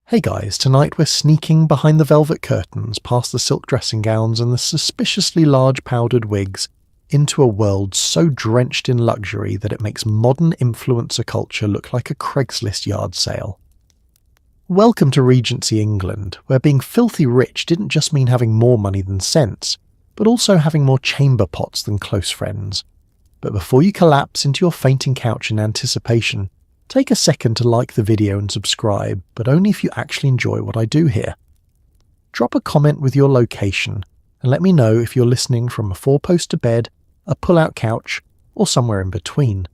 Hey guys, tonight we're sneaking behind the velvet curtains, past the silk dressing gowns and the suspiciously large powdered wigs, into a world so drenched in luxury that it makes modern influencer culture look like a Craigslist yard sale. Welcome to Regency, England, where being filthy rich didn't just mean having more money than sense, but also having more chamber pots than close friends. But before you collapse into your fainting couch in anticipation, take a second to like the video and subscribe, but only if you actually enjoy what I do here. Drop a comment with your location, and let me know if you're listening from a four-poster bed, a pull-out couch, or somewhere in between.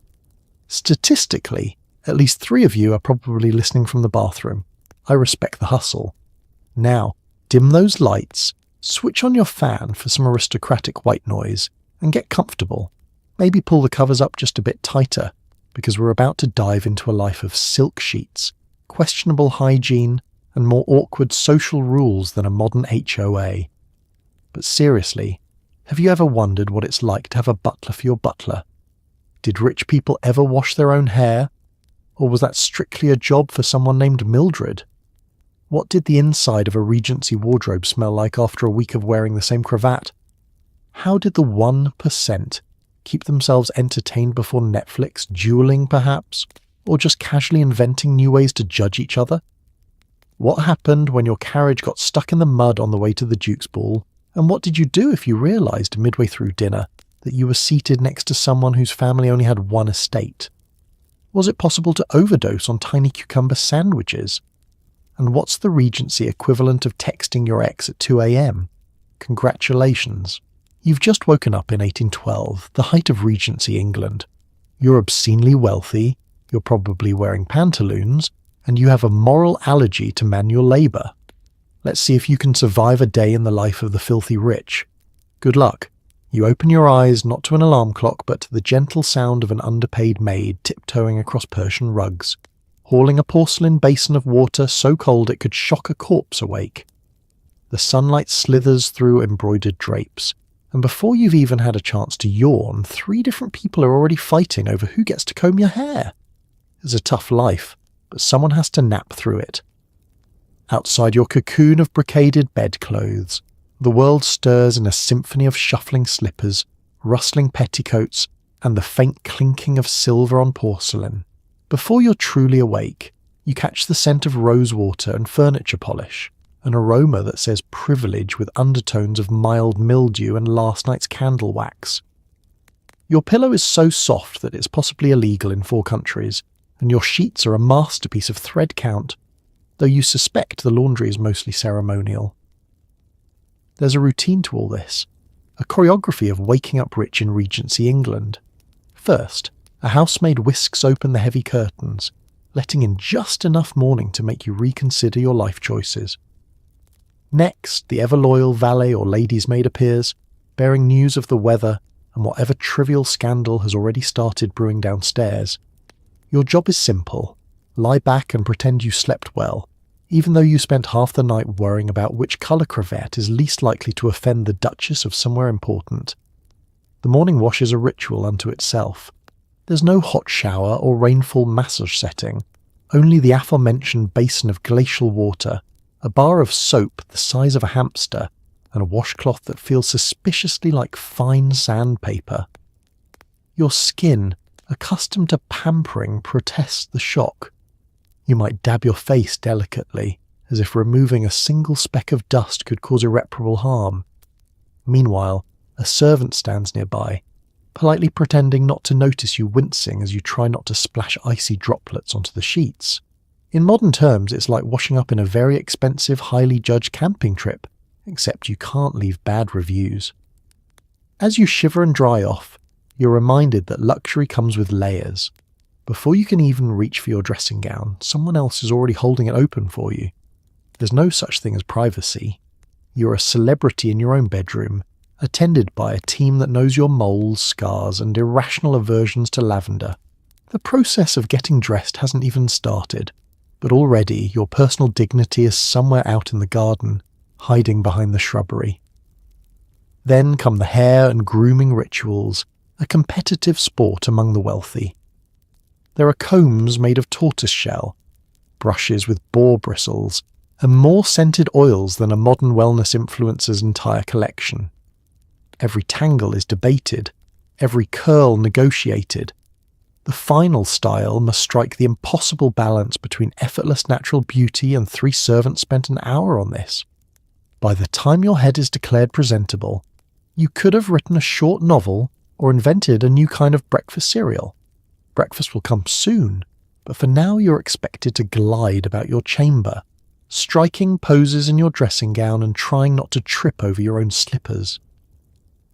Statistically, at least 3 of you are probably listening from the bathroom. I respect the hustle. Now, dim those lights, switch on your fan for some aristocratic white noise, and get comfortable. Maybe pull the covers up just a bit tighter, because we're about to dive into a life of silk sheets, questionable hygiene, and more awkward social rules than a modern HOA. But seriously, have you ever wondered what it's like to have a butler for your butler? Did rich people ever wash their own hair? Or was that strictly a job for someone named Mildred? What did the inside of a Regency wardrobe smell like after a week of wearing the same cravat? How did the 1% keep themselves entertained before Netflix, dueling perhaps, or just casually inventing new ways to judge each other? What happened when your carriage got stuck in the mud on the way to the Duke's ball, and what did you do if you realised midway through dinner that you were seated next to someone whose family only had one estate? Was it possible to overdose on tiny cucumber sandwiches? And what's the Regency equivalent of texting your ex at 2 a.m? Congratulations. You've just woken up in 1812, the height of Regency England. You're obscenely wealthy, you're probably wearing pantaloons, and you have a moral allergy to manual labour. Let's see if you can survive a day in the life of the filthy rich. Good luck. You open your eyes not to an alarm clock but to the gentle sound of an underpaid maid tiptoeing across Persian rugs, hauling a porcelain basin of water so cold it could shock a corpse awake. The sunlight slithers through embroidered drapes, and before you've even had a chance to yawn, 3 different people are already fighting over who gets to comb your hair. It's a tough life, but someone has to nap through it. Outside your cocoon of brocaded bedclothes, the world stirs in a symphony of shuffling slippers, rustling petticoats, and the faint clinking of silver on porcelain. Before you're truly awake, you catch the scent of rosewater and furniture polish, an aroma that says privilege with undertones of mild mildew and last night's candle wax. Your pillow is so soft that it's possibly illegal in 4 countries, and your sheets are a masterpiece of thread count, though you suspect the laundry is mostly ceremonial. There's a routine to all this, a choreography of waking up rich in Regency England. First, a housemaid whisks open the heavy curtains, letting in just enough morning to make you reconsider your life choices. Next, the ever-loyal valet or lady's maid appears, bearing news of the weather and whatever trivial scandal has already started brewing downstairs. Your job is simple. Lie back and pretend you slept well, even though you spent half the night worrying about which colour cravat is least likely to offend the Duchess of somewhere important. The morning wash is a ritual unto itself. There's no hot shower or rainfall massage setting, only the aforementioned basin of glacial water, a bar of soap the size of a hamster, and a washcloth that feels suspiciously like fine sandpaper. Your skin, accustomed to pampering, protests the shock. You might dab your face delicately, as if removing a single speck of dust could cause irreparable harm. Meanwhile, a servant stands nearby, politely pretending not to notice you wincing as you try not to splash icy droplets onto the sheets. In modern terms, it's like washing up in a very expensive, highly judged camping trip, except you can't leave bad reviews. As you shiver and dry off, you're reminded that luxury comes with layers. Before you can even reach for your dressing gown, someone else is already holding it open for you. There's no such thing as privacy. You're a celebrity in your own bedroom, attended by a team that knows your moles, scars, and irrational aversions to lavender. The process of getting dressed hasn't even started, but already your personal dignity is somewhere out in the garden, hiding behind the shrubbery. Then come the hair and grooming rituals, a competitive sport among the wealthy. There are combs made of tortoiseshell, brushes with boar bristles, and more scented oils than a modern wellness influencer's entire collection. Every tangle is debated, every curl negotiated. The final style must strike the impossible balance between effortless natural beauty and 3 servants spent an hour on this. By the time your head is declared presentable, you could have written a short novel or invented a new kind of breakfast cereal. Breakfast will come soon, but for now you're expected to glide about your chamber, striking poses in your dressing gown and trying not to trip over your own slippers.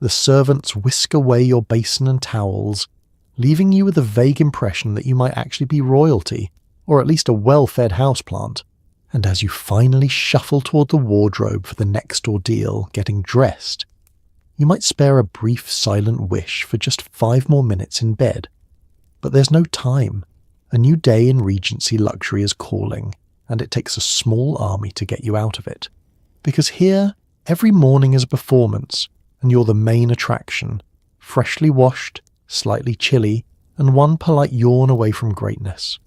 The servants whisk away your basin and towels, leaving you with a vague impression that you might actually be royalty, or at least a well-fed houseplant. And as you finally shuffle toward the wardrobe for the next ordeal, getting dressed, you might spare a brief silent wish for just 5 more minutes in bed. But there's no time. A new day in Regency luxury is calling, and it takes a small army to get you out of it. Because here, every morning is a performance, and you're the main attraction, freshly washed, slightly chilly, and one polite yawn away from greatness.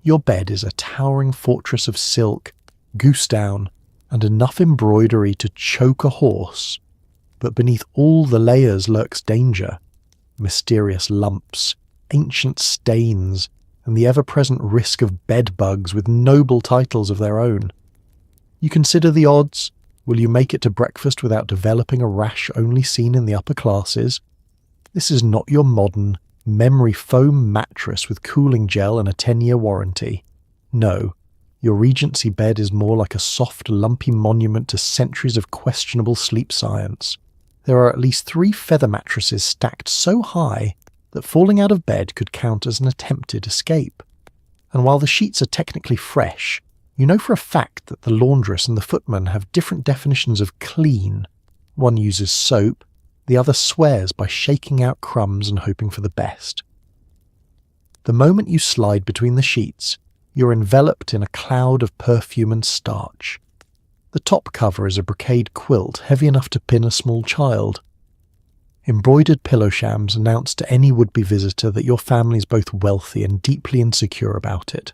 Your bed is a towering fortress of silk, goose down, and enough embroidery to choke a horse. But beneath all the layers lurks danger, mysterious lumps, ancient stains, and the ever-present risk of bed bugs with noble titles of their own. You consider the odds. Will you make it to breakfast without developing a rash only seen in the upper classes? This is not your modern, memory foam mattress with cooling gel and a 10-year warranty. No, your Regency bed is more like a soft, lumpy monument to centuries of questionable sleep science. There are at least 3 feather mattresses stacked so high that falling out of bed could count as an attempted escape. And while the sheets are technically fresh, you know for a fact that the laundress and the footman have different definitions of clean. One uses soap, the other swears by shaking out crumbs and hoping for the best. The moment you slide between the sheets, you're enveloped in a cloud of perfume and starch. The top cover is a brocade quilt heavy enough to pin a small child. Embroidered pillow shams announce to any would-be visitor that your family is both wealthy and deeply insecure about it.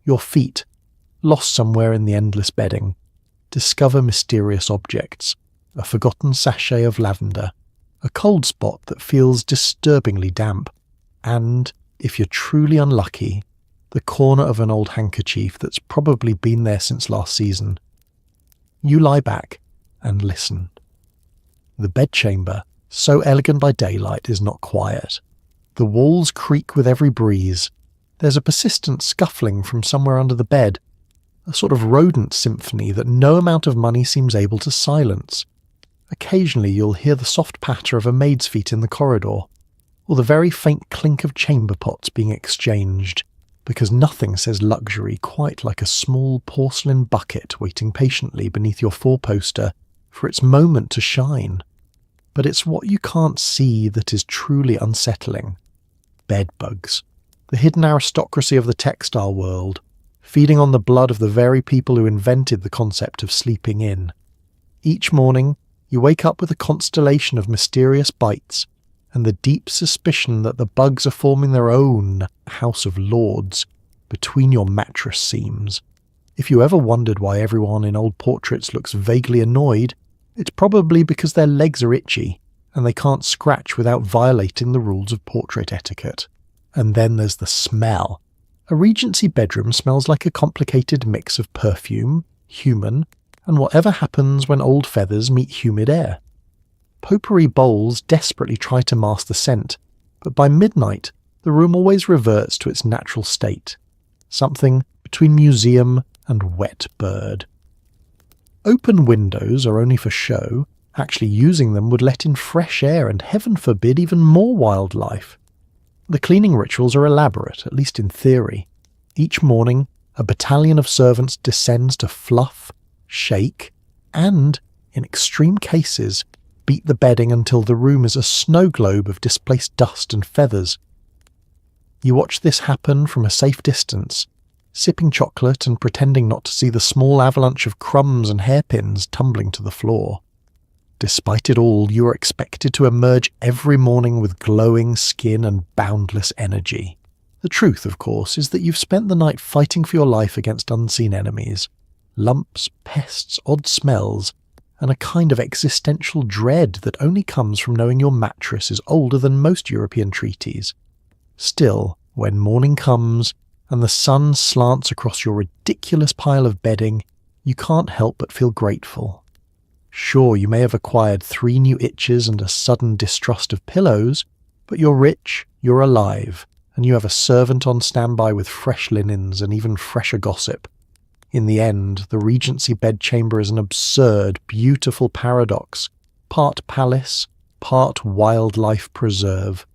Your feet, lost somewhere in the endless bedding, discover mysterious objects, a forgotten sachet of lavender, a cold spot that feels disturbingly damp, and, if you're truly unlucky, the corner of an old handkerchief that's probably been there since last season. You lie back and listen. The bedchamber, so elegant by daylight, is not quiet. The walls creak with every breeze. There's a persistent scuffling from somewhere under the bed, a sort of rodent symphony that no amount of money seems able to silence. Occasionally you'll hear the soft patter of a maid's feet in the corridor, or the very faint clink of chamber pots being exchanged, because nothing says luxury quite like a small porcelain bucket waiting patiently beneath your four-poster for its moment to shine. But it's what you can't see that is truly unsettling. Bedbugs, the hidden aristocracy of the textile world, feeding on the blood of the very people who invented the concept of sleeping in. Each morning, you wake up with a constellation of mysterious bites, and the deep suspicion that the bugs are forming their own House of Lords between your mattress seams. If you ever wondered why everyone in old portraits looks vaguely annoyed, it's probably because their legs are itchy, and they can't scratch without violating the rules of portrait etiquette. And then there's the smell. A Regency bedroom smells like a complicated mix of perfume, human, and whatever happens when old feathers meet humid air. Potpourri bowls desperately try to mask the scent, but by midnight the room always reverts to its natural state, something between museum and wet bird. Open windows are only for show. Actually using them would let in fresh air and, heaven forbid, even more wildlife. The cleaning rituals are elaborate, at least in theory. Each morning, a battalion of servants descends to fluff, shake, and, in extreme cases, beat the bedding until the room is a snow globe of displaced dust and feathers. You watch this happen from a safe distance, sipping chocolate and pretending not to see the small avalanche of crumbs and hairpins tumbling to the floor. Despite it all, you are expected to emerge every morning with glowing skin and boundless energy. The truth, of course, is that you've spent the night fighting for your life against unseen enemies. Lumps, pests, odd smells, and a kind of existential dread that only comes from knowing your mattress is older than most European treaties. Still, when morning comes and the sun slants across your ridiculous pile of bedding, you can't help but feel grateful. Sure, you may have acquired 3 new itches and a sudden distrust of pillows, but you're rich, you're alive, and you have a servant on standby with fresh linens and even fresher gossip. In the end, the Regency bedchamber is an absurd, beautiful paradox, part palace, part wildlife preserve,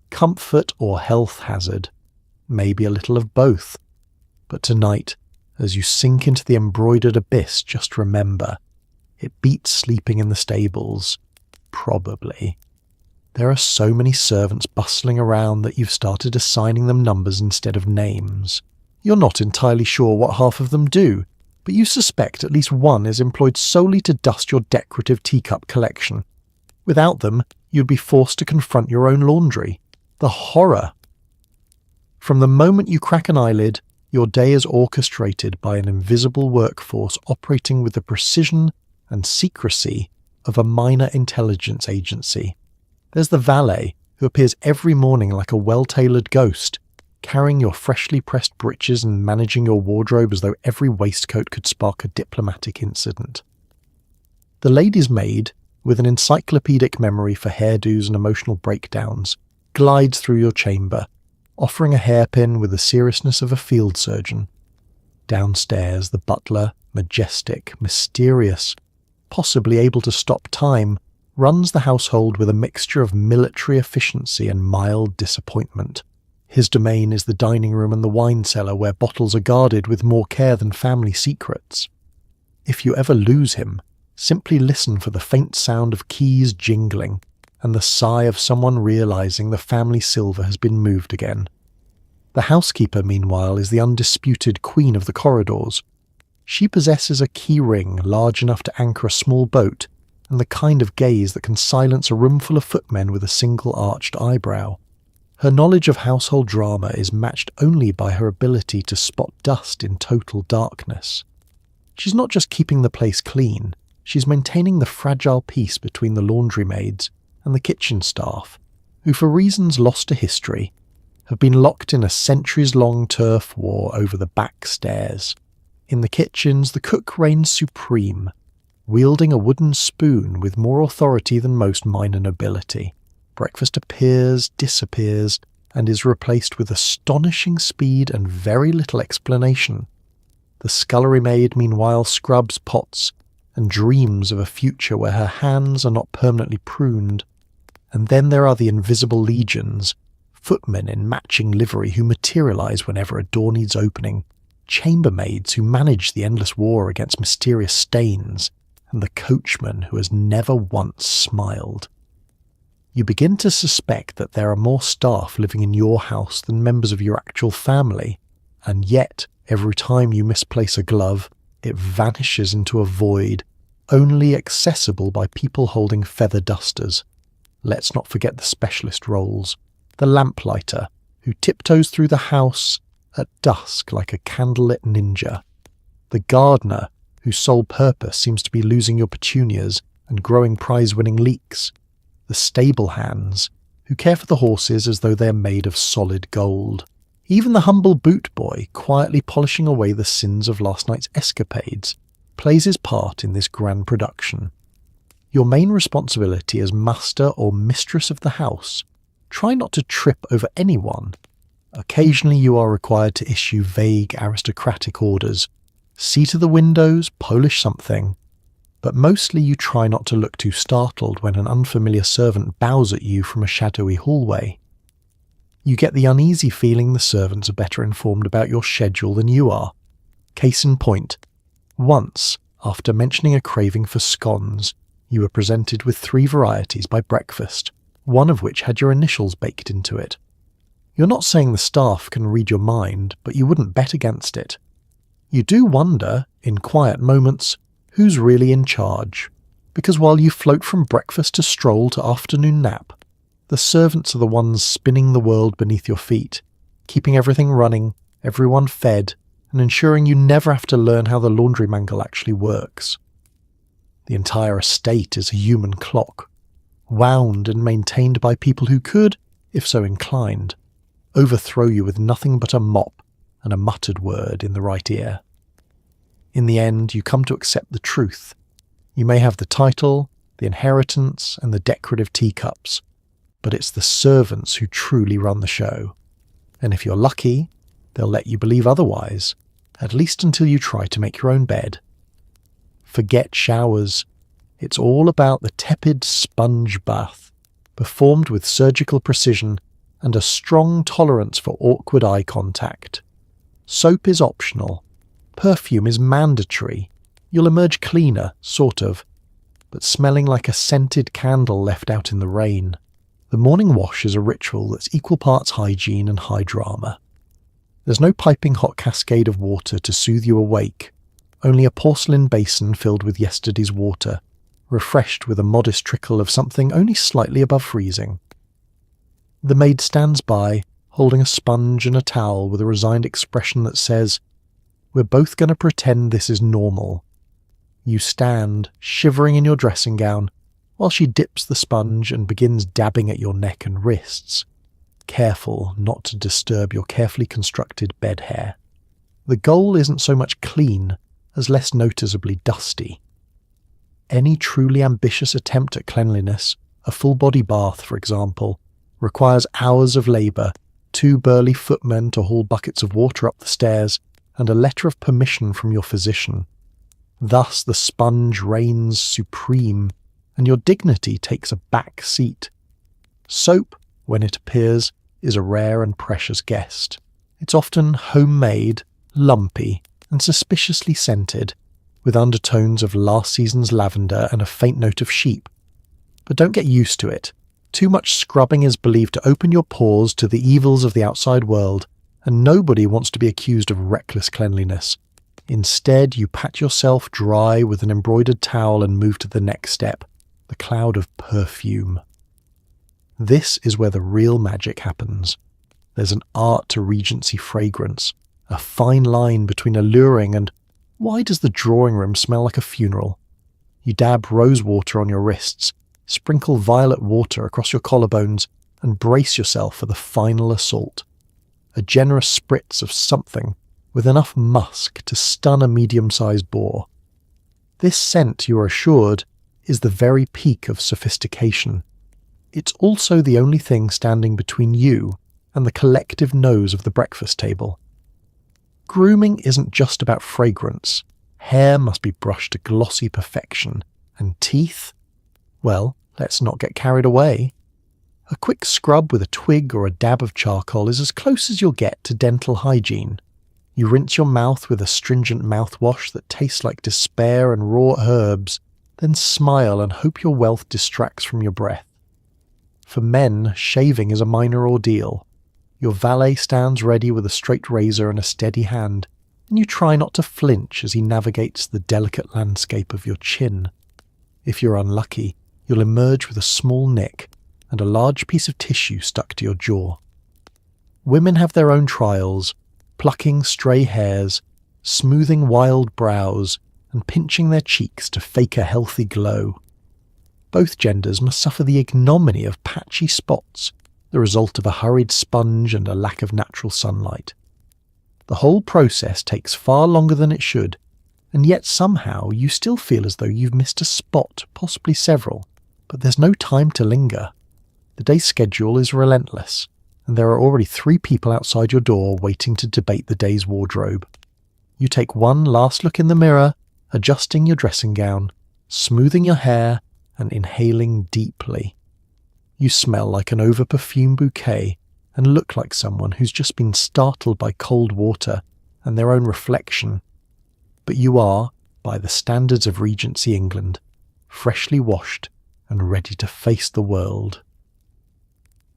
comfort or health hazard, maybe a little of both. But tonight, as you sink into the embroidered abyss, just remember, it beats sleeping in the stables. Probably. There are so many servants bustling around that you've started assigning them numbers instead of names. You're not entirely sure what half of them do, but you suspect at least one is employed solely to dust your decorative teacup collection. Without them, you'd be forced to confront your own laundry. The horror! From the moment you crack an eyelid, your day is orchestrated by an invisible workforce operating with the precision and secrecy of a minor intelligence agency. There's the valet, who appears every morning like a well-tailored ghost, carrying your freshly pressed breeches and managing your wardrobe as though every waistcoat could spark a diplomatic incident. The lady's maid, with an encyclopedic memory for hairdos and emotional breakdowns, glides through your chamber, offering a hairpin with the seriousness of a field surgeon. Downstairs, the butler, majestic, mysterious, possibly able to stop time, runs the household with a mixture of military efficiency and mild disappointment. His domain is the dining room and the wine cellar, where bottles are guarded with more care than family secrets. If you ever lose him, simply listen for the faint sound of keys jingling and the sigh of someone realizing the family silver has been moved again. The housekeeper, meanwhile, is the undisputed queen of the corridors. She possesses a key ring large enough to anchor a small boat, and the kind of gaze that can silence a roomful of footmen with a single arched eyebrow. Her knowledge of household drama is matched only by her ability to spot dust in total darkness. She's not just keeping the place clean, she's maintaining the fragile peace between the laundry maids and the kitchen staff, who, for reasons lost to history, have been locked in a centuries-long turf war over the back stairs. In the kitchens, the cook reigns supreme, wielding a wooden spoon with more authority than most minor nobility. Breakfast appears, disappears, and is replaced with astonishing speed and very little explanation. The scullery maid, meanwhile, scrubs pots and dreams of a future where her hands are not permanently pruned. And then there are the invisible legions, footmen in matching livery who materialize whenever a door needs opening, chambermaids who manage the endless war against mysterious stains, and the coachman who has never once smiled. You begin to suspect that there are more staff living in your house than members of your actual family, and yet, every time you misplace a glove, it vanishes into a void, only accessible by people holding feather dusters. Let's not forget the specialist roles. The lamplighter, who tiptoes through the house at dusk like a candlelit ninja. The gardener, whose sole purpose seems to be losing your petunias and growing prize-winning leeks. The stable hands, who care for the horses as though they are made of solid gold. Even the humble boot boy, quietly polishing away the sins of last night's escapades, plays his part in this grand production. Your main responsibility as master or mistress of the house, try not to trip over anyone. Occasionally you are required to issue vague aristocratic orders. See to the windows, polish something. But mostly you try not to look too startled when an unfamiliar servant bows at you from a shadowy hallway. You get the uneasy feeling the servants are better informed about your schedule than you are. Case in point, once, after mentioning a craving for scones, you were presented with 3 varieties by breakfast, one of which had your initials baked into it. You're not saying the staff can read your mind, but you wouldn't bet against it. You do wonder, in quiet moments, who's really in charge, because while you float from breakfast to stroll to afternoon nap, the servants are the ones spinning the world beneath your feet, keeping everything running, everyone fed, and ensuring you never have to learn how the laundry mangle actually works. The entire estate is a human clock, wound and maintained by people who could, if so inclined, overthrow you with nothing but a mop and a muttered word in the right ear. In the end, you come to accept the truth. You may have the title, the inheritance, and the decorative teacups, but it's the servants who truly run the show. And if you're lucky, they'll let you believe otherwise, at least until you try to make your own bed. Forget showers. It's all about the tepid sponge bath, performed with surgical precision and a strong tolerance for awkward eye contact. Soap is optional. Perfume is mandatory. You'll emerge cleaner, sort of, but smelling like a scented candle left out in the rain. The morning wash is a ritual that's equal parts hygiene and high drama. There's no piping hot cascade of water to soothe you awake, only a porcelain basin filled with yesterday's water, refreshed with a modest trickle of something only slightly above freezing. The maid stands by, holding a sponge and a towel with a resigned expression that says, "We're both going to pretend this is normal." You stand, shivering in your dressing gown, while she dips the sponge and begins dabbing at your neck and wrists, careful not to disturb your carefully constructed bed hair. The goal isn't so much clean as less noticeably dusty. Any truly ambitious attempt at cleanliness, a full-body bath for example, requires hours of labour, 2 burly footmen to haul buckets of water up the stairs, and a letter of permission from your physician. Thus the sponge reigns supreme, and your dignity takes a back seat. Soap, when it appears, is a rare and precious guest. It's often homemade, lumpy, and suspiciously scented, with undertones of last season's lavender and a faint note of sheep. But don't get used to it. Too much scrubbing is believed to open your pores to the evils of the outside world, and nobody wants to be accused of reckless cleanliness. Instead, you pat yourself dry with an embroidered towel and move to the next step, the cloud of perfume. This is where the real magic happens. There's an art to Regency fragrance, a fine line between alluring and why does the drawing room smell like a funeral? You dab rose water on your wrists, sprinkle violet water across your collarbones, and brace yourself for the final assault. A generous spritz of something with enough musk to stun a medium-sized boar. This scent, you are assured, is the very peak of sophistication. It's also the only thing standing between you and the collective nose of the breakfast table. Grooming isn't just about fragrance. Hair must be brushed to glossy perfection, and teeth? Well, let's not get carried away. A quick scrub with a twig or a dab of charcoal is as close as you'll get to dental hygiene. You rinse your mouth with a stringent mouthwash that tastes like despair and raw herbs, then smile and hope your wealth distracts from your breath. For men, shaving is a minor ordeal. Your valet stands ready with a straight razor and a steady hand, and you try not to flinch as he navigates the delicate landscape of your chin. If you're unlucky, you'll emerge with a small nick and a large piece of tissue stuck to your jaw. Women have their own trials, plucking stray hairs, smoothing wild brows, and pinching their cheeks to fake a healthy glow. Both genders must suffer the ignominy of patchy spots, the result of a hurried sponge and a lack of natural sunlight. The whole process takes far longer than it should, and yet somehow you still feel as though you've missed a spot, possibly several, but there's no time to linger. The day's schedule is relentless, and there are already 3 people outside your door waiting to debate the day's wardrobe. You take one last look in the mirror, adjusting your dressing gown, smoothing your hair, and inhaling deeply. You smell like an over-perfumed bouquet and look like someone who's just been startled by cold water and their own reflection. But you are, by the standards of Regency England, freshly washed and ready to face the world.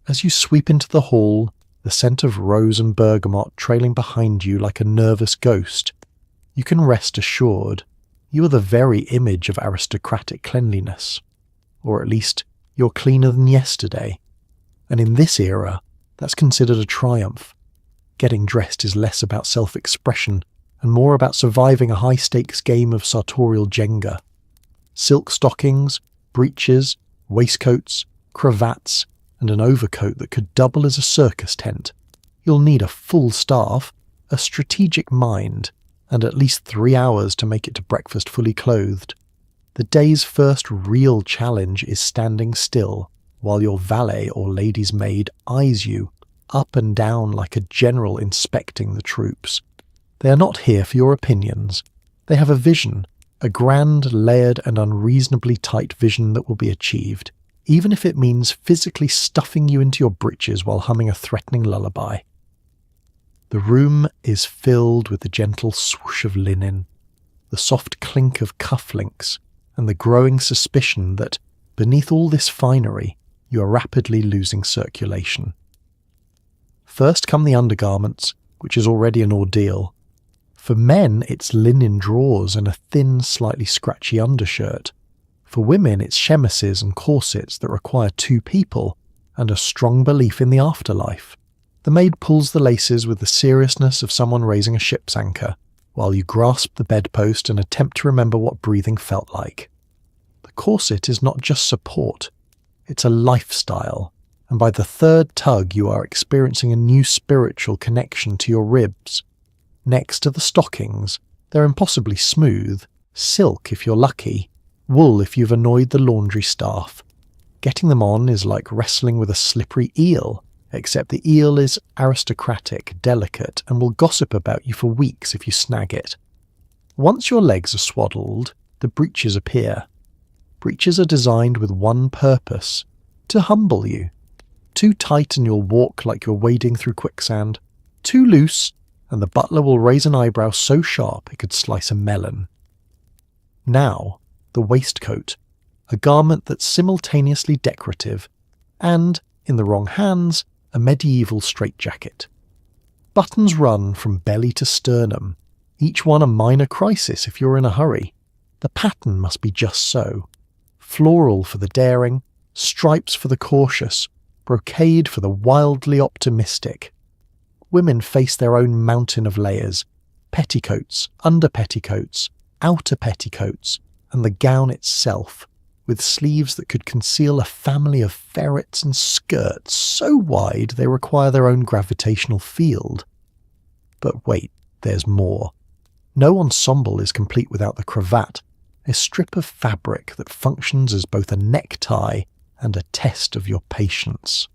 As you sweep into the hall, the scent of rose and bergamot trailing behind you like a nervous ghost, you can rest assured you are the very image of aristocratic cleanliness. Or at least, you're cleaner than yesterday. And in this era, that's considered a triumph. Getting dressed is less about self-expression and more about surviving a high-stakes game of sartorial Jenga. Silk stockings, breeches, waistcoats, cravats, and an overcoat that could double as a circus tent. You'll need a full staff, a strategic mind, and at least 3 hours to make it to breakfast fully clothed. The day's first real challenge is standing still while your valet or lady's maid eyes you up and down like a general inspecting the troops. They are not here for your opinions. They have a vision, a grand, layered and unreasonably tight vision that will be achieved, even if it means physically stuffing you into your breeches while humming a threatening lullaby. The room is filled with the gentle swoosh of linen, the soft clink of cufflinks, and the growing suspicion that, beneath all this finery, you are rapidly losing circulation. First come the undergarments, which is already an ordeal. For men, it's linen drawers and a thin, slightly scratchy undershirt. For women, it's chemises and corsets that require 2 people and a strong belief in the afterlife. The maid pulls the laces with the seriousness of someone raising a ship's anchor, while you grasp the bedpost and attempt to remember what breathing felt like. The corset is not just support, it's a lifestyle, and by the 3rd tug you are experiencing a new spiritual connection to your ribs. Next to the stockings, they're impossibly smooth, silk if you're lucky, wool if you've annoyed the laundry staff. Getting them on is like wrestling with a slippery eel, except the eel is aristocratic, delicate, and will gossip about you for weeks if you snag it. Once your legs are swaddled, the breeches appear. Breeches are designed with one purpose: to humble you. Too tight and you'll walk like you're wading through quicksand. Too loose, and the butler will raise an eyebrow so sharp it could slice a melon. Now, the waistcoat, a garment that's simultaneously decorative, and, in the wrong hands, a medieval straitjacket. Buttons run from belly to sternum, each one a minor crisis if you're in a hurry. The pattern must be just so. Floral for the daring, stripes for the cautious, brocade for the wildly optimistic. Women face their own mountain of layers: petticoats, under petticoats, outer petticoats, and the gown itself, with sleeves that could conceal a family of ferrets and skirts so wide they require their own gravitational field. But wait, there's more. No ensemble is complete without the cravat, a strip of fabric that functions as both a necktie and a test of your patience.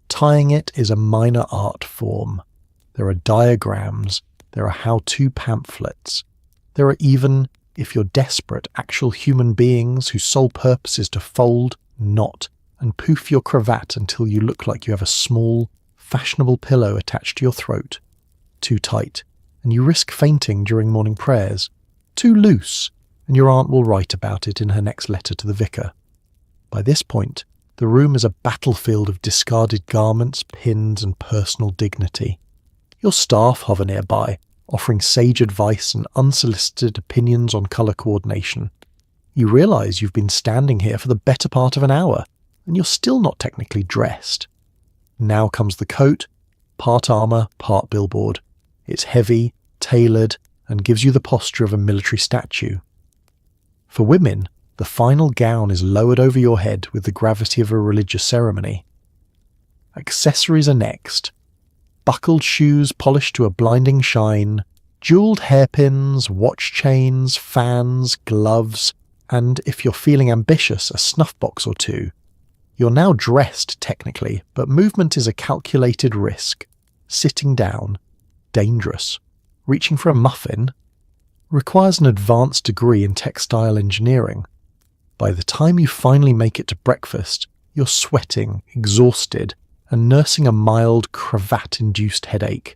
Tying it is a minor art form. There are diagrams, there are how-to pamphlets, there are even, if you're desperate, actual human beings whose sole purpose is to fold, knot, and poof your cravat until you look like you have a small, fashionable pillow attached to your throat. Too tight, and you risk fainting during morning prayers. Too loose, and your aunt will write about it in her next letter to the vicar. By this point, the room is a battlefield of discarded garments, pins, and personal dignity. Your staff hover nearby, offering sage advice and unsolicited opinions on colour coordination. You realise you've been standing here for the better part of an hour, and you're still not technically dressed. Now comes the coat, part armour, part billboard. It's heavy, tailored, and gives you the posture of a military statue. For women, the final gown is lowered over your head with the gravity of a religious ceremony. Accessories are next. Buckled shoes polished to a blinding shine, jewelled hairpins, watch chains, fans, gloves, and, if you're feeling ambitious, a snuff box or 2. You're now dressed, technically, but movement is a calculated risk. Sitting down, dangerous. Reaching for a muffin requires an advanced degree in textile engineering. By the time you finally make it to breakfast, you're sweating, exhausted, and nursing a mild cravat-induced headache.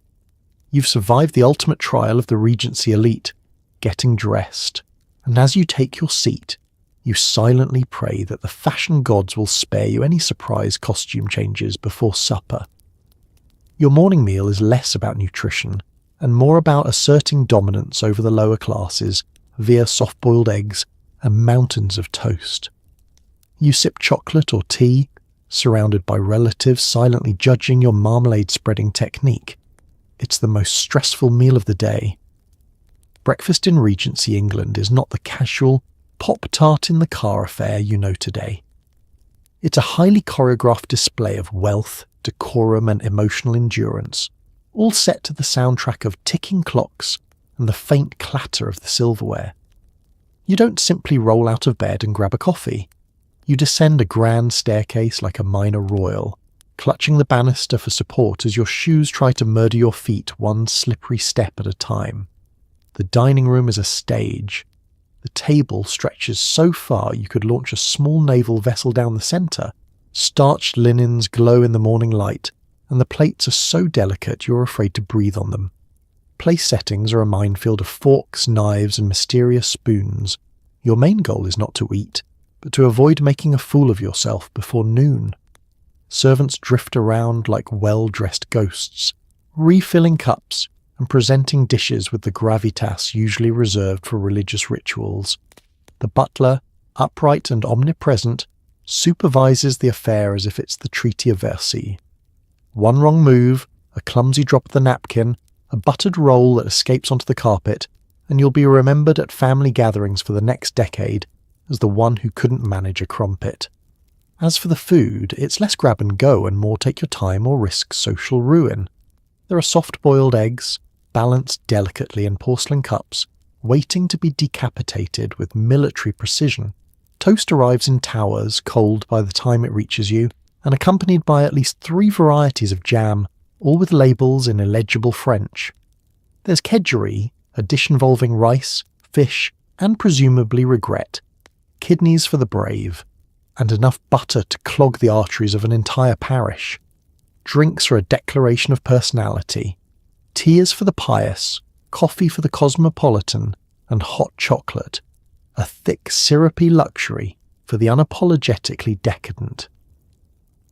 You've survived the ultimate trial of the Regency elite, getting dressed, and as you take your seat, you silently pray that the fashion gods will spare you any surprise costume changes before supper. Your morning meal is less about nutrition and more about asserting dominance over the lower classes via soft-boiled eggs and mountains of toast. You sip chocolate or tea, surrounded by relatives silently judging your marmalade-spreading technique. It's the most stressful meal of the day. Breakfast in Regency, England is not the casual Pop-Tart in the car affair you know today. It's a highly choreographed display of wealth, decorum and emotional endurance, all set to the soundtrack of ticking clocks and the faint clatter of the silverware. You don't simply roll out of bed and grab a coffee. You descend a grand staircase like a minor royal, clutching the banister for support as your shoes try to murder your feet one slippery step at a time. The dining room is a stage. The table stretches so far you could launch a small naval vessel down the centre. Starched linens glow in the morning light, and the plates are so delicate you're afraid to breathe on them. Place settings are a minefield of forks, knives, and mysterious spoons. Your main goal is not to eat, but to avoid making a fool of yourself before noon. Servants drift around like well-dressed ghosts, refilling cups and presenting dishes with the gravitas usually reserved for religious rituals. The butler, upright and omnipresent, supervises the affair as if it's the Treaty of Versailles. One wrong move, a clumsy drop of the napkin, a buttered roll that escapes onto the carpet, and you'll be remembered at family gatherings for the next decade as the one who couldn't manage a crumpet. As for the food, it's less grab and go and more take your time or risk social ruin. There are soft-boiled eggs, balanced delicately in porcelain cups, waiting to be decapitated with military precision. Toast arrives in towers, cold by the time it reaches you, and accompanied by at least 3 varieties of jam, all with labels in illegible French. There's kedgeree, a dish involving rice, fish, and presumably regret, kidneys for the brave, and enough butter to clog the arteries of an entire parish. Drinks are a declaration of personality. Tea is for the pious, coffee for the cosmopolitan, and hot chocolate, a thick syrupy luxury for the unapologetically decadent.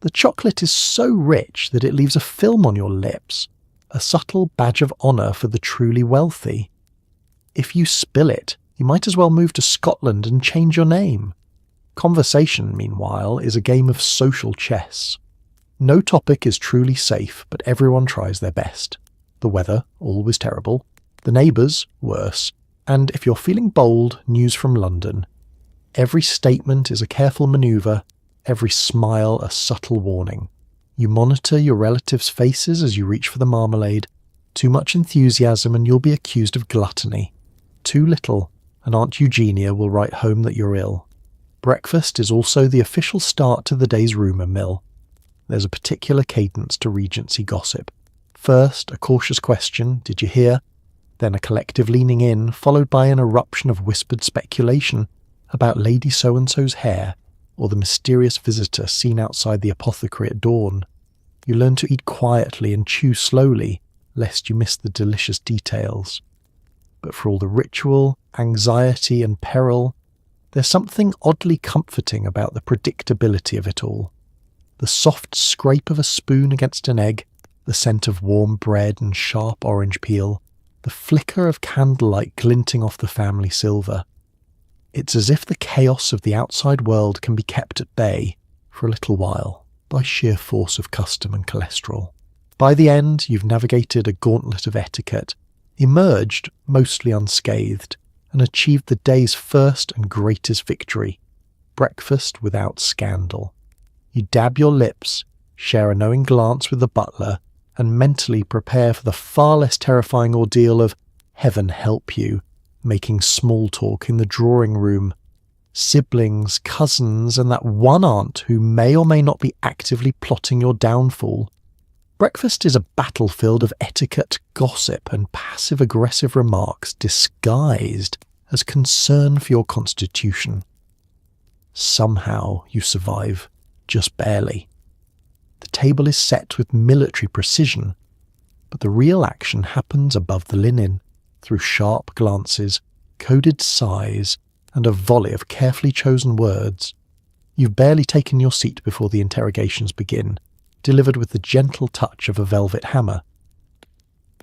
The chocolate is so rich that it leaves a film on your lips, a subtle badge of honour for the truly wealthy. If you spill it, you might as well move to Scotland and change your name. Conversation, meanwhile, is a game of social chess. No topic is truly safe, but everyone tries their best. The weather, always terrible. The neighbours, worse. And if you're feeling bold, news from London. Every statement is a careful manoeuvre, every smile a subtle warning. You monitor your relatives' faces as you reach for the marmalade. Too much enthusiasm and you'll be accused of gluttony. Too little, and Aunt Eugenia will write home that you're ill. Breakfast is also the official start to the day's rumour mill. There's a particular cadence to Regency gossip. First, a cautious question, did you hear? Then a collective leaning in, followed by an eruption of whispered speculation about Lady So-and-so's hair, or the mysterious visitor seen outside the apothecary at dawn. You learn to eat quietly and chew slowly, lest you miss the delicious details. But for all the ritual, anxiety and peril, there's something oddly comforting about the predictability of it all. The soft scrape of a spoon against an egg, the scent of warm bread and sharp orange peel, the flicker of candlelight glinting off the family silver. It's as if the chaos of the outside world can be kept at bay, for a little while, by sheer force of custom and cholesterol. By the end, you've navigated a gauntlet of etiquette, emerged mostly unscathed, and achieved the day's first and greatest victory, breakfast without scandal. You dab your lips, share a knowing glance with the butler, and mentally prepare for the far less terrifying ordeal of, heaven help you, making small talk in the drawing room. Siblings, cousins, and that one aunt who may or may not be actively plotting your downfall. Breakfast is a battlefield of etiquette, gossip, and passive-aggressive remarks disguised as concern for your constitution. Somehow you survive, just barely. The table is set with military precision, but the real action happens above the linen, through sharp glances, coded sighs, and a volley of carefully chosen words. You've barely taken your seat before the interrogations begin, delivered with the gentle touch of a velvet hammer.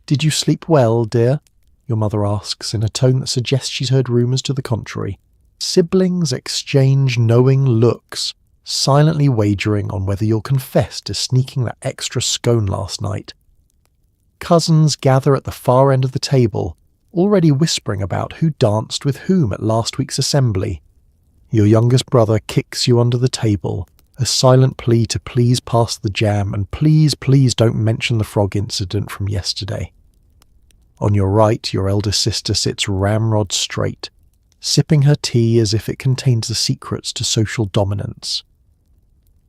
"Did you sleep well, dear?" your mother asks in a tone that suggests she's heard rumours to the contrary. Siblings exchange knowing looks, silently wagering on whether you'll confess to sneaking that extra scone last night. Cousins gather at the far end of the table, already whispering about who danced with whom at last week's assembly. Your youngest brother kicks you under the table, a silent plea to please pass the jam and please don't mention the frog incident from yesterday. On your right, your eldest sister sits ramrod straight, sipping her tea as if it contains the secrets to social dominance.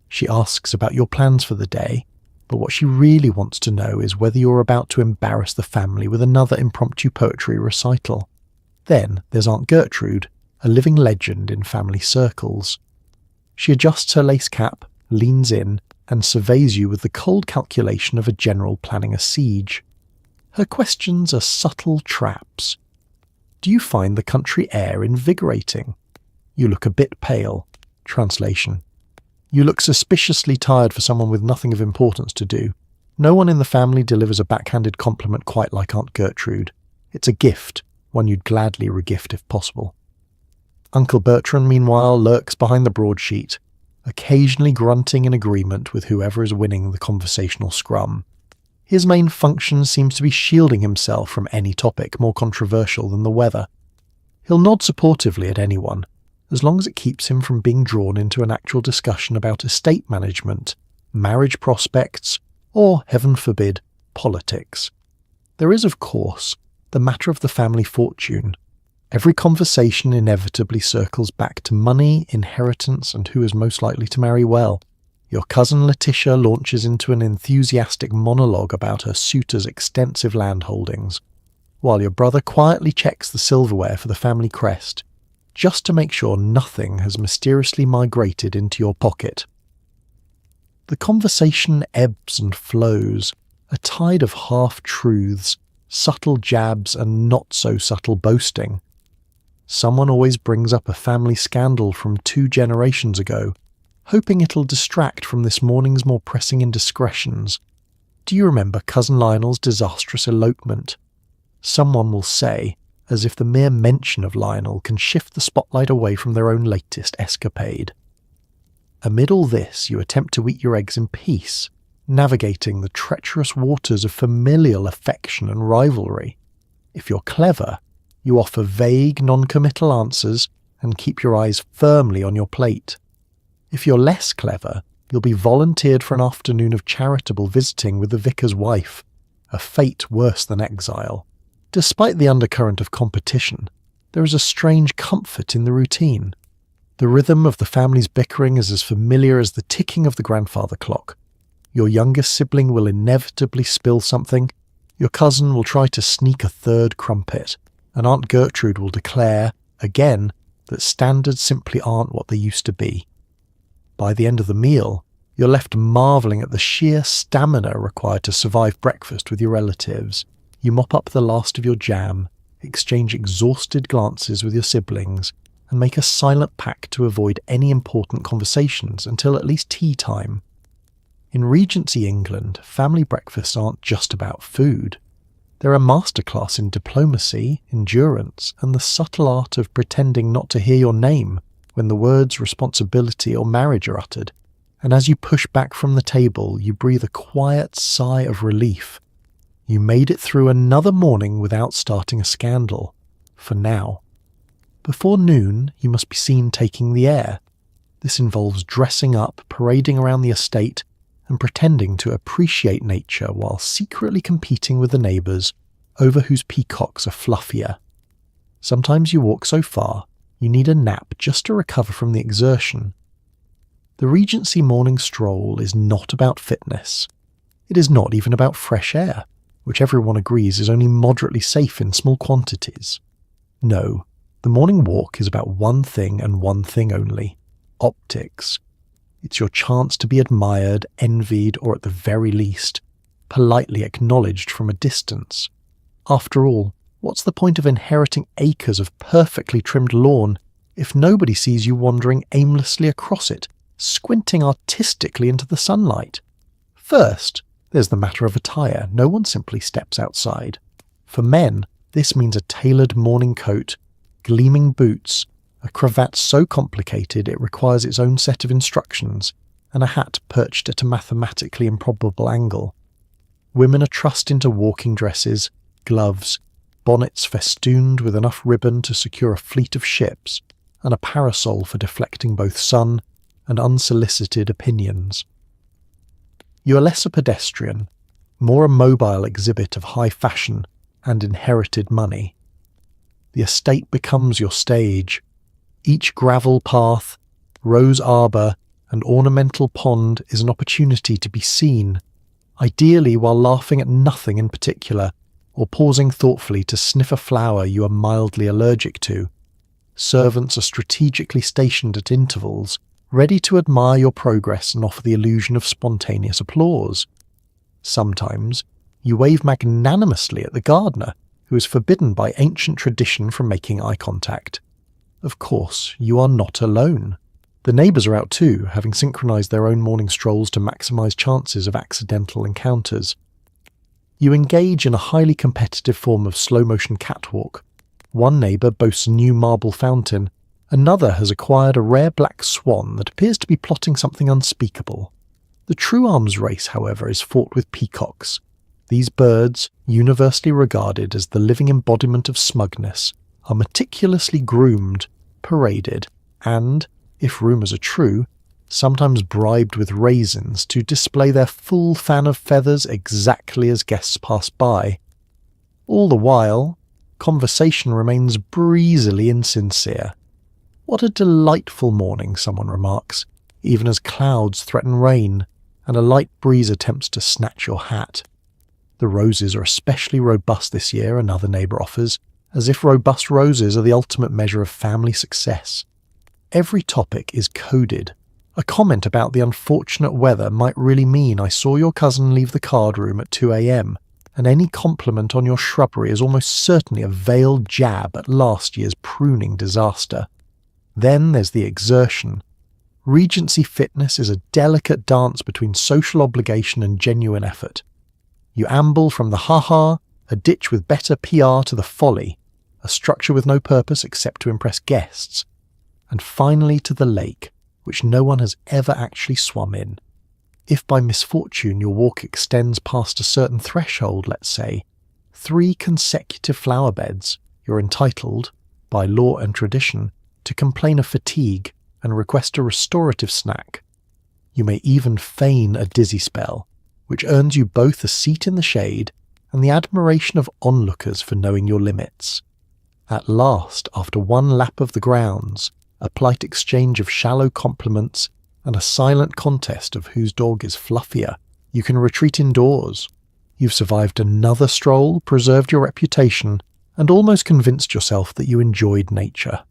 She asks about your plans for the day, but what she really wants to know is whether you're about to embarrass the family with another impromptu poetry recital. Then there's Aunt Gertrude, a living legend in family circles. She adjusts her lace cap, leans in, and surveys you with the cold calculation of a general planning a siege. Her questions are subtle traps. Do you find the country air invigorating? You look a bit pale. Translation. You look suspiciously tired for someone with nothing of importance to do. No one in the family delivers a backhanded compliment quite like Aunt Gertrude. It's a gift, one you'd gladly regift if possible. Uncle Bertrand, meanwhile, lurks behind the broadsheet, occasionally grunting in agreement with whoever is winning the conversational scrum. His main function seems to be shielding himself from any topic more controversial than the weather. He'll nod supportively at anyone, as long as it keeps him from being drawn into an actual discussion about estate management, marriage prospects, or, heaven forbid, politics. There is, of course, the matter of the family fortune. Every conversation inevitably circles back to money, inheritance, and who is most likely to marry well. Your cousin Letitia launches into an enthusiastic monologue about her suitor's extensive land holdings, while your brother quietly checks the silverware for the family crest, just to make sure nothing has mysteriously migrated into your pocket. The conversation ebbs and flows, a tide of half-truths, subtle jabs, and not-so-subtle boasting. Someone always brings up a family scandal from 2 generations ago, hoping it'll distract from this morning's more pressing indiscretions. Do you remember Cousin Lionel's disastrous elopement? Someone will say, as if the mere mention of Lionel can shift the spotlight away from their own latest escapade. Amid all this, you attempt to eat your eggs in peace, navigating the treacherous waters of familial affection and rivalry. If you're clever, you offer vague, non-committal answers and keep your eyes firmly on your plate. If you're less clever, you'll be volunteered for an afternoon of charitable visiting with the vicar's wife, a fate worse than exile. Despite the undercurrent of competition, there is a strange comfort in the routine. The rhythm of the family's bickering is as familiar as the ticking of the grandfather clock. Your youngest sibling will inevitably spill something, your cousin will try to sneak a third crumpet, and Aunt Gertrude will declare, again, that standards simply aren't what they used to be. By the end of the meal, you're left marvelling at the sheer stamina required to survive breakfast with your relatives. You mop up the last of your jam, exchange exhausted glances with your siblings, and make a silent pact to avoid any important conversations until at least tea time. In Regency England, family breakfasts aren't just about food. They're a masterclass in diplomacy, endurance, and the subtle art of pretending not to hear your name when the words responsibility or marriage are uttered, and as you push back from the table, you breathe a quiet sigh of relief. You made it through another morning without starting a scandal, for now. Before noon, you must be seen taking the air. This involves dressing up, parading around the estate, and pretending to appreciate nature while secretly competing with the neighbours over whose peacocks are fluffier. Sometimes you walk so far, you need a nap just to recover from the exertion. The Regency morning stroll is not about fitness. It is not even about fresh air, which everyone agrees is only moderately safe in small quantities. No, the morning walk is about one thing and one thing only: optics. It's your chance to be admired, envied, or at the very least, politely acknowledged from a distance. After all, what's the point of inheriting acres of perfectly trimmed lawn if nobody sees you wandering aimlessly across it, squinting artistically into the sunlight? First, there's the matter of attire. No one simply steps outside. For men, this means a tailored morning coat, gleaming boots, a cravat so complicated it requires its own set of instructions, and a hat perched at a mathematically improbable angle. Women are trussed into walking dresses, gloves, bonnets festooned with enough ribbon to secure a fleet of ships, and a parasol for deflecting both sun and unsolicited opinions. You are less a pedestrian, more a mobile exhibit of high fashion and inherited money. The estate becomes your stage. Each gravel path, rose arbour, and ornamental pond is an opportunity to be seen, ideally while laughing at nothing in particular, or pausing thoughtfully to sniff a flower you are mildly allergic to. Servants are strategically stationed at intervals, ready to admire your progress and offer the illusion of spontaneous applause. Sometimes you wave magnanimously at the gardener, who is forbidden by ancient tradition from making eye contact. Of course, you are not alone. The neighbours are out too, having synchronised their own morning strolls to maximise chances of accidental encounters. You engage in a highly competitive form of slow-motion catwalk. One neighbour boasts a new marble fountain, another has acquired a rare black swan that appears to be plotting something unspeakable. The true arms race, however, is fought with peacocks. These birds, universally regarded as the living embodiment of smugness, are meticulously groomed, paraded, and, if rumours are true, sometimes bribed with raisins to display their full fan of feathers exactly as guests pass by. All the while, conversation remains breezily insincere. "What a delightful morning," someone remarks, even as clouds threaten rain, and a light breeze attempts to snatch your hat. "The roses are especially robust this year," another neighbour offers, as if robust roses are the ultimate measure of family success. Every topic is coded. A comment about the unfortunate weather might really mean "I saw your cousin leave the card room at 2 a.m, and any compliment on your shrubbery is almost certainly a veiled jab at last year's pruning disaster. Then there's the exertion. Regency fitness is a delicate dance between social obligation and genuine effort. You amble from the ha-ha, a ditch with better PR, to the folly, a structure with no purpose except to impress guests, and finally to the lake, which no one has ever actually swum in. If by misfortune your walk extends past a certain threshold, let's say, 3 consecutive flower beds, you're entitled, by law and tradition, to complain of fatigue and request a restorative snack. You may even feign a dizzy spell, which earns you both a seat in the shade and the admiration of onlookers for knowing your limits. At last, after one lap of the grounds, a polite exchange of shallow compliments, and a silent contest of whose dog is fluffier, you can retreat indoors. You've survived another stroll, preserved your reputation, and almost convinced yourself that you enjoyed nature.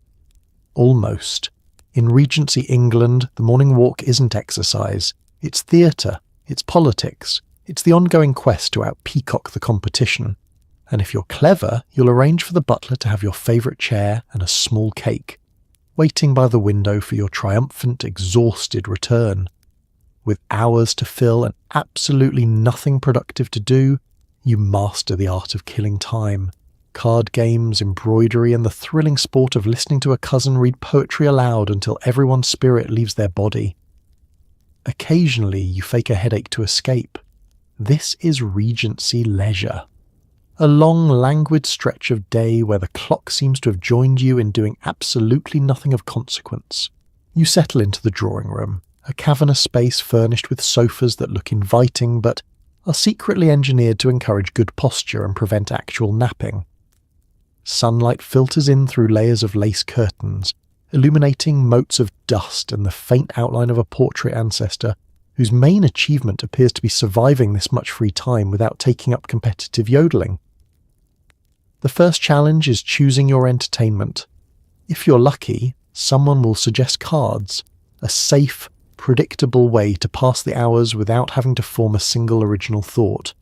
Almost. In Regency England, the morning walk isn't exercise. It's theatre, it's politics, it's the ongoing quest to out-peacock the competition. And if you're clever, you'll arrange for the butler to have your favourite chair and a small cake, waiting by the window for your triumphant, exhausted return. With hours to fill and absolutely nothing productive to do, you master the art of killing time. Card games, embroidery, and the thrilling sport of listening to a cousin read poetry aloud until everyone's spirit leaves their body. Occasionally you fake a headache to escape. This is Regency leisure. A long, languid stretch of day where the clock seems to have joined you in doing absolutely nothing of consequence. You settle into the drawing room, a cavernous space furnished with sofas that look inviting but are secretly engineered to encourage good posture and prevent actual napping. Sunlight filters in through layers of lace curtains, illuminating motes of dust and the faint outline of a portrait ancestor whose main achievement appears to be surviving this much free time without taking up competitive yodeling. The first challenge is choosing your entertainment. If you're lucky, someone will suggest cards, a safe, predictable way to pass the hours without having to form a single original thought.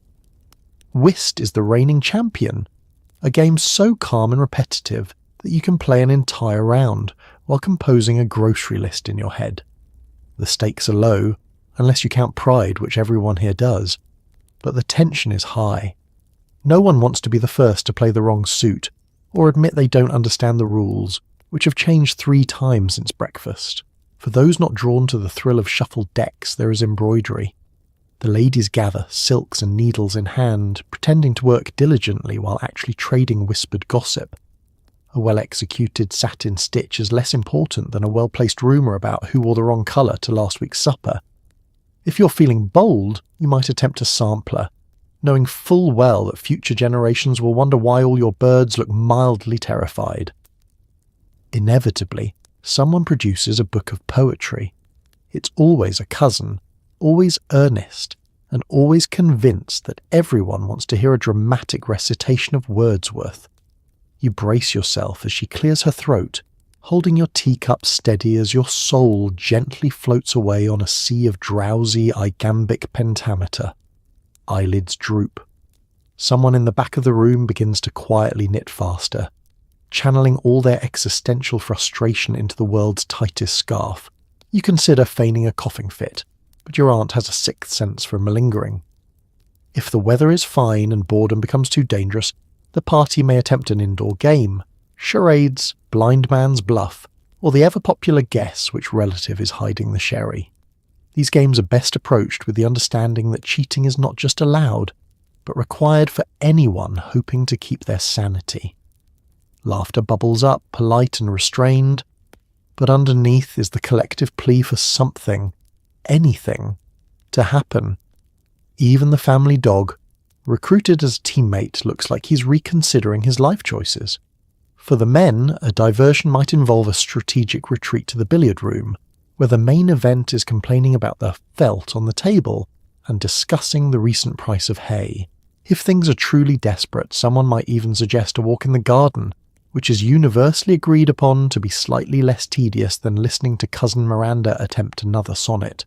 Whist is the reigning champion, a game so calm and repetitive that you can play an entire round while composing a grocery list in your head. The stakes are low, unless you count pride, which everyone here does, but the tension is high. No one wants to be the first to play the wrong suit, or admit they don't understand the rules, which have changed 3 times since breakfast. For those not drawn to the thrill of shuffled decks, there is embroidery. The ladies gather, silks and needles in hand, pretending to work diligently while actually trading whispered gossip. A well-executed satin stitch is less important than a well-placed rumour about who wore the wrong colour to last week's supper. If you're feeling bold, you might attempt a sampler, knowing full well that future generations will wonder why all your birds look mildly terrified. Inevitably, someone produces a book of poetry. It's always a cousin, always earnest, and always convinced that everyone wants to hear a dramatic recitation of Wordsworth. You brace yourself as she clears her throat, holding your teacup steady as your soul gently floats away on a sea of drowsy iambic pentameter. Eyelids droop. Someone in the back of the room begins to quietly knit faster, channeling all their existential frustration into the world's tightest scarf. You consider feigning a coughing fit, but your aunt has a sixth sense for malingering. If the weather is fine and boredom becomes too dangerous, the party may attempt an indoor game, charades, blind man's bluff, or the ever-popular guess which relative is hiding the sherry. These games are best approached with the understanding that cheating is not just allowed, but required for anyone hoping to keep their sanity. Laughter bubbles up, polite and restrained, but underneath is the collective plea for something, anything, to happen. Even the family dog, recruited as a teammate, looks like he's reconsidering his life choices. For the men, a diversion might involve a strategic retreat to the billiard room, where the main event is complaining about the felt on the table and discussing the recent price of hay. If things are truly desperate, someone might even suggest a walk in the garden, which is universally agreed upon to be slightly less tedious than listening to Cousin Miranda attempt another sonnet.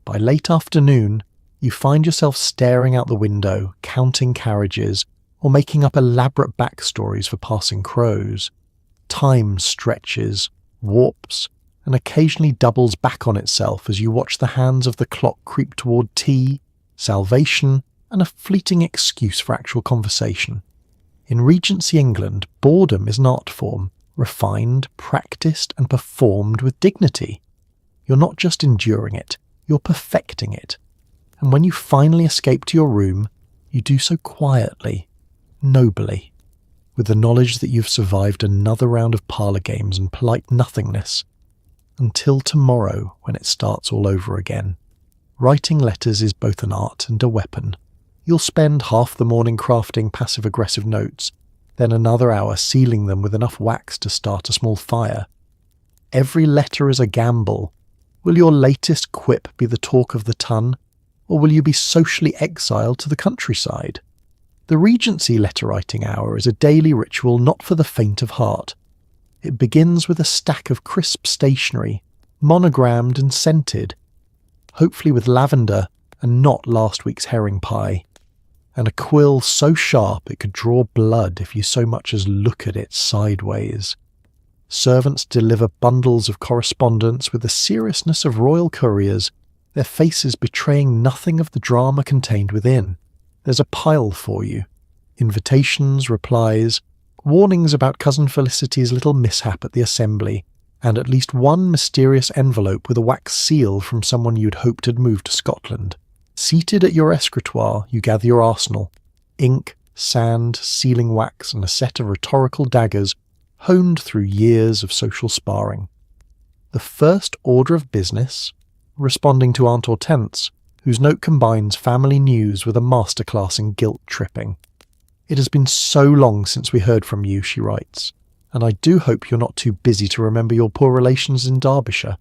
By late afternoon, you find yourself staring out the window, counting carriages, or making up elaborate backstories for passing crows. Time stretches, warps, and occasionally doubles back on itself as you watch the hands of the clock creep toward tea, salvation, and a fleeting excuse for actual conversation. In Regency England, boredom is an art form, refined, practiced, and performed with dignity. You're not just enduring it, you're perfecting it. And when you finally escape to your room, you do so quietly, nobly, with the knowledge that you've survived another round of parlour games and polite nothingness, until tomorrow when it starts all over again. Writing letters is both an art and a weapon. You'll spend half the morning crafting passive-aggressive notes, then another hour sealing them with enough wax to start a small fire. Every letter is a gamble. Will your latest quip be the talk of the ton, or will you be socially exiled to the countryside? The Regency letter-writing hour is a daily ritual not for the faint of heart. It begins with a stack of crisp stationery, monogrammed and scented, hopefully with lavender and not last week's herring pie, and a quill so sharp it could draw blood if you so much as look at it sideways. Servants deliver bundles of correspondence with the seriousness of royal couriers, their faces betraying nothing of the drama contained within. There's a pile for you. Invitations, replies, warnings about Cousin Felicity's little mishap at the assembly, and at least one mysterious envelope with a wax seal from someone you'd hoped had moved to Scotland. Seated at your escritoire, you gather your arsenal. Ink, sand, sealing wax, and a set of rhetorical daggers honed through years of social sparring. The first order of business, responding to Aunt Hortense, whose note combines family news with a masterclass in guilt-tripping. "It has been so long since we heard from you," she writes, "and I do hope you're not too busy to remember your poor relations in Derbyshire."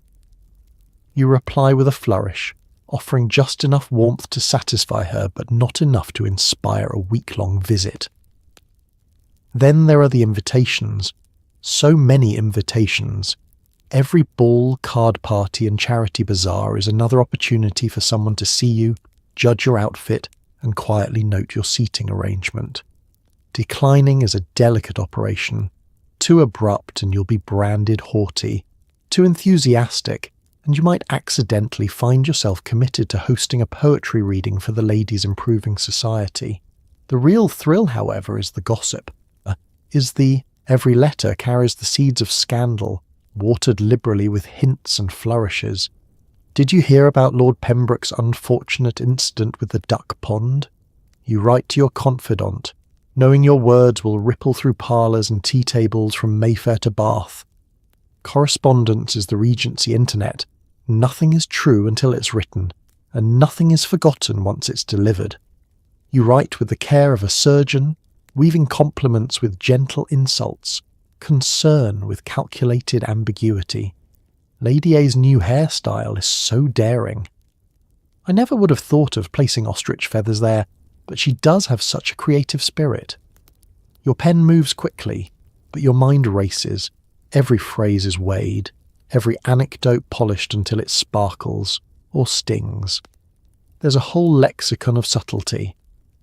You reply with a flourish, offering just enough warmth to satisfy her, but not enough to inspire a week-long visit. Then there are the invitations. So many invitations. Every ball, card party and charity bazaar is another opportunity for someone to see you, judge your outfit, and quietly note your seating arrangement. Declining is a delicate operation. Too abrupt and you'll be branded haughty. Too enthusiastic, and you might accidentally find yourself committed to hosting a poetry reading for the ladies' improving society. The real thrill, however, is the gossip. Every letter carries the seeds of scandal, watered liberally with hints and flourishes. Did you hear about Lord Pembroke's unfortunate incident with the duck pond? You write to your confidant, knowing your words will ripple through parlours and tea tables from Mayfair to Bath. Correspondence is the Regency internet. Nothing is true until it's written, and nothing is forgotten once it's delivered. You write with the care of a surgeon, weaving compliments with gentle insults, concern with calculated ambiguity. Lady A's new hairstyle is so daring. I never would have thought of placing ostrich feathers there, but she does have such a creative spirit. Your pen moves quickly, but your mind races. Every phrase is weighed, every anecdote polished until it sparkles, or stings. There's a whole lexicon of subtlety.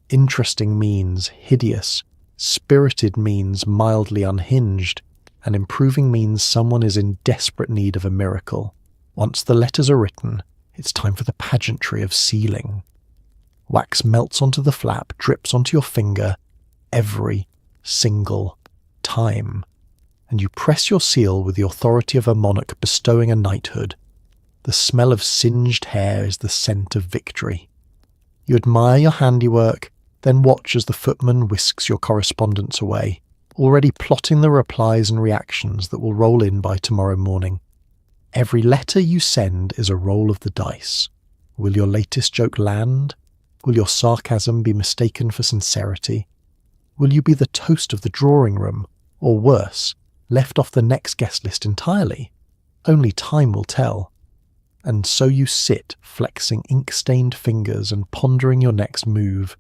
Interesting means hideous, spirited means mildly unhinged, and improving means someone is in desperate need of a miracle. Once the letters are written, it's time for the pageantry of sealing. Wax melts onto the flap, drips onto your finger, every single time. And you press your seal with the authority of a monarch bestowing a knighthood. The smell of singed hair is the scent of victory. You admire your handiwork, then watch as the footman whisks your correspondence away, already plotting the replies and reactions that will roll in by tomorrow morning. Every letter you send is a roll of the dice. Will your latest joke land? Will your sarcasm be mistaken for sincerity? Will you be the toast of the drawing room, or worse, left off the next guest list entirely? Only time will tell. And so you sit, flexing ink-stained fingers and pondering your next move.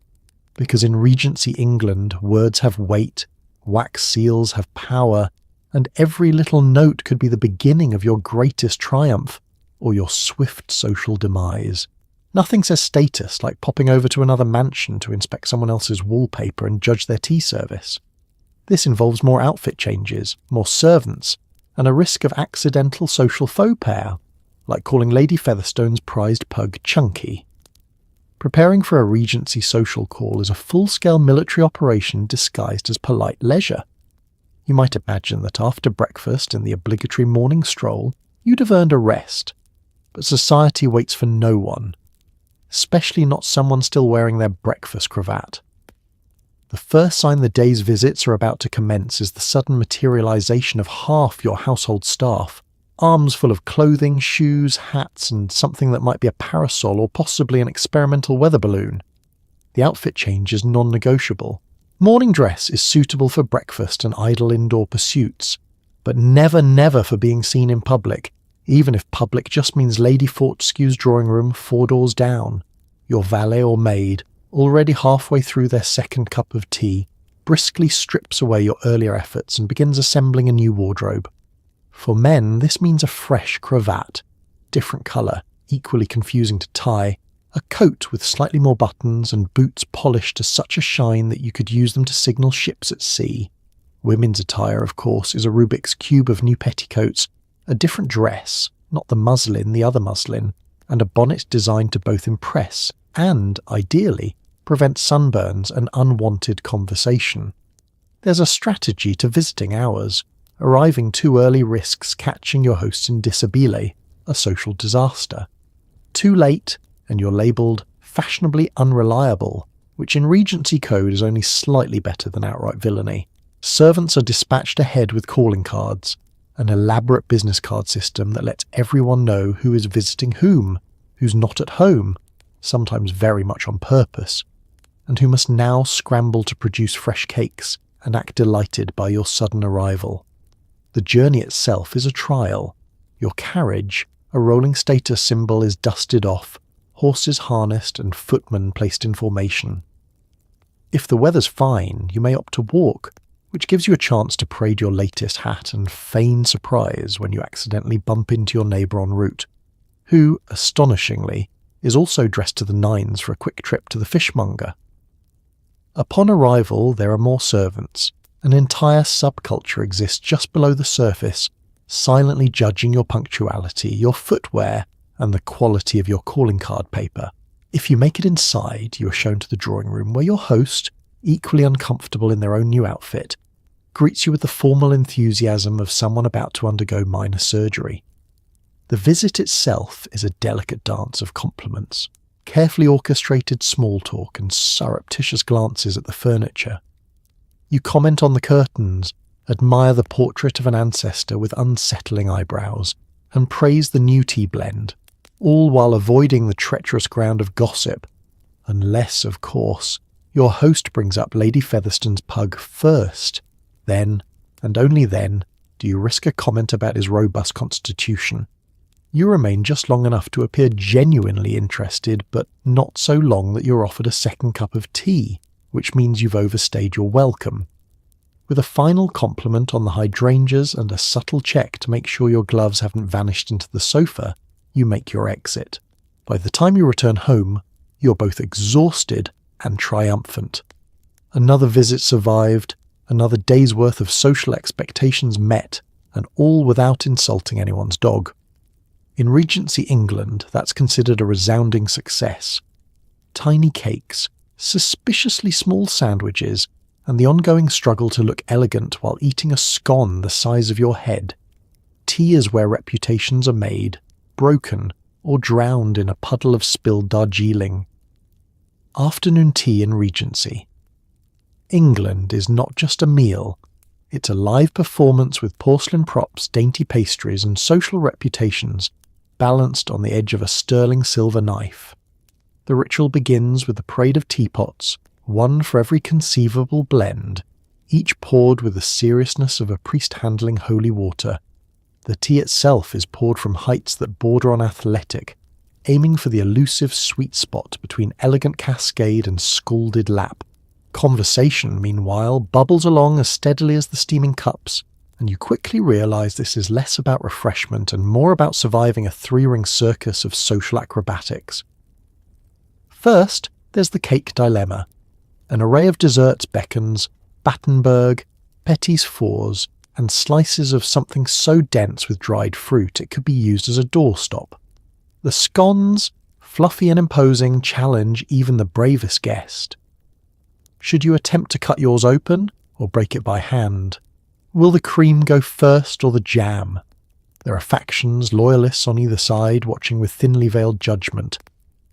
Because in Regency England, words have weight, wax seals have power, and every little note could be the beginning of your greatest triumph, or your swift social demise. Nothing says status like popping over to another mansion to inspect someone else's wallpaper and judge their tea service. This involves more outfit changes, more servants, and a risk of accidental social faux pas, like calling Lady Featherstone's prized pug Chunky. Preparing for a Regency social call is a full-scale military operation disguised as polite leisure. You might imagine that after breakfast and the obligatory morning stroll, you'd have earned a rest. But society waits for no one, especially not someone still wearing their breakfast cravat. The first sign the day's visits are about to commence is the sudden materialization of half your household staff, arms full of clothing, shoes, hats, and something that might be a parasol or possibly an experimental weather balloon. The outfit change is non-negotiable. Morning dress is suitable for breakfast and idle indoor pursuits, but never, never for being seen in public, even if public just means Lady Fortescue's drawing room 4 doors down. Your valet or maid, already halfway through their second cup of tea, briskly strips away your earlier efforts and begins assembling a new wardrobe. For men, this means a fresh cravat, different colour, equally confusing to tie, a coat with slightly more buttons and boots polished to such a shine that you could use them to signal ships at sea. Women's attire, of course, is a Rubik's cube of new petticoats, a different dress, not the muslin, the other muslin, and a bonnet designed to both impress and, ideally, prevent sunburns and unwanted conversation. There's a strategy to visiting hours. Arriving too early risks catching your hosts in dishabille, a social disaster. Too late, and you're labelled fashionably unreliable, which in Regency code is only slightly better than outright villainy. Servants are dispatched ahead with calling cards, an elaborate business card system that lets everyone know who is visiting whom, who's not at home, sometimes very much on purpose, and who must now scramble to produce fresh cakes and act delighted by your sudden arrival. The journey itself is a trial. Your carriage, a rolling status symbol, is dusted off, horses harnessed and footmen placed in formation. If the weather's fine, you may opt to walk, which gives you a chance to parade your latest hat and feign surprise when you accidentally bump into your neighbour en route, who, astonishingly, is also dressed to the nines for a quick trip to the fishmonger. Upon arrival, there are more servants. An entire subculture exists just below the surface, silently judging your punctuality, your footwear, and the quality of your calling card paper. If you make it inside, you are shown to the drawing room where your host, equally uncomfortable in their own new outfit, greets you with the formal enthusiasm of someone about to undergo minor surgery. The visit itself is a delicate dance of compliments, carefully orchestrated small talk and surreptitious glances at the furniture. You comment on the curtains, admire the portrait of an ancestor with unsettling eyebrows, and praise the new tea blend, all while avoiding the treacherous ground of gossip, unless, of course, your host brings up Lady Featherstone's pug first. Then, and only then, do you risk a comment about his robust constitution. You remain just long enough to appear genuinely interested, but not so long that you're offered a second cup of tea, which means you've overstayed your welcome. With a final compliment on the hydrangeas and a subtle check to make sure your gloves haven't vanished into the sofa, you make your exit. By the time you return home, you're both exhausted and triumphant. Another visit survived, another day's worth of social expectations met, and all without insulting anyone's dog. In Regency England, that's considered a resounding success. Tiny cakes, suspiciously small sandwiches, and the ongoing struggle to look elegant while eating a scone the size of your head. Tea is where reputations are made, broken, or drowned in a puddle of spilled Darjeeling. Afternoon tea in Regency. England is not just a meal, it's a live performance with porcelain props, dainty pastries, and social reputations, balanced on the edge of a sterling silver knife. The ritual begins with a parade of teapots, one for every conceivable blend, each poured with the seriousness of a priest handling holy water. The tea itself is poured from heights that border on athletic, aiming for the elusive sweet spot between elegant cascade and scalded lap. Conversation, meanwhile, bubbles along as steadily as the steaming cups, and you quickly realise this is less about refreshment and more about surviving a three-ring circus of social acrobatics. First, there's the cake dilemma. An array of desserts beckons, Battenberg, Petits fours, and slices of something so dense with dried fruit it could be used as a doorstop. The scones, fluffy and imposing, challenge even the bravest guest. Should you attempt to cut yours open, or break it by hand? Will the cream go first or the jam? There are factions, loyalists on either side, watching with thinly veiled judgment.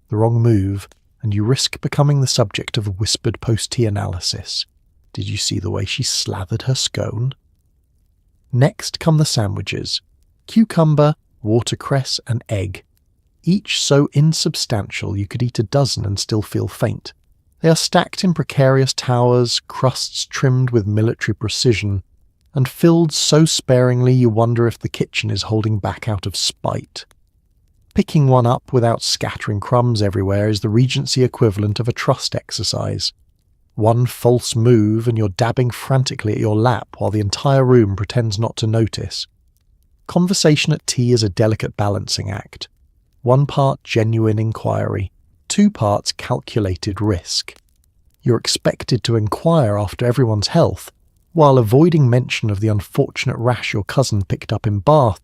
The wrong move, and you risk becoming the subject of a whispered post-tea analysis. Did you see the way she slathered her scone? Next come the sandwiches. Cucumber, watercress, and egg. Each so insubstantial you could eat a dozen and still feel faint. They are stacked in precarious towers, crusts trimmed with military precision, and filled so sparingly you wonder if the kitchen is holding back out of spite. Picking one up without scattering crumbs everywhere is the Regency equivalent of a trust exercise. One false move and you're dabbing frantically at your lap while the entire room pretends not to notice. Conversation at tea is a delicate balancing act. 1 part genuine inquiry, 2 parts calculated risk. You're expected to inquire after everyone's health, while avoiding mention of the unfortunate rash your cousin picked up in Bath,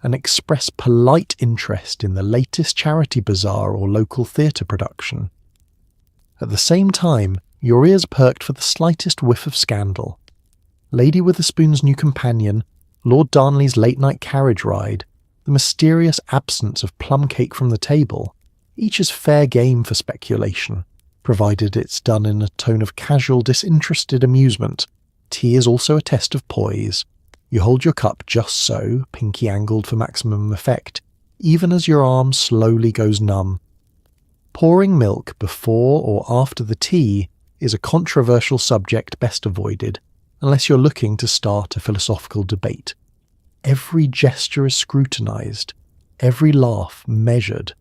and express polite interest in the latest charity bazaar or local theatre production. At the same time, your ears perked for the slightest whiff of scandal. Lady Witherspoon's new companion, Lord Darnley's late-night carriage ride, the mysterious absence of plum cake from the table, each is fair game for speculation, provided it's done in a tone of casual, disinterested amusement. Tea is also a test of poise. You hold your cup just so, pinky angled for maximum effect, even as your arm slowly goes numb. Pouring milk before or after the tea is a controversial subject best avoided, unless you're looking to start a philosophical debate. Every gesture is scrutinised, every laugh measured.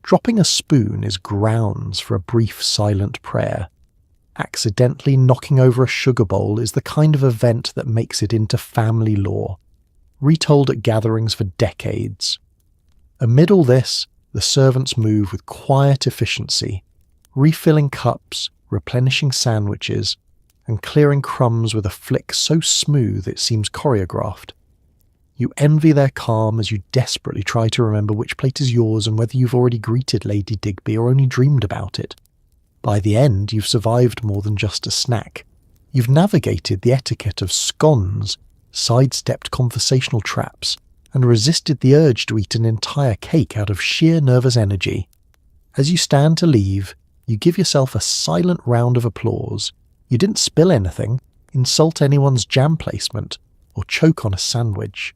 Dropping a spoon is grounds for a brief silent prayer. Accidentally knocking over a sugar bowl is the kind of event that makes it into family lore, retold at gatherings for decades. Amid all this, the servants move with quiet efficiency, refilling cups, replenishing sandwiches, and clearing crumbs with a flick so smooth it seems choreographed. You envy their calm as you desperately try to remember which plate is yours and whether you've already greeted Lady Digby or only dreamed about it. By the end, you've survived more than just a snack. You've navigated the etiquette of scones, sidestepped conversational traps, and resisted the urge to eat an entire cake out of sheer nervous energy. As you stand to leave, you give yourself a silent round of applause. You didn't spill anything, insult anyone's jam placement, or choke on a sandwich.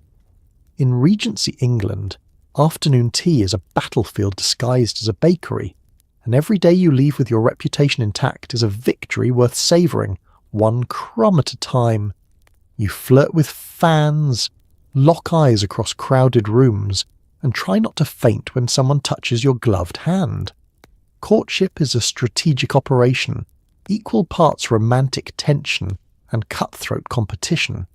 In Regency England, afternoon tea is a battlefield disguised as a bakery, and every day you leave with your reputation intact is a victory worth savouring, one crumb at a time. You flirt with fans, lock eyes across crowded rooms, and try not to faint when someone touches your gloved hand. Courtship is a strategic operation, equal parts romantic tension and cutthroat competition.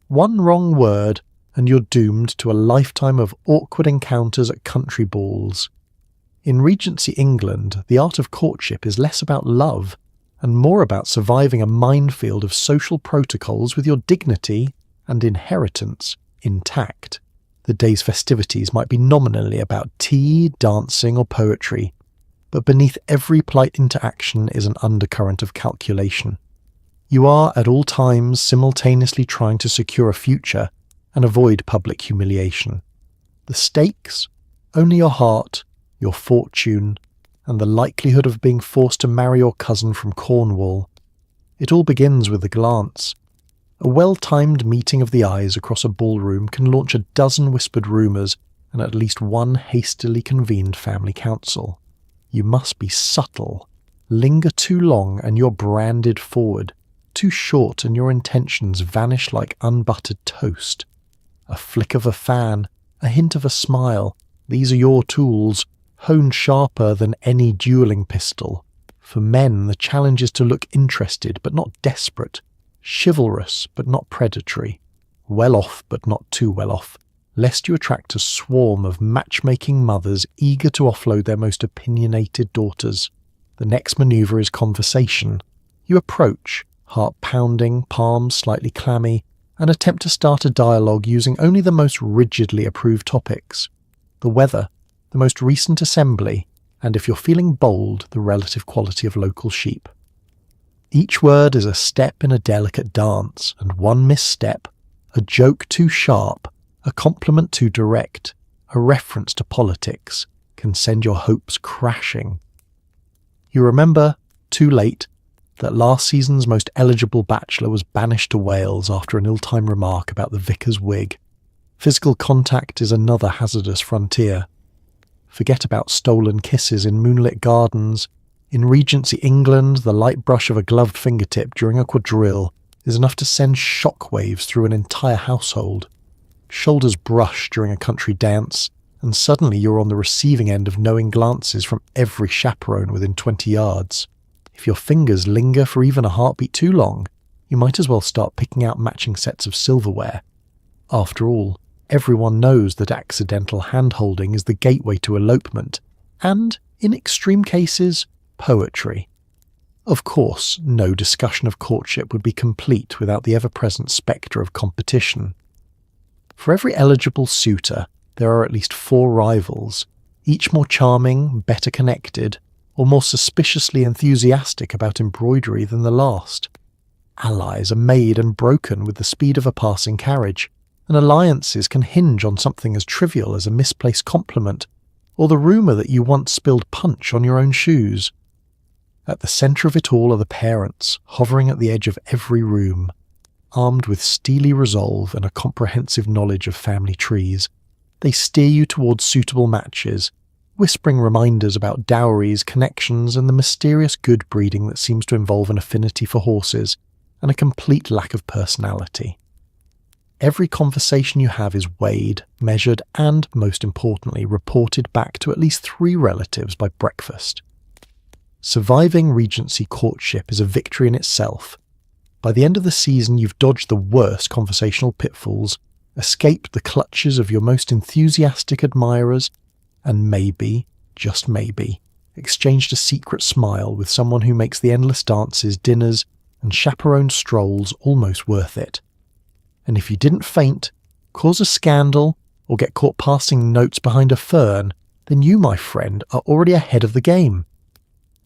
One wrong word, and you're doomed to a lifetime of awkward encounters at country balls. In Regency England, the art of courtship is less about love and more about surviving a minefield of social protocols with your dignity and inheritance intact. The day's festivities might be nominally about tea, dancing, or poetry, but beneath every polite interaction is an undercurrent of calculation. You are at all times simultaneously trying to secure a future and avoid public humiliation. The stakes? Only your heart, your fortune, and the likelihood of being forced to marry your cousin from Cornwall. It all begins with a glance. A well-timed meeting of the eyes across a ballroom can launch a dozen whispered rumours and at least one hastily convened family council. You must be subtle. Linger too long and you're branded forward. Too short and your intentions vanish like unbuttered toast. A flick of a fan, a hint of a smile, these are your tools, honed sharper than any duelling pistol. For men, the challenge is to look interested but not desperate, chivalrous but not predatory, well off but not too well off, lest you attract a swarm of matchmaking mothers eager to offload their most opinionated daughters. The next manoeuvre is conversation. You approach, heart pounding, palms slightly clammy, and attempt to start a dialogue using only the most rigidly approved topics. The weather, the most recent assembly, and if you're feeling bold, the relative quality of local sheep. Each word is a step in a delicate dance, and one misstep, a joke too sharp, a compliment too direct, a reference to politics, can send your hopes crashing. You remember, too late, that last season's most eligible bachelor was banished to Wales after an ill-timed remark about the vicar's wig. Physical contact is another hazardous frontier. Forget about stolen kisses in moonlit gardens. In Regency England, the light brush of a gloved fingertip during a quadrille is enough to send shockwaves through an entire household. Shoulders brush during a country dance, and suddenly you're on the receiving end of knowing glances from every chaperone within 20 yards. If your fingers linger for even a heartbeat too long, you might as well start picking out matching sets of silverware. After all, everyone knows that accidental hand-holding is the gateway to elopement, and, in extreme cases, poetry. Of course, no discussion of courtship would be complete without the ever-present spectre of competition. For every eligible suitor, there are at least 4 rivals, each more charming, better connected, or more suspiciously enthusiastic about embroidery than the last. Allies are made and broken with the speed of a passing carriage, and alliances can hinge on something as trivial as a misplaced compliment, or the rumour that you once spilled punch on your own shoes. At the centre of it all are the parents, hovering at the edge of every room, armed with steely resolve and a comprehensive knowledge of family trees. They steer you towards suitable matches, whispering reminders about dowries, connections, and the mysterious good breeding that seems to involve an affinity for horses and a complete lack of personality. Every conversation you have is weighed, measured, and, most importantly, reported back to at least 3 relatives by breakfast. Surviving Regency courtship is a victory in itself. By the end of the season, you've dodged the worst conversational pitfalls, escaped the clutches of your most enthusiastic admirers, and maybe, just maybe, exchanged a secret smile with someone who makes the endless dances, dinners, and chaperone strolls almost worth it. And if you didn't faint, cause a scandal, or get caught passing notes behind a fern, then you, my friend, are already ahead of the game.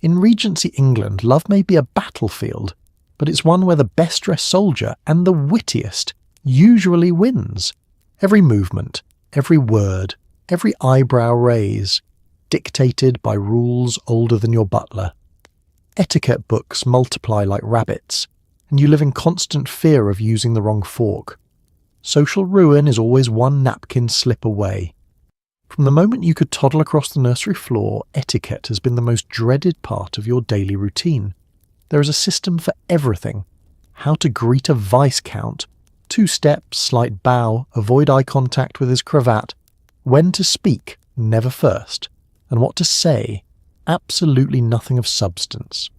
In Regency England, love may be a battlefield, but it's one where the best-dressed soldier and the wittiest usually wins. Every movement, every word, every eyebrow raise, dictated by rules older than your butler. Etiquette books multiply like rabbits, and you live in constant fear of using the wrong fork. Social ruin is always one napkin slip away. From the moment you could toddle across the nursery floor, etiquette has been the most dreaded part of your daily routine. There is a system for everything. How to greet a Viscount, 2 steps, slight bow, avoid eye contact with his cravat, when to speak, never first, and what to say, absolutely nothing of substance.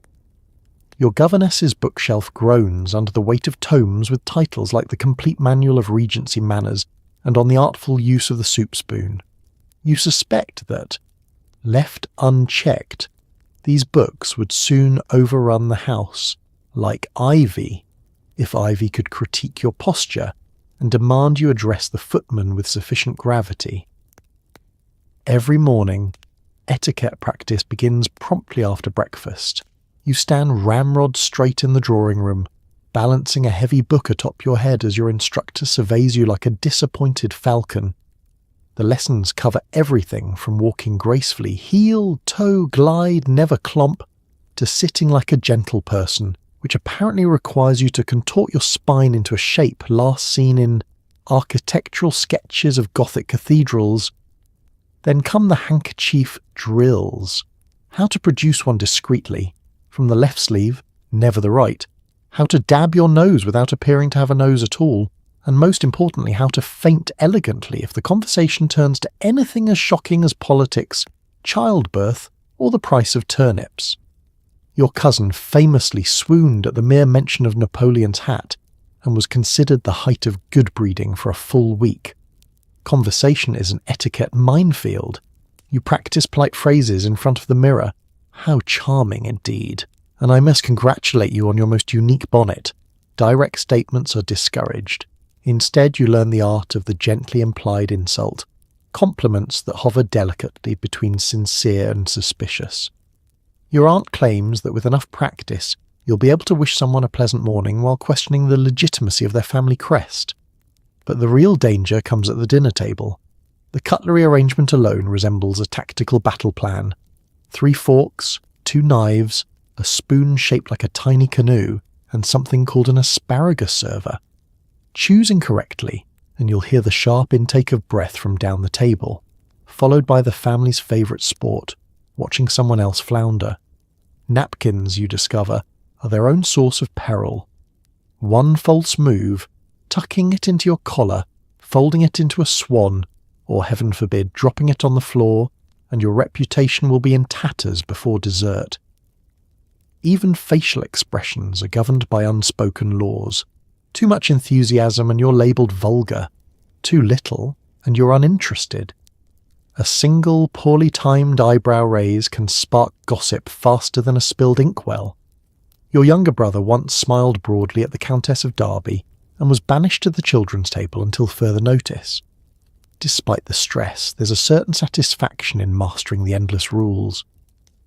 Your governess's bookshelf groans under the weight of tomes with titles like The Complete Manual of Regency Manners and On the Artful Use of the Soup Spoon. You suspect that, left unchecked, these books would soon overrun the house, like ivy, if ivy could critique your posture and demand you address the footman with sufficient gravity. Every morning, etiquette practice begins promptly after breakfast. You stand ramrod straight in the drawing room, balancing a heavy book atop your head as your instructor surveys you like a disappointed falcon. The lessons cover everything from walking gracefully, heel, toe, glide, never clomp, to sitting like a gentle person, which apparently requires you to contort your spine into a shape last seen in architectural sketches of Gothic cathedrals. Then come the handkerchief drills. How to produce one discreetly, from the left sleeve, never the right. How to dab your nose without appearing to have a nose at all. And most importantly, how to faint elegantly if the conversation turns to anything as shocking as politics, childbirth, or the price of turnips. Your cousin famously swooned at the mere mention of Napoleon's hat and was considered the height of good breeding for a full week. Conversation is an etiquette minefield. You practice polite phrases in front of the mirror. How charming indeed. And I must congratulate you on your most unique bonnet. Direct statements are discouraged. Instead, you learn the art of the gently implied insult, compliments that hover delicately between sincere and suspicious. Your aunt claims that with enough practice, you'll be able to wish someone a pleasant morning while questioning the legitimacy of their family crest. But the real danger comes at the dinner table. The cutlery arrangement alone resembles a tactical battle plan. 3 forks, 2 knives, a spoon shaped like a tiny canoe, and something called an asparagus server. Choose incorrectly, and you'll hear the sharp intake of breath from down the table, followed by the family's favourite sport, watching someone else flounder. Napkins, you discover, are their own source of peril. One false move, tucking it into your collar, folding it into a swan, or heaven forbid, dropping it on the floor, and your reputation will be in tatters before dessert. Even facial expressions are governed by unspoken laws. Too much enthusiasm and you're labelled vulgar. Too little and you're uninterested. A single poorly timed eyebrow raise can spark gossip faster than a spilled inkwell. Your younger brother once smiled broadly at the Countess of Derby and was banished to the children's table until further notice. Despite the stress, there's a certain satisfaction in mastering the endless rules.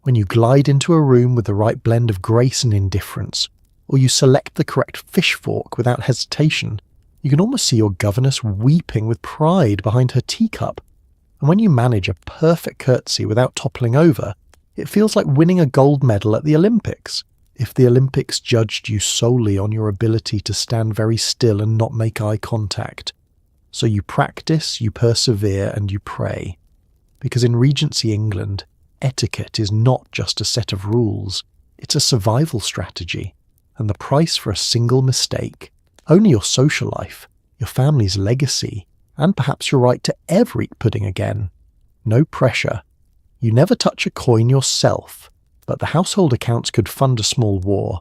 When you glide into a room with the right blend of grace and indifference, or you select the correct fish fork without hesitation, you can almost see your governess weeping with pride behind her teacup. And when you manage a perfect curtsy without toppling over, it feels like winning a gold medal at the Olympics, if the Olympics judged you solely on your ability to stand very still and not make eye contact. So you practice, you persevere, and you pray. Because in Regency England, etiquette is not just a set of rules, it's a survival strategy. And the price for a single mistake, only your social life, your family's legacy, and perhaps your right to ever eat pudding again. No pressure. You never touch a coin yourself, but the household accounts could fund a small war.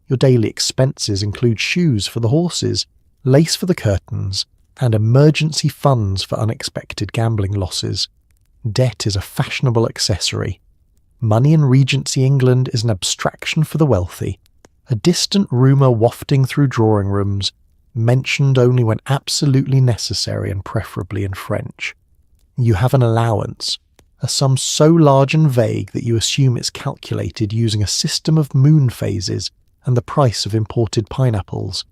Your daily expenses include shoes for the horses, lace for the curtains, and emergency funds for unexpected gambling losses. Debt is a fashionable accessory. Money in Regency England is an abstraction for the wealthy. A distant rumour wafting through drawing rooms, mentioned only when absolutely necessary and preferably in French. You have an allowance, a sum so large and vague that you assume it's calculated using a system of moon phases and the price of imported pineapples.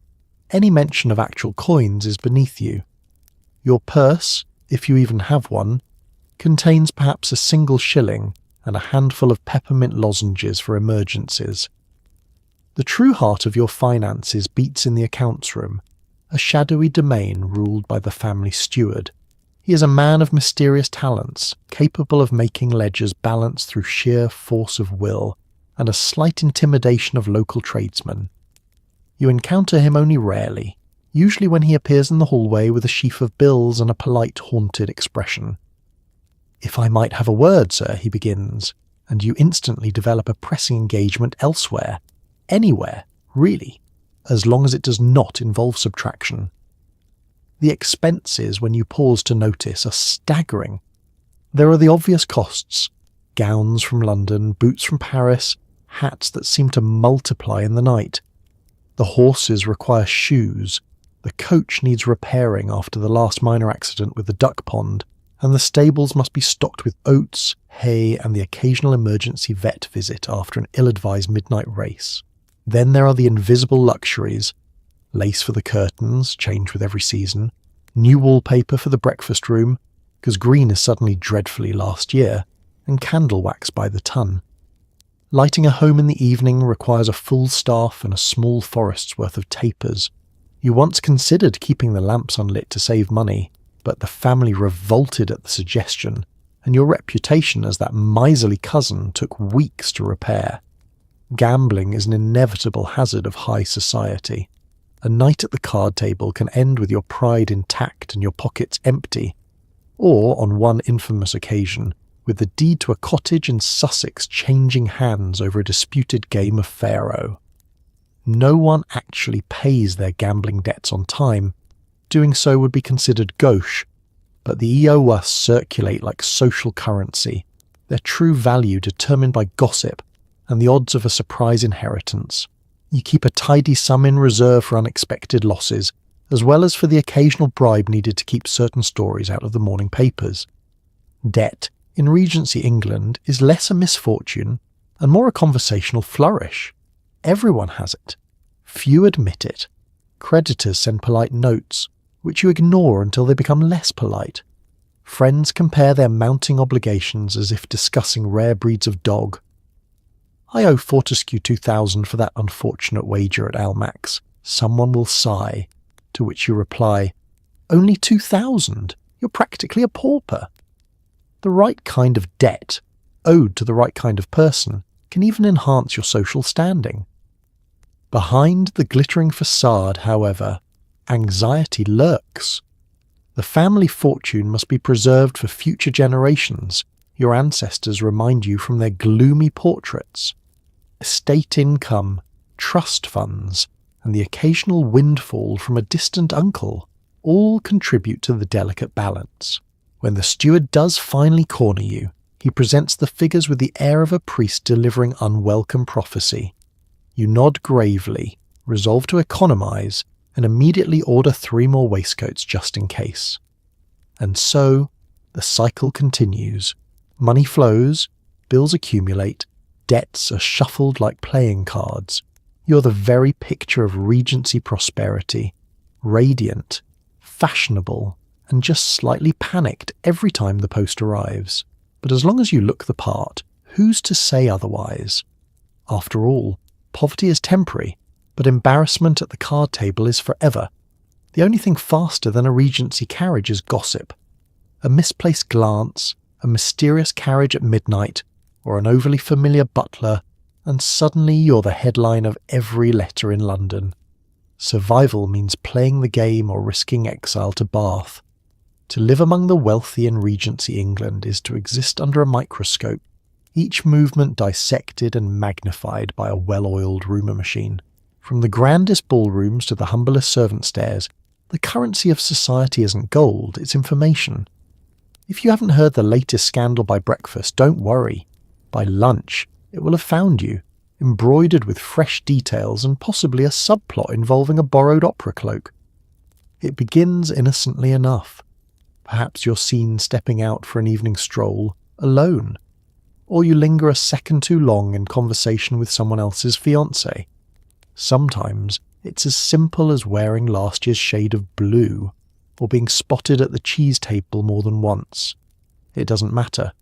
Any mention of actual coins is beneath you. Your purse, if you even have one, contains perhaps a single shilling and a handful of peppermint lozenges for emergencies. The true heart of your finances beats in the accounts room, a shadowy domain ruled by the family steward. He is a man of mysterious talents, capable of making ledgers balance through sheer force of will and a slight intimidation of local tradesmen. You encounter him only rarely, usually when he appears in the hallway with a sheaf of bills and a polite, haunted expression. "If I might have a word, sir," he begins, and you instantly develop a pressing engagement elsewhere, anywhere, really, as long as it does not involve subtraction. The expenses, when you pause to notice, are staggering. There are the obvious costs: gowns from London, boots from Paris, hats that seem to multiply in the night. The horses require shoes, the coach needs repairing after the last minor accident with the duck pond, and the stables must be stocked with oats, hay, and the occasional emergency vet visit after an ill-advised midnight race. Then there are the invisible luxuries: lace for the curtains, changed with every season, new wallpaper for the breakfast room, because green is suddenly dreadfully last year, and candle wax by the ton. Lighting a home in the evening requires a full staff and a small forest's worth of tapers. You once considered keeping the lamps unlit to save money, but the family revolted at the suggestion, and your reputation as that miserly cousin took weeks to repair. Gambling is an inevitable hazard of high society. A night at the card table can end with your pride intact and your pockets empty, or, on one infamous occasion, with the deed to a cottage in Sussex changing hands over a disputed game of faro. No one actually pays their gambling debts on time. Doing so would be considered gauche, but the EOS circulate like social currency, their true value determined by gossip and the odds of a surprise inheritance. You keep a tidy sum in reserve for unexpected losses, as well as for the occasional bribe needed to keep certain stories out of the morning papers. Debt, in Regency England, is less a misfortune and more a conversational flourish. Everyone has it. Few admit it. Creditors send polite notes, which you ignore until they become less polite. Friends compare their mounting obligations as if discussing rare breeds of dog. "I owe Fortescue 2,000 for that unfortunate wager at Almack's. Someone will sigh," to which you reply, "Only 2,000? You're practically a pauper." The right kind of debt, owed to the right kind of person, can even enhance your social standing. Behind the glittering facade, however, anxiety lurks. The family fortune must be preserved for future generations, your ancestors remind you from their gloomy portraits. Estate income, trust funds, and the occasional windfall from a distant uncle all contribute to the delicate balance. When the steward does finally corner you, he presents the figures with the air of a priest delivering unwelcome prophecy. You nod gravely, resolve to economize, and immediately order 3 more waistcoats just in case. And so, the cycle continues. Money flows, bills accumulate, debts are shuffled like playing cards. You're the very picture of Regency prosperity, radiant, fashionable, and just slightly panicked every time the post arrives. But as long as you look the part, who's to say otherwise? After all, poverty is temporary, but embarrassment at the card table is forever. The only thing faster than a Regency carriage is gossip. A misplaced glance, a mysterious carriage at midnight, or an overly familiar butler, and suddenly you're the headline of every letter in London. Survival means playing the game or risking exile to Bath. To live among the wealthy in Regency England is to exist under a microscope, each movement dissected and magnified by a well-oiled rumour machine. From the grandest ballrooms to the humblest servant stairs, the currency of society isn't gold, it's information. If you haven't heard the latest scandal by breakfast, don't worry. By lunch, it will have found you, embroidered with fresh details and possibly a subplot involving a borrowed opera cloak. It begins innocently enough. Perhaps you're seen stepping out for an evening stroll, alone, or you linger a second too long in conversation with someone else's fiancé. Sometimes it's as simple as wearing last year's shade of blue, or being spotted at the cheese table more than once. It doesn't matter.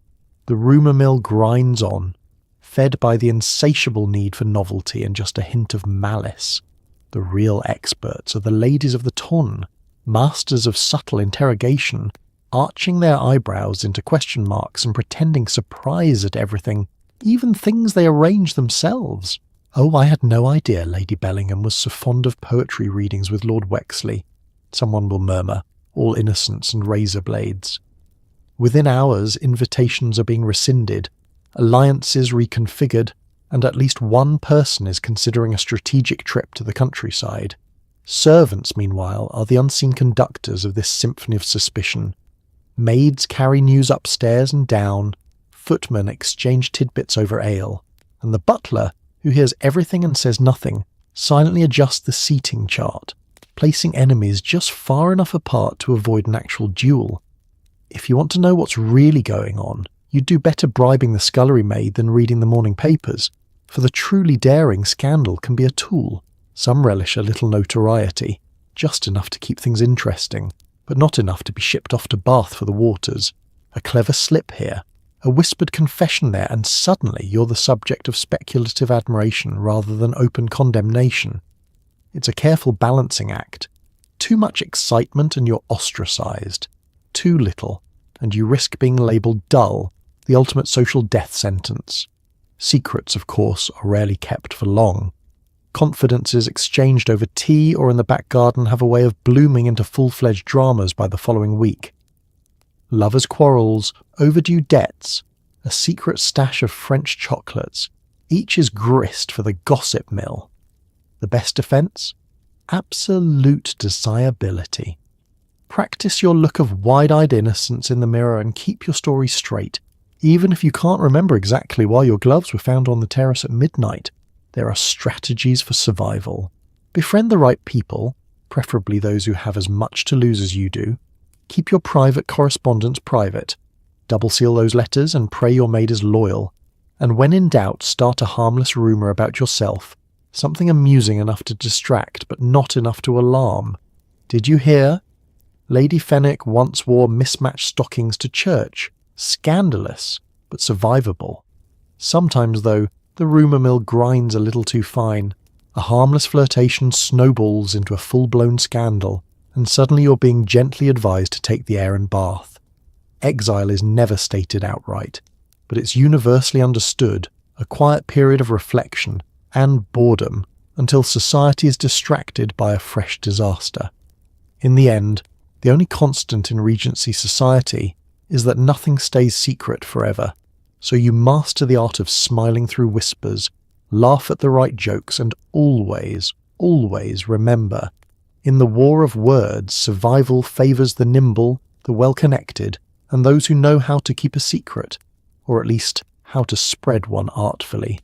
The rumour mill grinds on, fed by the insatiable need for novelty and just a hint of malice. The real experts are the ladies of the ton, masters of subtle interrogation, arching their eyebrows into question marks and pretending surprise at everything, even things they arrange themselves. "Oh, I had no idea Lady Bellingham was so fond of poetry readings with Lord Wexley," someone will murmur, all innocence and razor blades. Within hours, invitations are being rescinded, alliances reconfigured, and at least one person is considering a strategic trip to the countryside. Servants, meanwhile, are the unseen conductors of this symphony of suspicion. Maids carry news upstairs and down, footmen exchange tidbits over ale, and the butler, who hears everything and says nothing, silently adjusts the seating chart, placing enemies just far enough apart to avoid an actual duel. If you want to know what's really going on, you'd do better bribing the scullery maid than reading the morning papers, for the truly daring scandal can be a tool. Some relish a little notoriety, just enough to keep things interesting, but not enough to be shipped off to Bath for the waters. A clever slip here, a whispered confession there, and suddenly you're the subject of speculative admiration rather than open condemnation. It's a careful balancing act. Too much excitement and you're ostracised. Too little, and you risk being labelled dull, the ultimate social death sentence. Secrets, of course, are rarely kept for long. Confidences exchanged over tea or in the back garden have a way of blooming into full-fledged dramas by the following week. Lovers' quarrels, overdue debts, a secret stash of French chocolates, each is grist for the gossip mill. The best defence? Absolute desirability. Practice your look of wide-eyed innocence in the mirror and keep your story straight. Even if you can't remember exactly why your gloves were found on the terrace at midnight, there are strategies for survival. Befriend the right people, preferably those who have as much to lose as you do. Keep your private correspondence private. Double seal those letters and pray your maid is loyal. And when in doubt, start a harmless rumour about yourself, something amusing enough to distract but not enough to alarm. Did you hear? Lady Fenwick once wore mismatched stockings to church. Scandalous, but survivable. Sometimes, though, the rumour mill grinds a little too fine. A harmless flirtation snowballs into a full-blown scandal, and suddenly you're being gently advised to take the air in Bath. Exile is never stated outright, but it's universally understood, a quiet period of reflection and boredom until society is distracted by a fresh disaster. In the end, the only constant in Regency society is that nothing stays secret forever, so you master the art of smiling through whispers, laugh at the right jokes, and always, always remember, in the war of words, survival favours the nimble, the well-connected, and those who know how to keep a secret, or at least how to spread one artfully.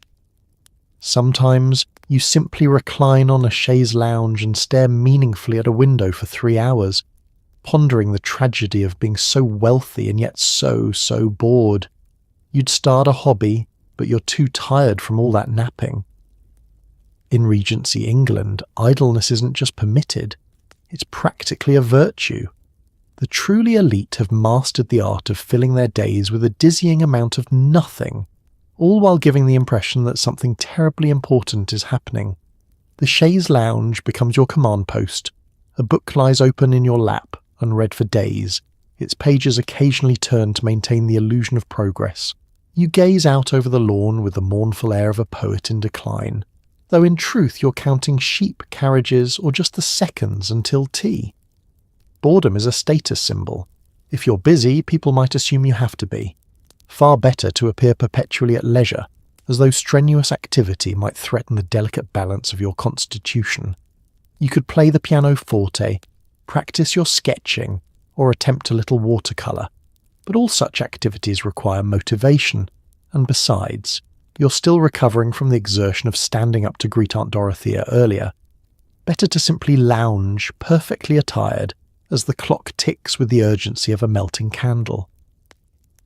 Sometimes you simply recline on a chaise lounge and stare meaningfully at a window for 3 hours, pondering the tragedy of being so wealthy and yet so bored. You'd start a hobby, but you're too tired from all that napping. In Regency England, idleness isn't just permitted, it's practically a virtue. The truly elite have mastered the art of filling their days with a dizzying amount of nothing, all while giving the impression that something terribly important is happening. The chaise lounge becomes your command post. A book lies open in your lap, unread for days, its pages occasionally turned to maintain the illusion of progress. You gaze out over the lawn with the mournful air of a poet in decline, though in truth you're counting sheep, carriages, or just the seconds until tea. Boredom is a status symbol. If you're busy, people might assume you have to be. Far better to appear perpetually at leisure, as though strenuous activity might threaten the delicate balance of your constitution. You could play the pianoforte, practice your sketching, or attempt a little watercolour, but all such activities require motivation, and besides, you're still recovering from the exertion of standing up to greet Aunt Dorothea earlier. Better to simply lounge, perfectly attired, as the clock ticks with the urgency of a melting candle.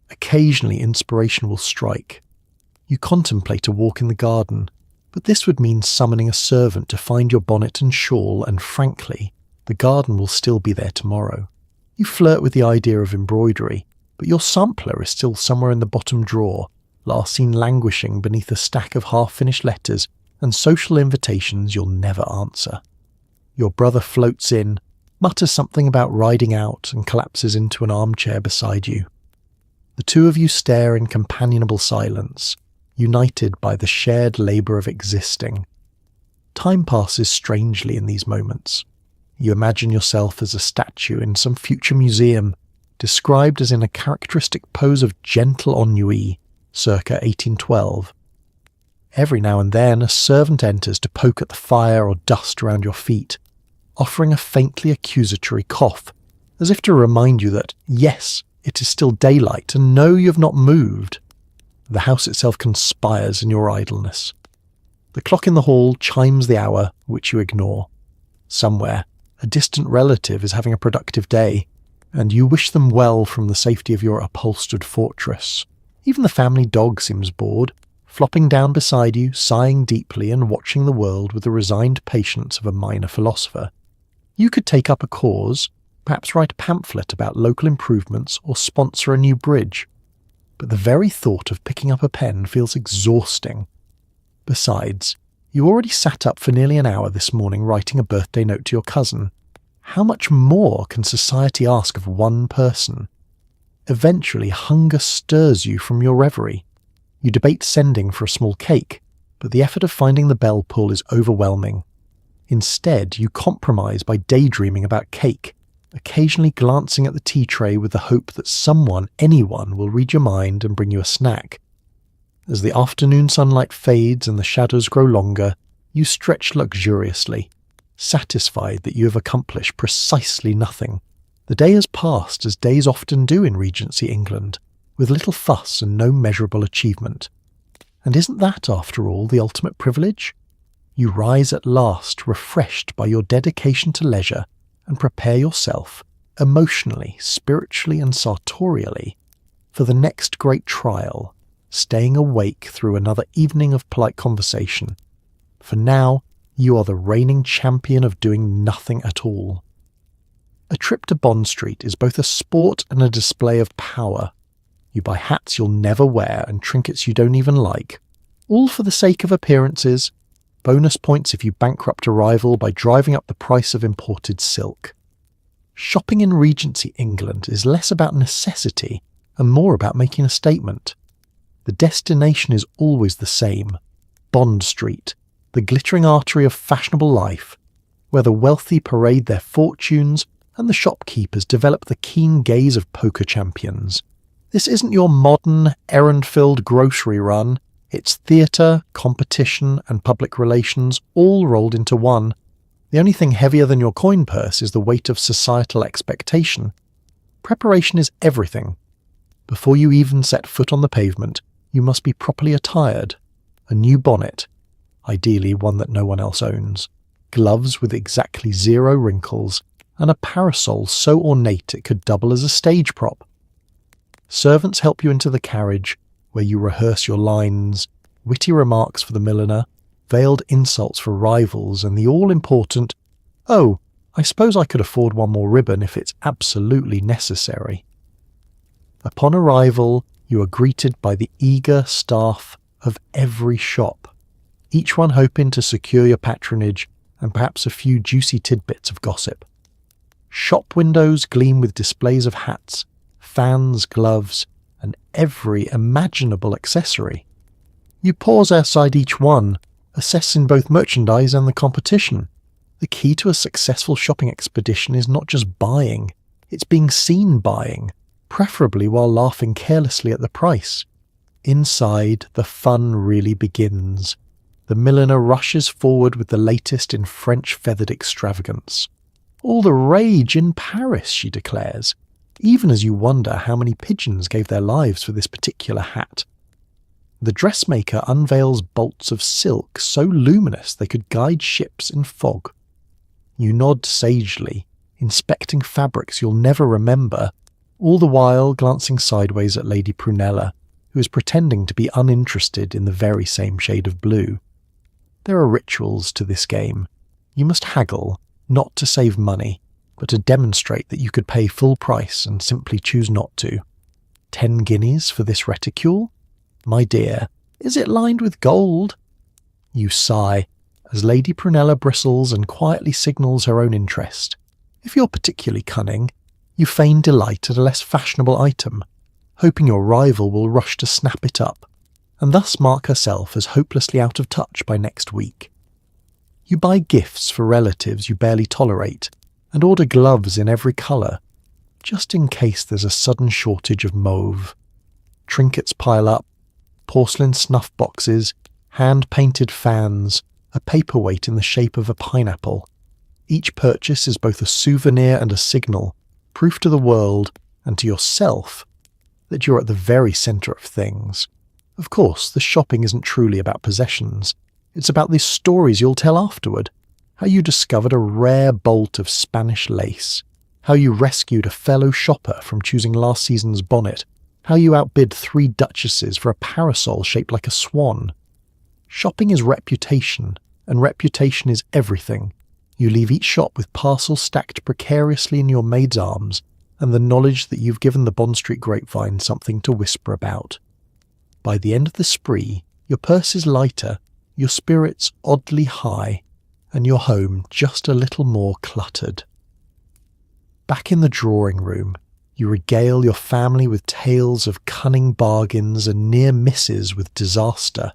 Occasionally inspiration will strike. You contemplate a walk in the garden, but this would mean summoning a servant to find your bonnet and shawl, and frankly, the garden will still be there tomorrow. You flirt with the idea of embroidery, but your sampler is still somewhere in the bottom drawer, last seen languishing beneath a stack of half-finished letters and social invitations you'll never answer. Your brother floats in, mutters something about riding out, and collapses into an armchair beside you. The two of you stare in companionable silence, united by the shared labour of existing. Time passes strangely in these moments. You imagine yourself as a statue in some future museum, described as in a characteristic pose of gentle ennui, circa 1812. Every now and then a servant enters to poke at the fire or dust around your feet, offering a faintly accusatory cough, as if to remind you that, yes, it is still daylight, and no, you have not moved. The house itself conspires in your idleness. The clock in the hall chimes the hour, which you ignore. Somewhere, a distant relative is having a productive day, and you wish them well from the safety of your upholstered fortress. Even the family dog seems bored, flopping down beside you, sighing deeply and watching the world with the resigned patience of a minor philosopher. You could take up a cause, perhaps write a pamphlet about local improvements or sponsor a new bridge. But the very thought of picking up a pen feels exhausting. Besides, you already sat up for nearly an hour this morning writing a birthday note to your cousin. How much more can society ask of one person? Eventually, hunger stirs you from your reverie. You debate sending for a small cake, but the effort of finding the bell pull is overwhelming. Instead, you compromise by daydreaming about cake, occasionally glancing at the tea tray with the hope that someone, anyone, will read your mind and bring you a snack. As the afternoon sunlight fades and the shadows grow longer, you stretch luxuriously, satisfied that you have accomplished precisely nothing. The day has passed as days often do in Regency England, with little fuss and no measurable achievement. And isn't that, after all, the ultimate privilege? You rise at last, refreshed by your dedication to leisure, and prepare yourself, emotionally, spiritually and sartorially, for the next great trial, staying awake through another evening of polite conversation. For now, you are the reigning champion of doing nothing at all. A trip to Bond Street is both a sport and a display of power. You buy hats you'll never wear and trinkets you don't even like, all for the sake of appearances. Bonus points if you bankrupt a rival by driving up the price of imported silk. Shopping in Regency England is less about necessity and more about making a statement. The destination is always the same: Bond Street, the glittering artery of fashionable life, where the wealthy parade their fortunes and the shopkeepers develop the keen gaze of poker champions. This isn't your modern, errand-filled grocery run. It's theatre, competition, and public relations all rolled into one. The only thing heavier than your coin purse is the weight of societal expectation. Preparation is everything. Before you even set foot on the pavement, you must be properly attired. A new bonnet, ideally one that no one else owns, gloves with exactly 0 wrinkles, and a parasol so ornate it could double as a stage prop. Servants help you into the carriage, where you rehearse your lines, witty remarks for the milliner, veiled insults for rivals, and the all-important, "Oh, I suppose I could afford one more ribbon if it's absolutely necessary." Upon arrival, you are greeted by the eager staff of every shop, each one hoping to secure your patronage and perhaps a few juicy tidbits of gossip. Shop windows gleam with displays of hats, fans, gloves, and every imaginable accessory. You pause outside each one, assessing both merchandise and the competition. The key to a successful shopping expedition is not just buying, it's being seen buying, preferably while laughing carelessly at the price. Inside, the fun really begins. The milliner rushes forward with the latest in French feathered extravagance. "All the rage in Paris," she declares, even as you wonder how many pigeons gave their lives for this particular hat. The dressmaker unveils bolts of silk so luminous they could guide ships in fog. You nod sagely, inspecting fabrics you'll never remember, all the while glancing sideways at Lady Prunella, who is pretending to be uninterested in the very same shade of blue. There are rituals to this game. You must haggle, not to save money, but to demonstrate that you could pay full price and simply choose not to. 10 guineas for this reticule? My dear, is it lined with gold? You sigh, as Lady Prunella bristles and quietly signals her own interest. If you're particularly cunning, you feign delight at a less fashionable item, hoping your rival will rush to snap it up, and thus mark herself as hopelessly out of touch by next week. You buy gifts for relatives you barely tolerate, and order gloves in every colour, just in case there's a sudden shortage of mauve. Trinkets pile up, porcelain snuff boxes, hand-painted fans, a paperweight in the shape of a pineapple. Each purchase is both a souvenir and a signal, proof to the world and to yourself that you're at the very centre of things. Of course, the shopping isn't truly about possessions. It's about the stories you'll tell afterward. How you discovered a rare bolt of Spanish lace. How you rescued a fellow shopper from choosing last season's bonnet. How you outbid 3 duchesses for a parasol shaped like a swan. Shopping is reputation, and reputation is everything. You leave each shop with parcels stacked precariously in your maid's arms, and the knowledge that you've given the Bond Street grapevine something to whisper about. By the end of the spree, your purse is lighter, your spirits oddly high, and your home just a little more cluttered. Back in the drawing room, you regale your family with tales of cunning bargains and near misses with disaster.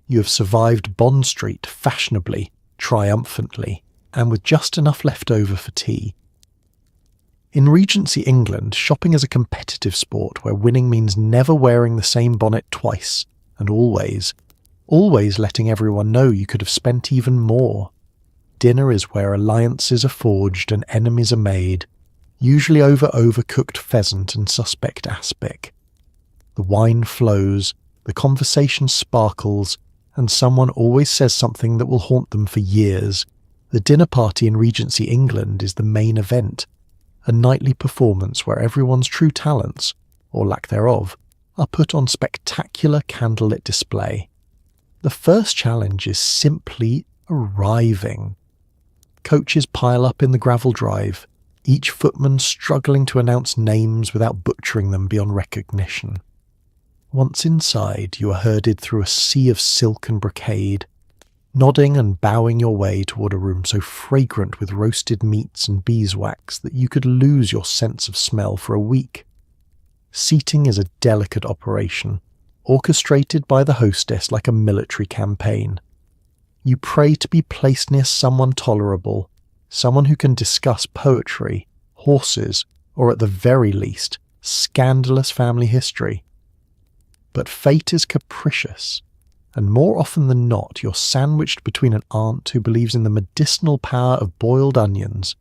You have survived Bond Street fashionably, triumphantly, and with just enough left over for tea. In Regency England, shopping is a competitive sport where winning means never wearing the same bonnet twice, and always letting everyone know you could have spent even more. Dinner is where alliances are forged and enemies are made, usually over overcooked pheasant and suspect aspic. The wine flows, the conversation sparkles, and someone always says something that will haunt them for years. The dinner party in Regency England is the main event, a nightly performance where everyone's true talents, or lack thereof, are put on spectacular candlelit display. The first challenge is simply arriving. Coaches pile up in the gravel drive, each footman struggling to announce names without butchering them beyond recognition. Once inside, you are herded through a sea of silk and brocade, nodding and bowing your way toward a room so fragrant with roasted meats and beeswax that you could lose your sense of smell for a week. Seating is a delicate operation, orchestrated by the hostess like a military campaign. You pray to be placed near someone tolerable, someone who can discuss poetry, horses, or at the very least, scandalous family history. But fate is capricious, and more often than not you're sandwiched between an aunt who believes in the medicinal power of boiled onions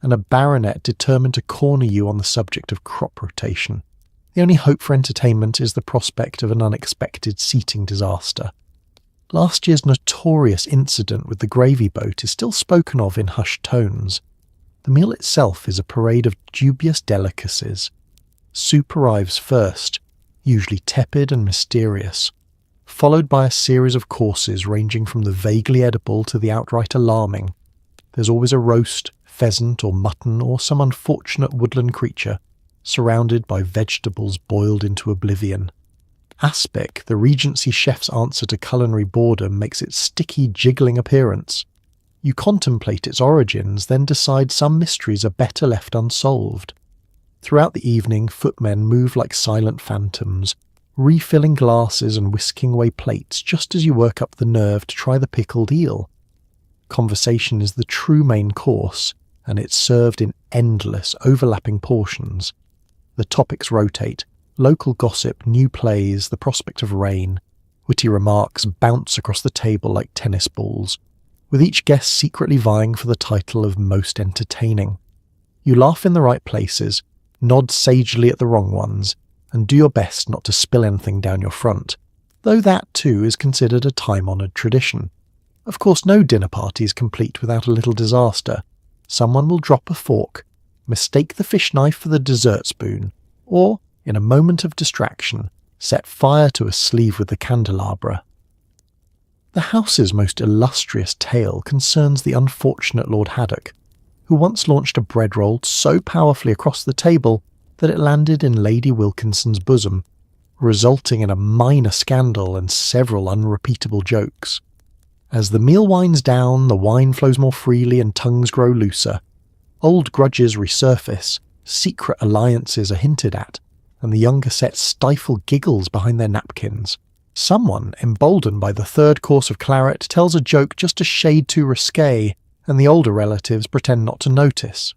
and a baronet determined to corner you on the subject of crop rotation. The only hope for entertainment is the prospect of an unexpected seating disaster. Last year's notorious incident with the gravy boat is still spoken of in hushed tones. The meal itself is a parade of dubious delicacies. Soup arrives first, usually tepid and mysterious, followed by a series of courses ranging from the vaguely edible to the outright alarming. There's always a roast, pheasant or mutton or some unfortunate woodland creature, surrounded by vegetables boiled into oblivion. Aspic, the Regency chef's answer to culinary boredom, makes its sticky, jiggling appearance. You contemplate its origins, then decide some mysteries are better left unsolved. Throughout the evening, footmen move like silent phantoms, refilling glasses and whisking away plates just as you work up the nerve to try the pickled eel. Conversation is the true main course, and it's served in endless, overlapping portions. The topics rotate: local gossip, new plays, the prospect of rain. Witty remarks bounce across the table like tennis balls, with each guest secretly vying for the title of most entertaining. You laugh in the right places, nod sagely at the wrong ones, and do your best not to spill anything down your front, though that too is considered a time-honoured tradition. Of course, no dinner party is complete without a little disaster. Someone will drop a fork, mistake the fish knife for the dessert spoon, or, in a moment of distraction, set fire to a sleeve with the candelabra. The house's most illustrious tale concerns the unfortunate Lord Haddock, who once launched a bread roll so powerfully across the table that it landed in Lady Wilkinson's bosom, resulting in a minor scandal and several unrepeatable jokes. As the meal winds down, the wine flows more freely and tongues grow looser. Old grudges resurface, secret alliances are hinted at, and the younger set stifle giggles behind their napkins. Someone, emboldened by the third course of claret, tells a joke just a shade too risque, and the older relatives pretend not to notice.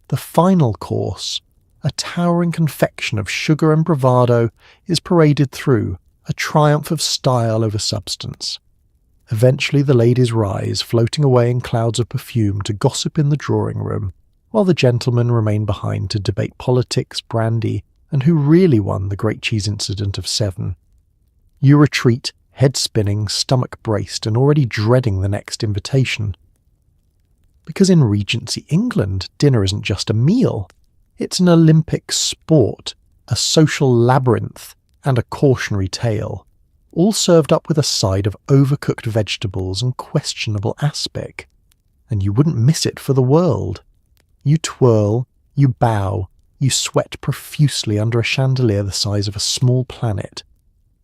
The final course, a towering confection of sugar and bravado, is paraded through, a triumph of style over substance. Eventually the ladies rise, floating away in clouds of perfume to gossip in the drawing room, while the gentlemen remain behind to debate politics, brandy, and who really won the Great Cheese Incident of '7. You retreat, head spinning, stomach braced, and already dreading the next invitation. Because in Regency England, dinner isn't just a meal. It's an Olympic sport, a social labyrinth, and a cautionary tale, all served up with a side of overcooked vegetables and questionable aspic. And you wouldn't miss it for the world. You twirl, you bow, you sweat profusely under a chandelier the size of a small planet.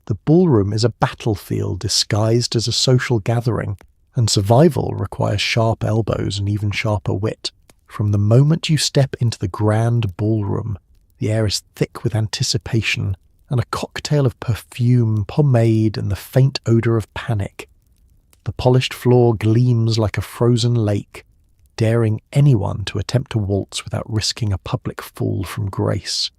The ballroom is a battlefield disguised as a social gathering, and survival requires sharp elbows and even sharper wit. From the moment you step into the grand ballroom, the air is thick with anticipation and a cocktail of perfume, pomade, and the faint odour of panic. The polished floor gleams like a frozen lake, daring anyone to attempt to waltz without risking a public fall from grace.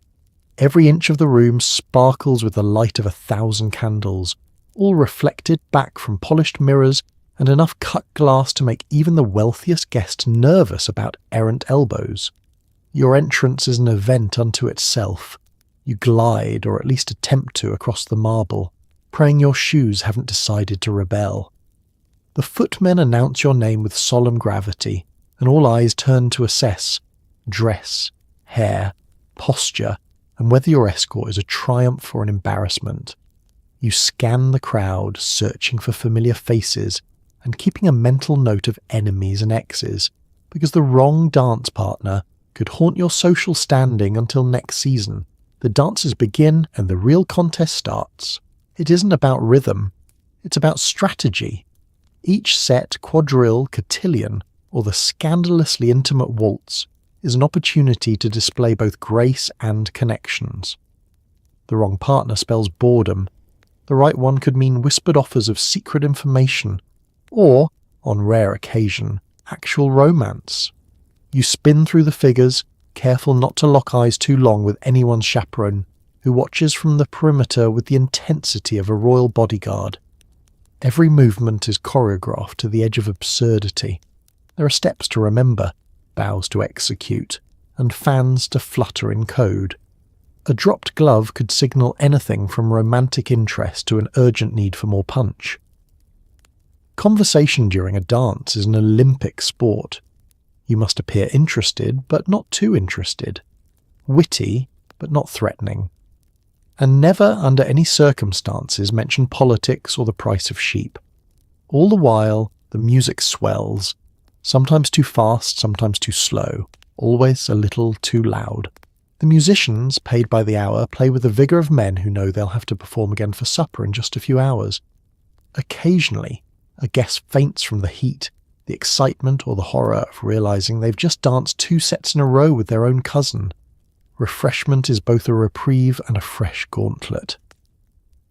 Every inch of the room sparkles with the light of 1,000 candles, all reflected back from polished mirrors and enough cut glass to make even the wealthiest guest nervous about errant elbows. Your entrance is an event unto itself. You glide, or at least attempt to, across the marble, praying your shoes haven't decided to rebel. The footmen announce your name with solemn gravity, and all eyes turn to assess dress, hair, posture, and whether your escort is a triumph or an embarrassment. You scan the crowd, searching for familiar faces, and keeping a mental note of enemies and exes, because the wrong dance partner could haunt your social standing until next season. The dances begin and the real contest starts. It isn't about rhythm, it's about strategy. Each set, quadrille, cotillion, or the scandalously intimate waltz is an opportunity to display both grace and connections. The wrong partner spells boredom. The right one could mean whispered offers of secret information, or, on rare occasion, actual romance. You spin through the figures, careful not to lock eyes too long with anyone's chaperone, who watches from the perimeter with the intensity of a royal bodyguard. Every movement is choreographed to the edge of absurdity. There are steps to remember, bows to execute, and fans to flutter in code. A dropped glove could signal anything from romantic interest to an urgent need for more punch. Conversation during a dance is an Olympic sport. You must appear interested, but not too interested. Witty, but not threatening. And never, under any circumstances, mention politics or the price of sheep. All the while, the music swells, sometimes too fast, sometimes too slow, always a little too loud. The musicians, paid by the hour, play with the vigour of men who know they'll have to perform again for supper in just a few hours. Occasionally, a guest faints from the heat, the excitement or the horror of realising they've just danced 2 sets in a row with their own cousin. Refreshment is both a reprieve and a fresh gauntlet.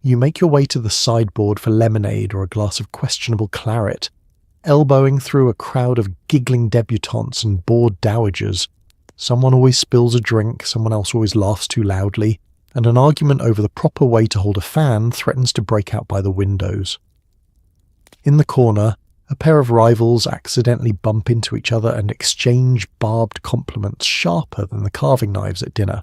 You make your way to the sideboard for lemonade or a glass of questionable claret, elbowing through a crowd of giggling debutantes and bored dowagers. Someone always spills a drink, someone else always laughs too loudly, and an argument over the proper way to hold a fan threatens to break out by the windows. In the corner, a pair of rivals accidentally bump into each other and exchange barbed compliments sharper than the carving knives at dinner.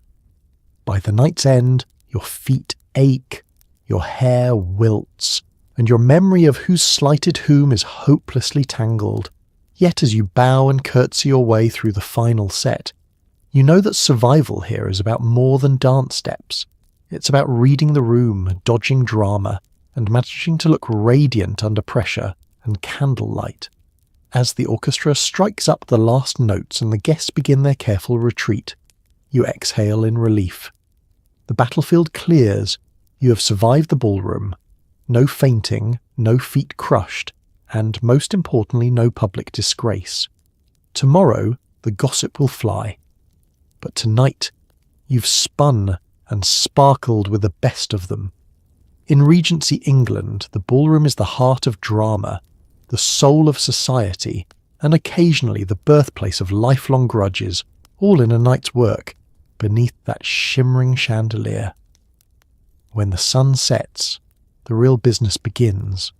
By the night's end, your feet ache, your hair wilts, and your memory of who's slighted whom is hopelessly tangled. Yet as you bow and curtsy your way through the final set, you know that survival here is about more than dance steps. It's about reading the room, dodging drama, and managing to look radiant under pressure and candlelight. As the orchestra strikes up the last notes and the guests begin their careful retreat, you exhale in relief. The battlefield clears. You have survived the ballroom. No fainting, no feet crushed, and most importantly, no public disgrace. Tomorrow, the gossip will fly. But tonight, you've spun and sparkled with the best of them. In Regency England, the ballroom is the heart of drama, the soul of society, and occasionally the birthplace of lifelong grudges, all in a night's work, beneath that shimmering chandelier. When the sun sets, the real business begins.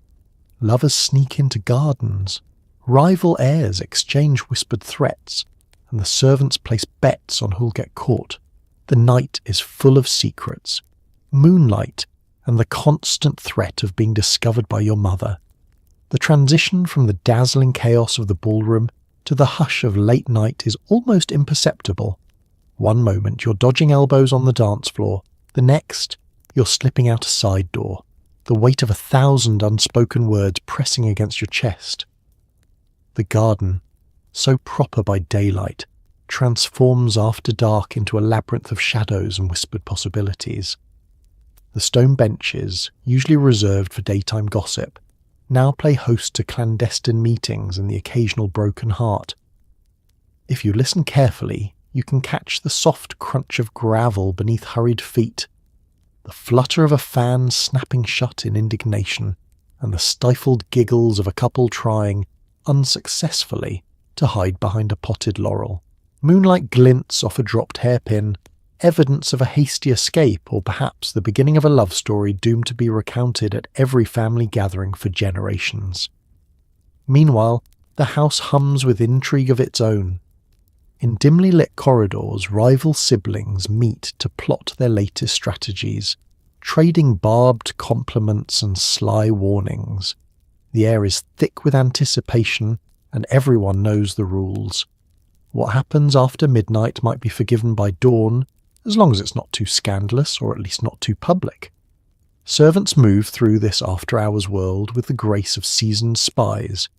Lovers sneak into gardens, rival heirs exchange whispered threats, and the servants place bets on who'll get caught. The night is full of secrets, moonlight, and the constant threat of being discovered by your mother. The transition from the dazzling chaos of the ballroom to the hush of late night is almost imperceptible. One moment you're dodging elbows on the dance floor, the next you're slipping out a side door, the weight of 1,000 unspoken words pressing against your chest. The garden, so proper by daylight, transforms after dark into a labyrinth of shadows and whispered possibilities. The stone benches, usually reserved for daytime gossip, now play host to clandestine meetings and the occasional broken heart. If you listen carefully, you can catch the soft crunch of gravel beneath hurried feet, the flutter of a fan snapping shut in indignation, and the stifled giggles of a couple trying, unsuccessfully, to hide behind a potted laurel. Moonlight glints off a dropped hairpin, evidence of a hasty escape or perhaps the beginning of a love story doomed to be recounted at every family gathering for generations. Meanwhile, the house hums with intrigue of its own. In dimly lit corridors, rival siblings meet to plot their latest strategies, trading barbed compliments and sly warnings. The air is thick with anticipation, and everyone knows the rules. What happens after midnight might be forgiven by dawn, as long as it's not too scandalous or at least not too public. Servants move through this after-hours world with the grace of seasoned spies.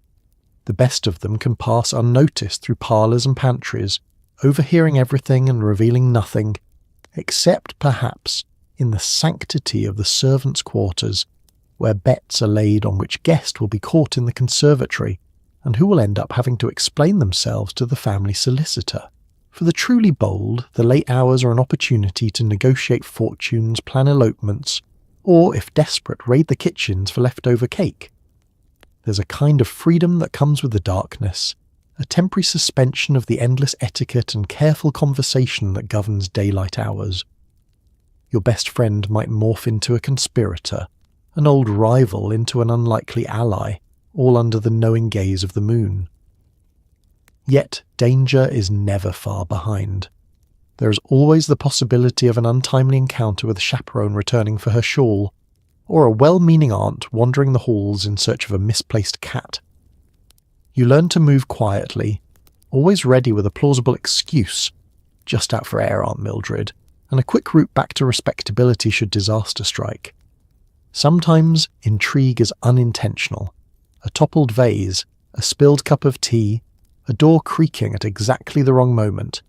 The best of them can pass unnoticed through parlours and pantries, overhearing everything and revealing nothing, except perhaps in the sanctity of the servants' quarters, where bets are laid on which guest will be caught in the conservatory, and who will end up having to explain themselves to the family solicitor. For the truly bold, the late hours are an opportunity to negotiate fortunes, plan elopements, or, if desperate, raid the kitchens for leftover cake. There's a kind of freedom that comes with the darkness, a temporary suspension of the endless etiquette and careful conversation that governs daylight hours. Your best friend might morph into a conspirator, an old rival into an unlikely ally, all under the knowing gaze of the moon. Yet danger is never far behind. There is always the possibility of an untimely encounter with a chaperone returning for her shawl, or a well-meaning aunt wandering the halls in search of a misplaced cat. You learn to move quietly, always ready with a plausible excuse, just out for air, Aunt Mildred, and a quick route back to respectability should disaster strike. Sometimes intrigue is unintentional. A toppled vase, a spilled cup of tea, a door creaking at exactly the wrong moment.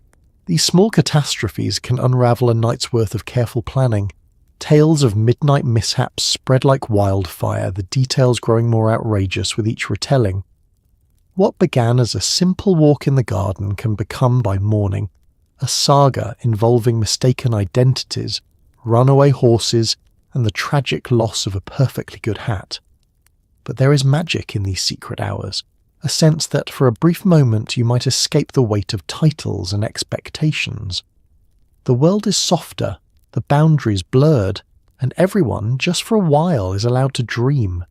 These small catastrophes can unravel a night's worth of careful planning. Tales of midnight mishaps spread like wildfire, the details growing more outrageous with each retelling. What began as a simple walk in the garden can become by morning a saga involving mistaken identities, runaway horses, and the tragic loss of a perfectly good hat. But there is magic in these secret hours, a sense that for a brief moment you might escape the weight of titles and expectations. The world is softer, the boundaries blurred, and everyone, just for a while, is allowed to dream.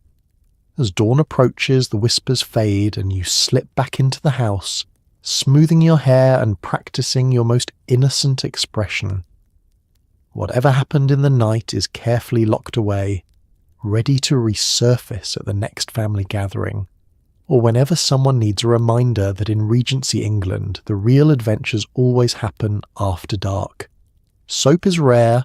As dawn approaches, the whispers fade and you slip back into the house, smoothing your hair and practicing your most innocent expression. Whatever happened in the night is carefully locked away, ready to resurface at the next family gathering, or whenever someone needs a reminder that in Regency England the real adventures always happen after dark. Soap is rare,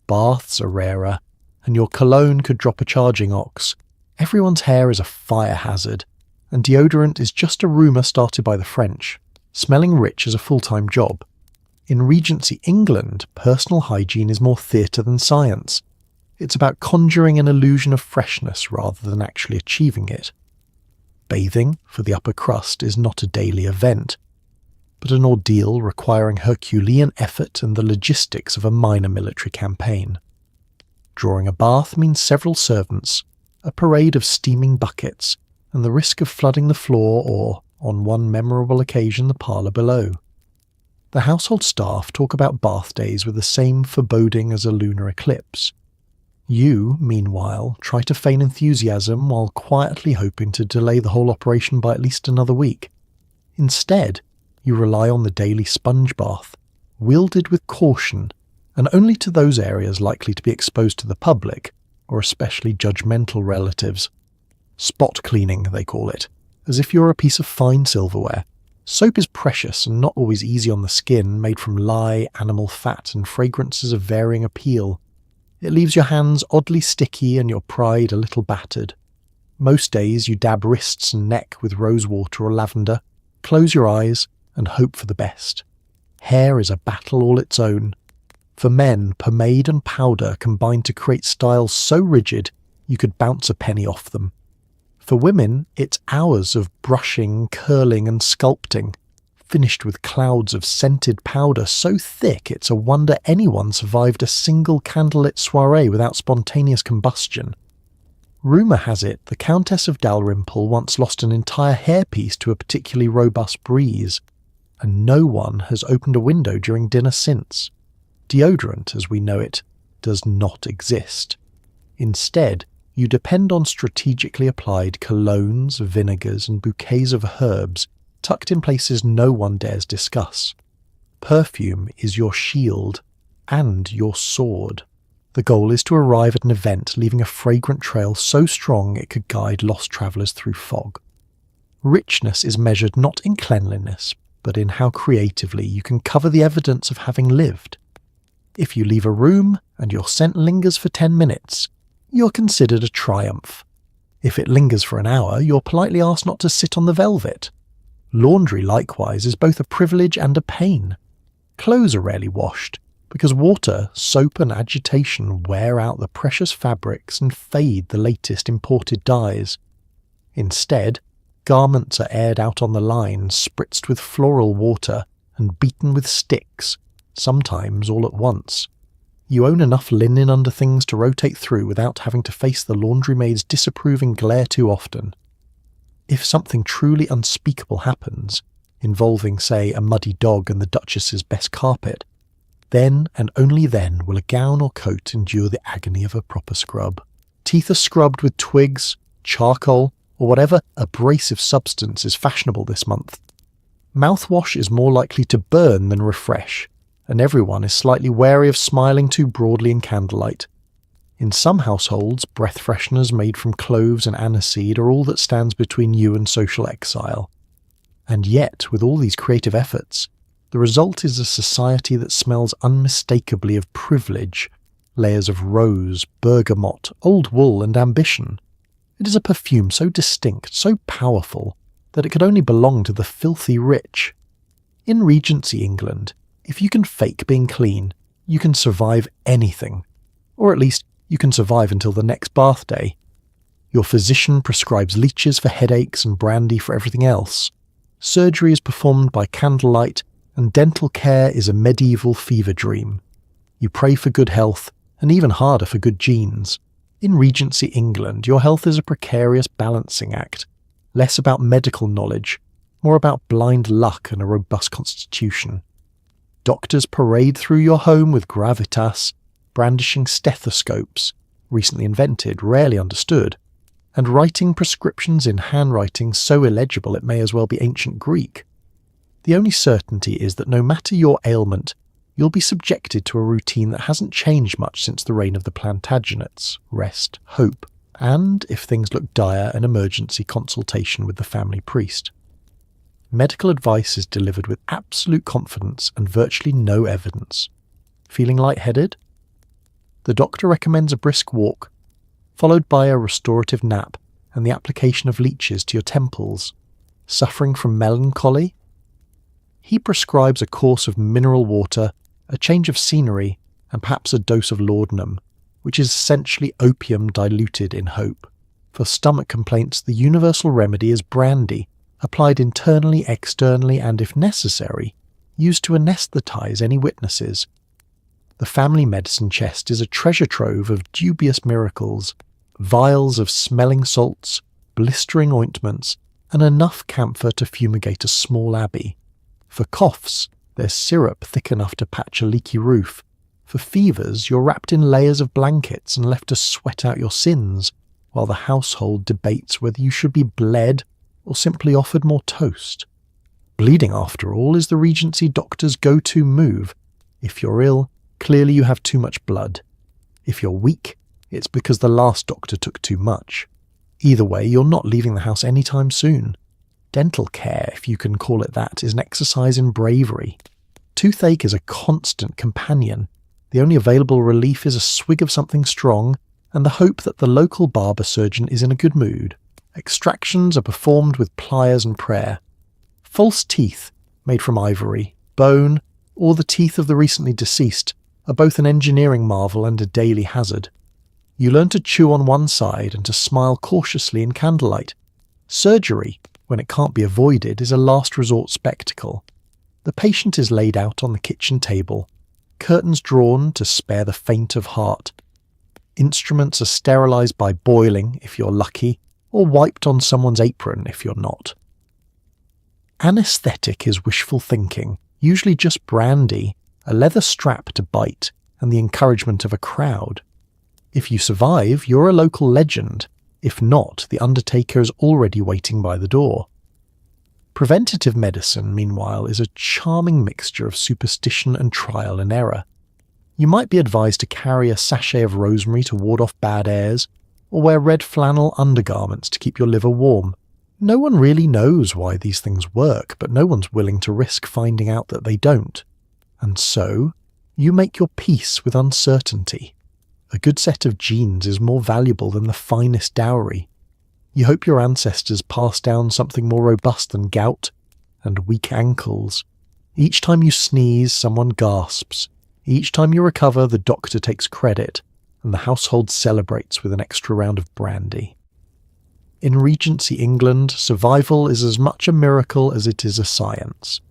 baths are rarer, and your cologne could drop a charging ox. Everyone's hair is a fire hazard, and deodorant is just a rumour started by the French. Smelling rich is a full-time job. In Regency England, personal hygiene is more theatre than science. It's about conjuring an illusion of freshness rather than actually achieving it. Bathing, for the upper crust, is not a daily event, but an ordeal requiring Herculean effort and the logistics of a minor military campaign. Drawing a bath means several servants, a parade of steaming buckets, and the risk of flooding the floor or, on one memorable occasion, the parlour below. The household staff talk about bath days with the same foreboding as a lunar eclipse. You, meanwhile, try to feign enthusiasm while quietly hoping to delay the whole operation by at least another week. Instead, you rely on the daily sponge bath, wielded with caution, and only to those areas likely to be exposed to the public, or especially judgmental relatives. Spot cleaning, they call it, as if you're a piece of fine silverware. Soap is precious and not always easy on the skin, made from lye, animal fat, and fragrances of varying appeal. It leaves your hands oddly sticky and your pride a little battered. Most days you dab wrists and neck with rose water or lavender, close your eyes, and hope for the best. Hair is a battle all its own. For men, pomade and powder combine to create styles so rigid you could bounce a penny off them. For women, it's hours of brushing, curling and sculpting, finished with clouds of scented powder so thick it's a wonder anyone survived a single candlelit soiree without spontaneous combustion. Rumour has it the Countess of Dalrymple once lost an entire hairpiece to a particularly robust breeze, and no one has opened a window during dinner since. Deodorant, as we know it, does not exist. Instead, you depend on strategically applied colognes, vinegars and bouquets of herbs tucked in places no one dares discuss. Perfume is your shield and your sword. The goal is to arrive at an event leaving a fragrant trail so strong it could guide lost travellers through fog. Richness is measured not in cleanliness, but in how creatively you can cover the evidence of having lived. If you leave a room and your scent lingers for 10 minutes, you're considered a triumph. If it lingers for an hour, you're politely asked not to sit on the velvet. Laundry, likewise, is both a privilege and a pain. Clothes are rarely washed, because water, soap and agitation wear out the precious fabrics and fade the latest imported dyes. Instead, garments are aired out on the line, spritzed with floral water and beaten with sticks, sometimes all at once. You own enough linen under things to rotate through without having to face the laundrymaid's disapproving glare too often. If something truly unspeakable happens, involving, say, a muddy dog and the Duchess's best carpet, then and only then will a gown or coat endure the agony of a proper scrub. Teeth are scrubbed with twigs, charcoal, or whatever abrasive substance is fashionable this month. Mouthwash is more likely to burn than refresh, and everyone is slightly wary of smiling too broadly in candlelight. In some households, breath fresheners made from cloves and aniseed are all that stands between you and social exile. And yet, with all these creative efforts, the result is a society that smells unmistakably of privilege, layers of rose, bergamot, old wool and ambition. It is a perfume so distinct, so powerful, that it could only belong to the filthy rich. In Regency England, if you can fake being clean, you can survive anything. Or at least, you can survive until the next bath day. Your physician prescribes leeches for headaches and brandy for everything else. Surgery is performed by candlelight, and dental care is a medieval fever dream. You pray for good health, and even harder for good genes. In Regency England, your health is a precarious balancing act, less about medical knowledge, more about blind luck and a robust constitution. Doctors parade through your home with gravitas, brandishing stethoscopes, recently invented, rarely understood, and writing prescriptions in handwriting so illegible it may as well be ancient Greek. The only certainty is that no matter your ailment, you'll be subjected to a routine that hasn't changed much since the reign of the Plantagenets: rest, hope, and, if things look dire, an emergency consultation with the family priest. Medical advice is delivered with absolute confidence and virtually no evidence. Feeling lightheaded? The doctor recommends a brisk walk, followed by a restorative nap, and the application of leeches to your temples. Suffering from melancholy? He prescribes a course of mineral water, a change of scenery, and perhaps a dose of laudanum, which is essentially opium diluted in hope. For stomach complaints, the universal remedy is brandy, applied internally, externally, and, if necessary, used to anesthetize any witnesses. The family medicine chest is a treasure trove of dubious miracles, vials of smelling salts, blistering ointments, and enough camphor to fumigate a small abbey. For coughs, there's syrup thick enough to patch a leaky roof. For fevers, you're wrapped in layers of blankets and left to sweat out your sins, while the household debates whether you should be bled or simply offered more toast. Bleeding, after all, is the Regency doctor's go-to move. If you're ill, clearly you have too much blood. If you're weak, it's because the last doctor took too much. Either way, you're not leaving the house anytime soon. Dental care, if you can call it that, is an exercise in bravery. Toothache is a constant companion. The only available relief is a swig of something strong and the hope that the local barber surgeon is in a good mood. Extractions are performed with pliers and prayer. False teeth, made from ivory, bone, or the teeth of the recently deceased, are both an engineering marvel and a daily hazard. You learn to chew on one side and to smile cautiously in candlelight. Surgery, when it can't be avoided, is a last resort spectacle. The patient is laid out on the kitchen table, curtains drawn to spare the faint of heart. Instruments are sterilized by boiling, if you're lucky, or wiped on someone's apron if you're not. Anesthetic is wishful thinking, usually just brandy, a leather strap to bite, and the encouragement of a crowd. If you survive, you're a local legend. If not, the undertaker is already waiting by the door. Preventative medicine, meanwhile, is a charming mixture of superstition and trial and error. You might be advised to carry a sachet of rosemary to ward off bad airs, or wear red flannel undergarments to keep your liver warm. No one really knows why these things work, but no one's willing to risk finding out that they don't. And so, you make your peace with uncertainty. A good set of genes is more valuable than the finest dowry. You hope your ancestors passed down something more robust than gout and weak ankles. Each time you sneeze, someone gasps. Each time you recover, the doctor takes credit, and the household celebrates with an extra round of brandy. In Regency England, survival is as much a miracle as it is a science.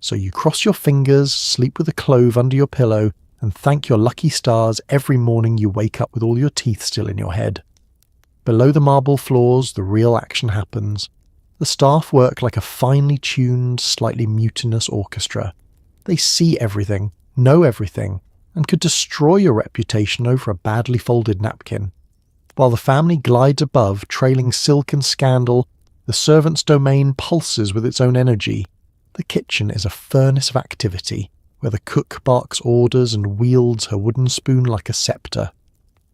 So you cross your fingers, sleep with a clove under your pillow, and thank your lucky stars every morning you wake up with all your teeth still in your head. Below the marble floors, the real action happens. The staff work like a finely tuned, slightly mutinous orchestra. They see everything, know everything, and could destroy your reputation over a badly folded napkin. While the family glides above, trailing silk and scandal, the servant's domain pulses with its own energy. The kitchen is a furnace of activity, where the cook barks orders and wields her wooden spoon like a sceptre.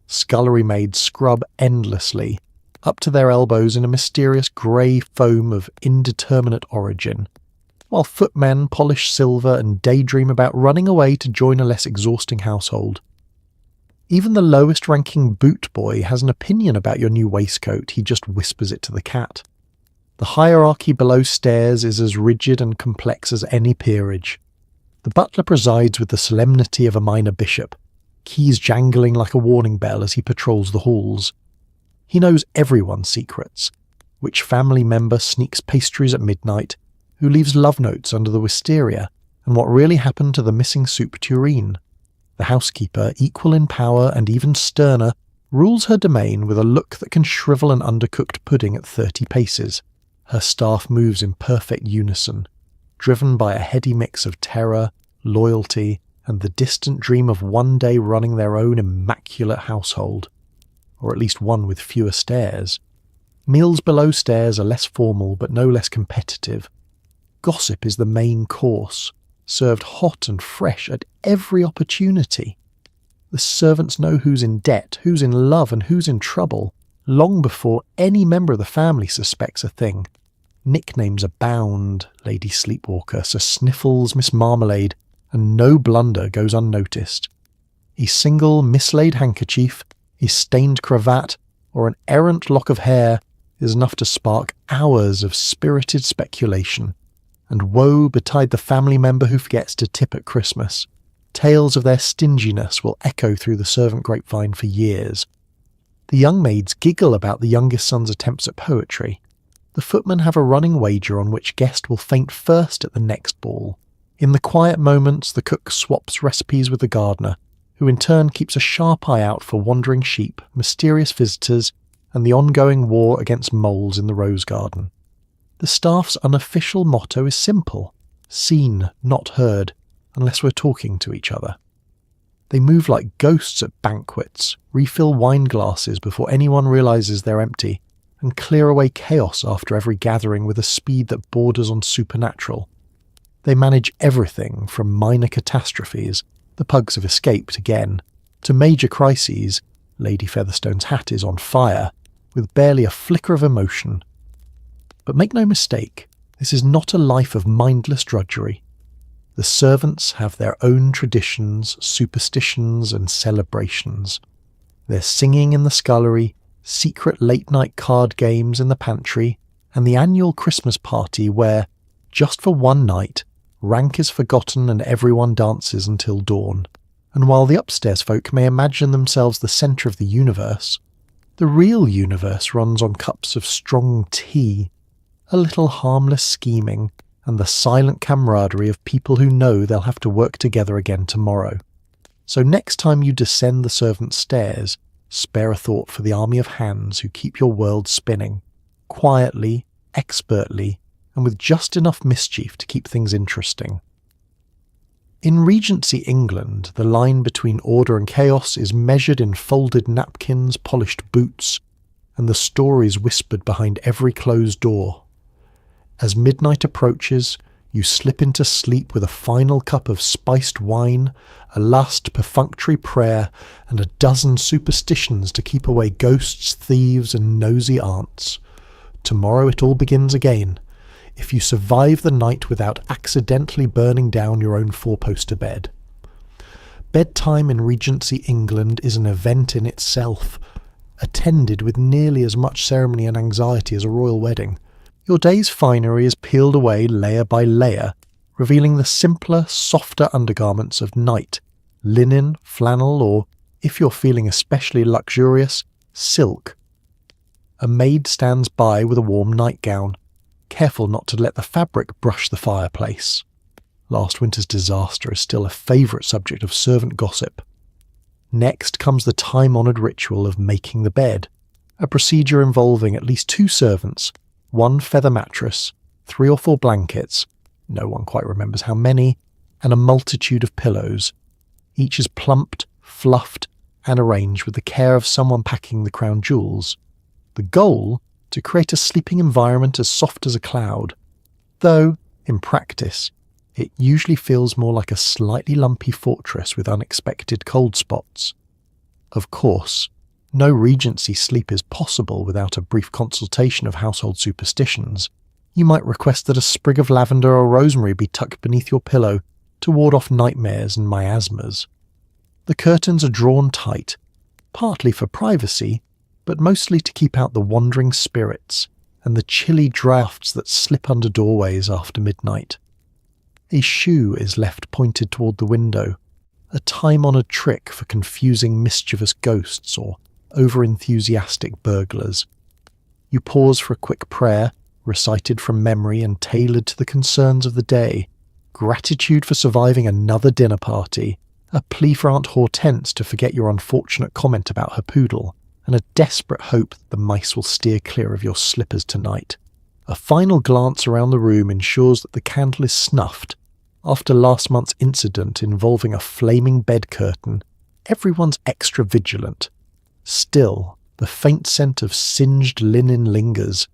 Scullery maids scrub endlessly, up to their elbows in a mysterious grey foam of indeterminate origin, while footmen polish silver and daydream about running away to join a less exhausting household. Even the lowest-ranking boot boy has an opinion about your new waistcoat, he just whispers it to the cat. The hierarchy below stairs is as rigid and complex as any peerage. The butler presides with the solemnity of a minor bishop, keys jangling like a warning bell as he patrols the halls. He knows everyone's secrets, which family member sneaks pastries at midnight, who leaves love notes under the wisteria, and what really happened to the missing soup tureen. The housekeeper, equal in power and even sterner, rules her domain with a look that can shrivel an undercooked pudding at 30 paces. Her staff moves in perfect unison, driven by a heady mix of terror, loyalty, and the distant dream of one day running their own immaculate household, or at least one with fewer stairs. Meals below stairs are less formal but no less competitive. Gossip is the main course, served hot and fresh at every opportunity. The servants know who's in debt, who's in love, and who's in trouble, long before any member of the family suspects a thing. Nicknames abound, Lady Sleepwalker, Sir Sniffles, Miss Marmalade, and no blunder goes unnoticed. A single mislaid handkerchief, a stained cravat, or an errant lock of hair is enough to spark hours of spirited speculation, and woe betide the family member who forgets to tip at Christmas. Tales of their stinginess will echo through the servant grapevine for years. The young maids giggle about the youngest son's attempts at poetry. The footmen have a running wager on which guest will faint first at the next ball. In the quiet moments, the cook swaps recipes with the gardener, who in turn keeps a sharp eye out for wandering sheep, mysterious visitors, and the ongoing war against moles in the rose garden. The staff's unofficial motto is simple: seen, not heard, unless we're talking to each other. They move like ghosts at banquets, refill wine glasses before anyone realises they're empty, and clear away chaos after every gathering with a speed that borders on supernatural. They manage everything from minor catastrophes, the pugs have escaped again, to major crises, Lady Featherstone's hat is on fire, with barely a flicker of emotion. But make no mistake, this is not a life of mindless drudgery. The servants have their own traditions, superstitions, and celebrations. There's singing in the scullery, secret late-night card games in the pantry, and the annual Christmas party where, just for one night, rank is forgotten and everyone dances until dawn. And while the upstairs folk may imagine themselves the centre of the universe, the real universe runs on cups of strong tea, a little harmless scheming, and the silent camaraderie of people who know they'll have to work together again tomorrow. So next time you descend the servants' stairs, spare a thought for the army of hands who keep your world spinning, quietly, expertly, and with just enough mischief to keep things interesting. In Regency England, the line between order and chaos is measured in folded napkins, polished boots, and the stories whispered behind every closed door. As midnight approaches, you slip into sleep with a final cup of spiced wine, a last perfunctory prayer, and a dozen superstitions to keep away ghosts, thieves, and nosy aunts. Tomorrow it all begins again, if you survive the night without accidentally burning down your own four-poster bed. Bedtime in Regency England is an event in itself, attended with nearly as much ceremony and anxiety as a royal wedding. Your day's finery is peeled away layer by layer, revealing the simpler, softer undergarments of night, linen, flannel, or, if you're feeling especially luxurious, silk. A maid stands by with a warm nightgown, careful not to let the fabric brush the fireplace. Last winter's disaster is still a favourite subject of servant gossip. Next comes the time-honoured ritual of making the bed, a procedure involving at least 2 servants, 1 feather mattress, 3 or 4 blankets, no one quite remembers how many, and a multitude of pillows. Each is plumped, fluffed, and arranged with the care of someone packing the crown jewels. The goal? To create a sleeping environment as soft as a cloud, though, in practice, it usually feels more like a slightly lumpy fortress with unexpected cold spots. Of course, no Regency sleep is possible without a brief consultation of household superstitions. You might request that a sprig of lavender or rosemary be tucked beneath your pillow to ward off nightmares and miasmas. The curtains are drawn tight, partly for privacy, but mostly to keep out the wandering spirits and the chilly draughts that slip under doorways after midnight. A shoe is left pointed toward the window, a time-honoured trick for confusing mischievous ghosts or over-enthusiastic burglars. You pause for a quick prayer, recited from memory and tailored to the concerns of the day, gratitude for surviving another dinner party, a plea for Aunt Hortense to forget your unfortunate comment about her poodle, and a desperate hope that the mice will steer clear of your slippers tonight. A final glance around the room ensures that the candle is snuffed. After last month's incident involving a flaming bed curtain, everyone's extra vigilant. Still, the faint scent of singed linen lingers,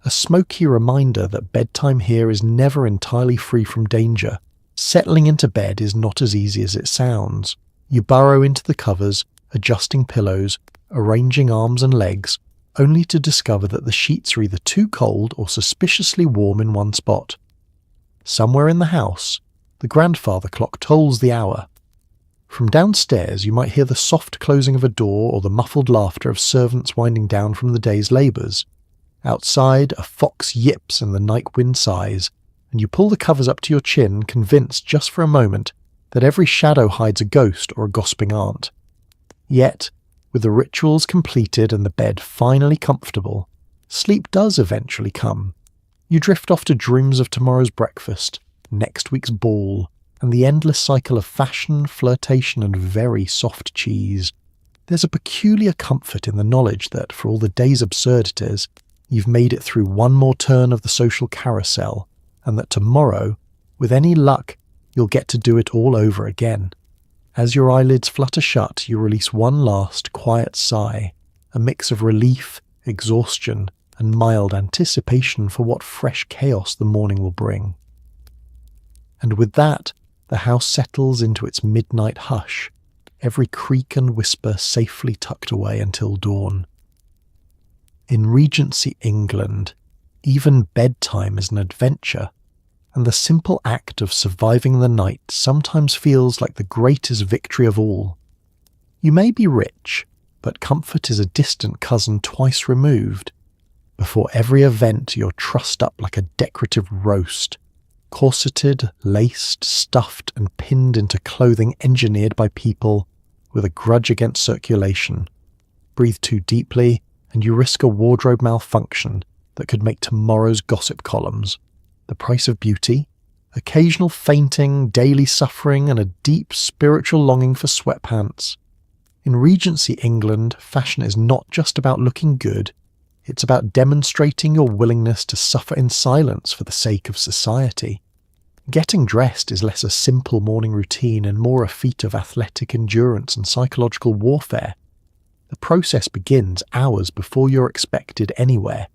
a smoky reminder that bedtime here is never entirely free from danger. Settling into bed is not as easy as it sounds. You burrow into the covers, adjusting pillows, arranging arms and legs, only to discover that the sheets are either too cold or suspiciously warm in one spot. Somewhere in the house, the grandfather clock tolls the hour. From downstairs you might hear the soft closing of a door or the muffled laughter of servants winding down from the day's labours, Outside, a fox yips and the night wind sighs, and you pull the covers up to your chin, convinced just for a moment that every shadow hides a ghost or a gossiping aunt. Yet, with the rituals completed and the bed finally comfortable, sleep does eventually come. You drift off to dreams of tomorrow's breakfast, next week's ball, and the endless cycle of fashion, flirtation, and very soft cheese. There's a peculiar comfort in the knowledge that, for all the day's absurdities, you've made it through one more turn of the social carousel, and that tomorrow, with any luck, you'll get to do it all over again. As your eyelids flutter shut, you release one last quiet sigh, a mix of relief, exhaustion, and mild anticipation for what fresh chaos the morning will bring. And with that, the house settles into its midnight hush, every creak and whisper safely tucked away until dawn. In Regency, England, even bedtime is an adventure, and the simple act of surviving the night sometimes feels like the greatest victory of all. You may be rich, but comfort is a distant cousin twice removed. Before every event, you're trussed up like a decorative roast, corseted, laced, stuffed, and pinned into clothing engineered by people with a grudge against circulation. Breathe too deeply, and you risk a wardrobe malfunction that could make tomorrow's gossip columns. The price of beauty? Occasional fainting, daily suffering, and a deep spiritual longing for sweatpants. In Regency, England, fashion is not just about looking good, it's about demonstrating your willingness to suffer in silence for the sake of society. Getting dressed is less a simple morning routine and more a feat of athletic endurance and psychological warfare. The process begins hours before you're expected anywhere,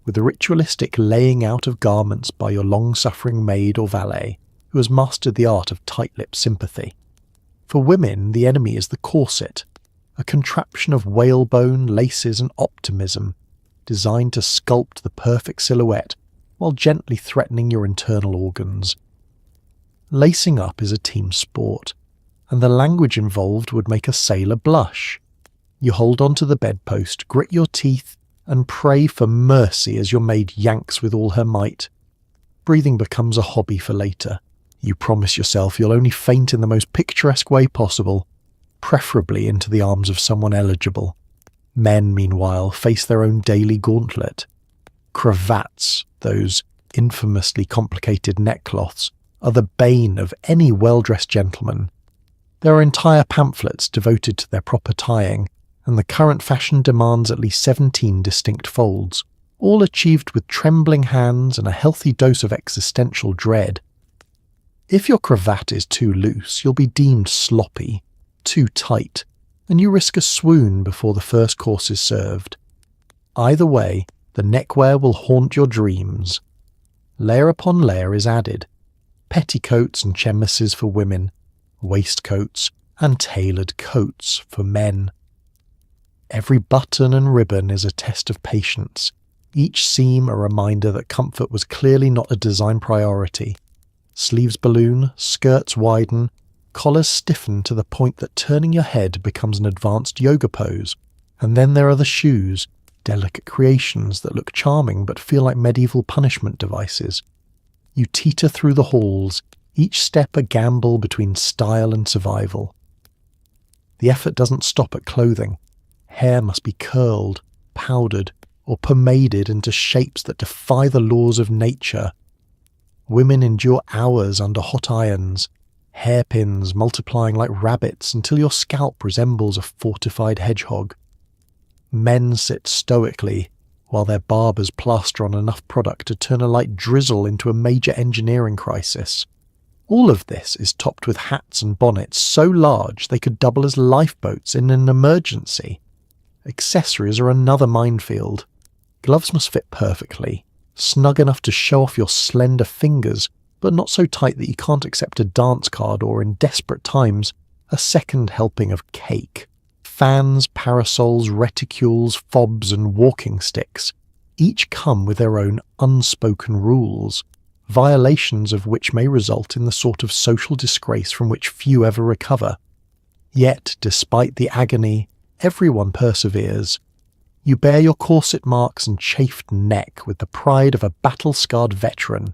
with the ritualistic laying out of garments by your long-suffering maid or valet, who has mastered the art of tight-lipped sympathy. For women, the enemy is the corset, a contraption of whalebone, laces, and optimism, designed to sculpt the perfect silhouette while gently threatening your internal organs. Lacing up is a team sport, and the language involved would make a sailor blush. You hold onto the bedpost, grit your teeth, and pray for mercy as your maid yanks with all her might. Breathing becomes a hobby for later. You promise yourself you'll only faint in the most picturesque way possible, preferably into the arms of someone eligible. Men, meanwhile, face their own daily gauntlet. Cravats, those infamously complicated neckcloths, are the bane of any well-dressed gentleman. There are entire pamphlets devoted to their proper tying, and the current fashion demands at least 17 distinct folds, all achieved with trembling hands and a healthy dose of existential dread. If your cravat is too loose, you'll be deemed sloppy, too tight, and you risk a swoon before the first course is served. Either way, the neckwear will haunt your dreams. Layer upon layer is added. Petticoats and chemises for women, waistcoats and tailored coats for men. Every button and ribbon is a test of patience, each seam a reminder that comfort was clearly not a design priority. Sleeves balloon, skirts widen, collars stiffen to the point that turning your head becomes an advanced yoga pose. And then there are the shoes, delicate creations that look charming but feel like medieval punishment devices. You teeter through the halls, each step a gamble between style and survival. The effort doesn't stop at clothing. Hair must be curled, powdered, or pomaded into shapes that defy the laws of nature. Women endure hours under hot irons, hairpins multiplying like rabbits until your scalp resembles a fortified hedgehog. Men sit stoically while their barbers plaster on enough product to turn a light drizzle into a major engineering crisis. All of this is topped with hats and bonnets so large they could double as lifeboats in an emergency. Accessories are another minefield. Gloves must fit perfectly, snug enough to show off your slender fingers, but not so tight that you can't accept a dance card or, in desperate times, a second helping of cake. Fans, parasols, reticules, fobs, and walking sticks each come with their own unspoken rules, violations of which may result in the sort of social disgrace from which few ever recover. Yet, despite the agony, everyone perseveres. You bear your corset marks and chafed neck with the pride of a battle-scarred veteran,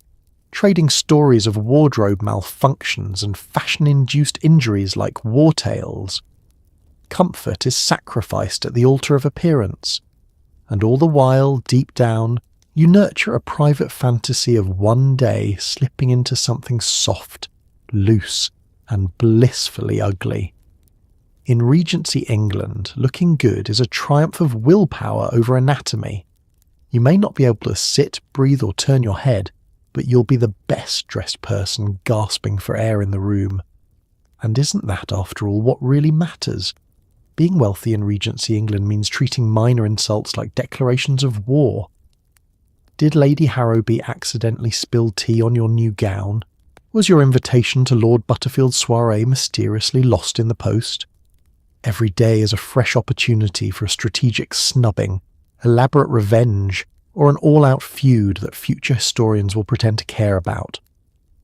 trading stories of wardrobe malfunctions and fashion-induced injuries like war tales. Comfort is sacrificed at the altar of appearance, and all the while, deep down, you nurture a private fantasy of one day slipping into something soft, loose, and blissfully ugly. In Regency England, looking good is a triumph of willpower over anatomy. You may not be able to sit, breathe, or turn your head, but you'll be the best-dressed person gasping for air in the room. And isn't that, after all, what really matters? Being wealthy in Regency England means treating minor insults like declarations of war. Did Lady Harrowby accidentally spill tea on your new gown? Was your invitation to Lord Butterfield's soirée mysteriously lost in the post? Every day is a fresh opportunity for a strategic snubbing, elaborate revenge, or an all-out feud that future historians will pretend to care about.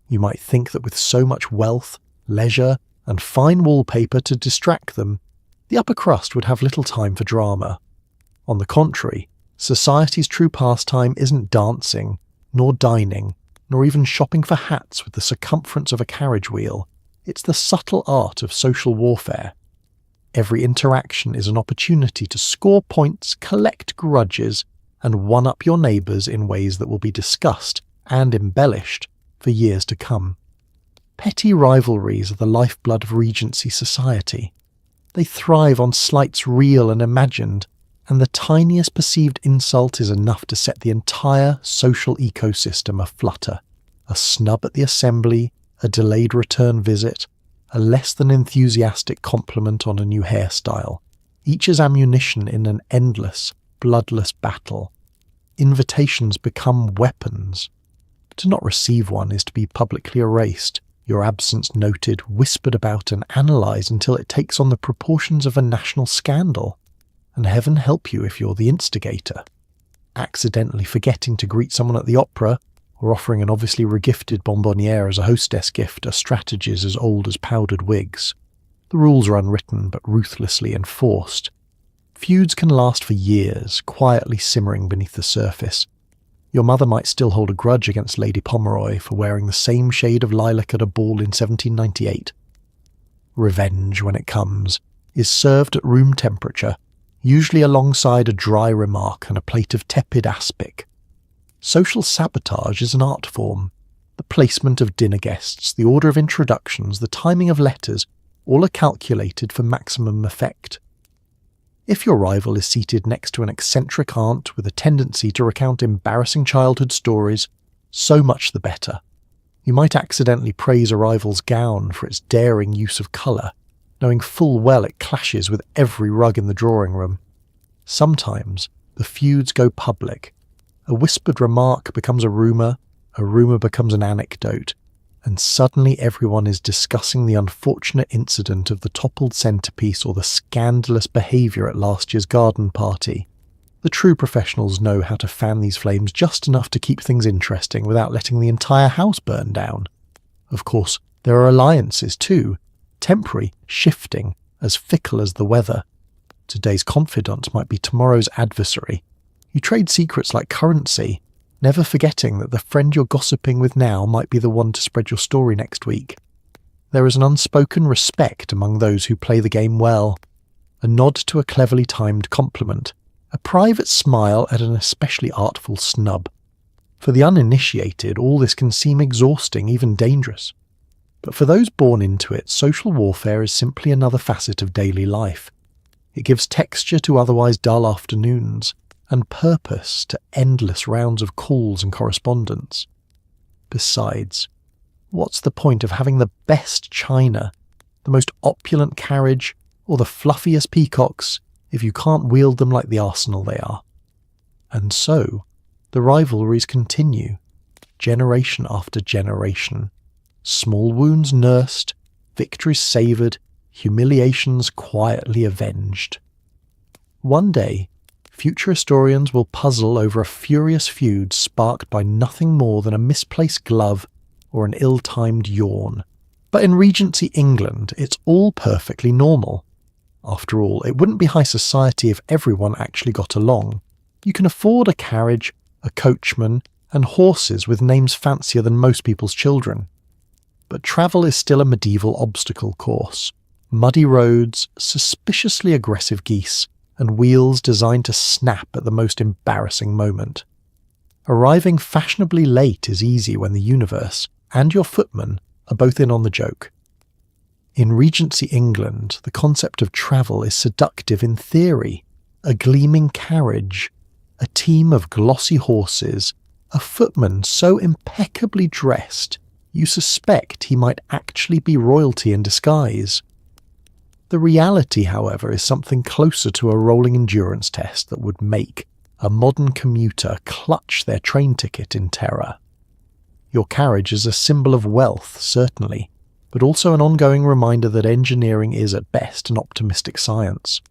You might think that with so much wealth, leisure, and fine wallpaper to distract them, the upper crust would have little time for drama. On the contrary, society's true pastime isn't dancing, nor dining, nor even shopping for hats with the circumference of a carriage wheel. It's the subtle art of social warfare. Every interaction is an opportunity to score points, collect grudges, and one-up your neighbours in ways that will be discussed and embellished for years to come. Petty rivalries are the lifeblood of Regency society. They thrive on slights real and imagined, and the tiniest perceived insult is enough to set the entire social ecosystem aflutter. A snub at the assembly, a delayed return visit, a less than enthusiastic compliment on a new hairstyle. Each is ammunition in an endless, bloodless battle. Invitations become weapons. To not receive one is to be publicly erased, your absence noted, whispered about and analysed until it takes on the proportions of a national scandal. And heaven help you if you're the instigator. Accidentally forgetting to greet someone at the opera, or offering an obviously regifted bonbonniere as a hostess gift are strategies as old as powdered wigs. The rules are unwritten but ruthlessly enforced. Feuds can last for years, quietly simmering beneath the surface. Your mother might still hold a grudge against Lady Pomeroy for wearing the same shade of lilac at a ball in 1798. Revenge, when it comes, is served at room temperature, usually alongside a dry remark and a plate of tepid aspic. Social sabotage is an art form. The placement of dinner guests, the order of introductions, the timing of letters, all are calculated for maximum effect. If your rival is seated next to an eccentric aunt with a tendency to recount embarrassing childhood stories, so much the better. You might accidentally praise a rival's gown for its daring use of colour, knowing full well it clashes with every rug in the drawing room. Sometimes the feuds go public. A whispered remark becomes a rumour becomes an anecdote, and suddenly everyone is discussing the unfortunate incident of the toppled centrepiece or the scandalous behaviour at last year's garden party. The true professionals know how to fan these flames just enough to keep things interesting without letting the entire house burn down. Of course, there are alliances too, temporary, shifting, as fickle as the weather. Today's confidant might be tomorrow's adversary. You trade secrets like currency, never forgetting that the friend you're gossiping with now might be the one to spread your story next week. There is an unspoken respect among those who play the game well. A nod to a cleverly timed compliment, a private smile at an especially artful snub. For the uninitiated, all this can seem exhausting, even dangerous. But for those born into it, social warfare is simply another facet of daily life. It gives texture to otherwise dull afternoons, and purpose to endless rounds of calls and correspondence. Besides, what's the point of having the best china, the most opulent carriage, or the fluffiest peacocks if you can't wield them like the arsenal they are? And so, the rivalries continue, generation after generation. Small wounds nursed, victories savoured, humiliations quietly avenged. One day, future historians will puzzle over a furious feud sparked by nothing more than a misplaced glove or an ill-timed yawn. But in Regency England, it's all perfectly normal. After all, it wouldn't be high society if everyone actually got along. You can afford a carriage, a coachman, and horses with names fancier than most people's children. But travel is still a medieval obstacle course. Muddy roads, suspiciously aggressive geese, and wheels designed to snap at the most embarrassing moment. Arriving fashionably late is easy when the universe and your footman are both in on the joke. In Regency England, the concept of travel is seductive in theory. A gleaming carriage, a team of glossy horses, a footman so impeccably dressed you suspect he might actually be royalty in disguise. The reality, however, is something closer to a rolling endurance test that would make a modern commuter clutch their train ticket in terror. Your carriage is a symbol of wealth, certainly, but also an ongoing reminder that engineering is at best an optimistic science.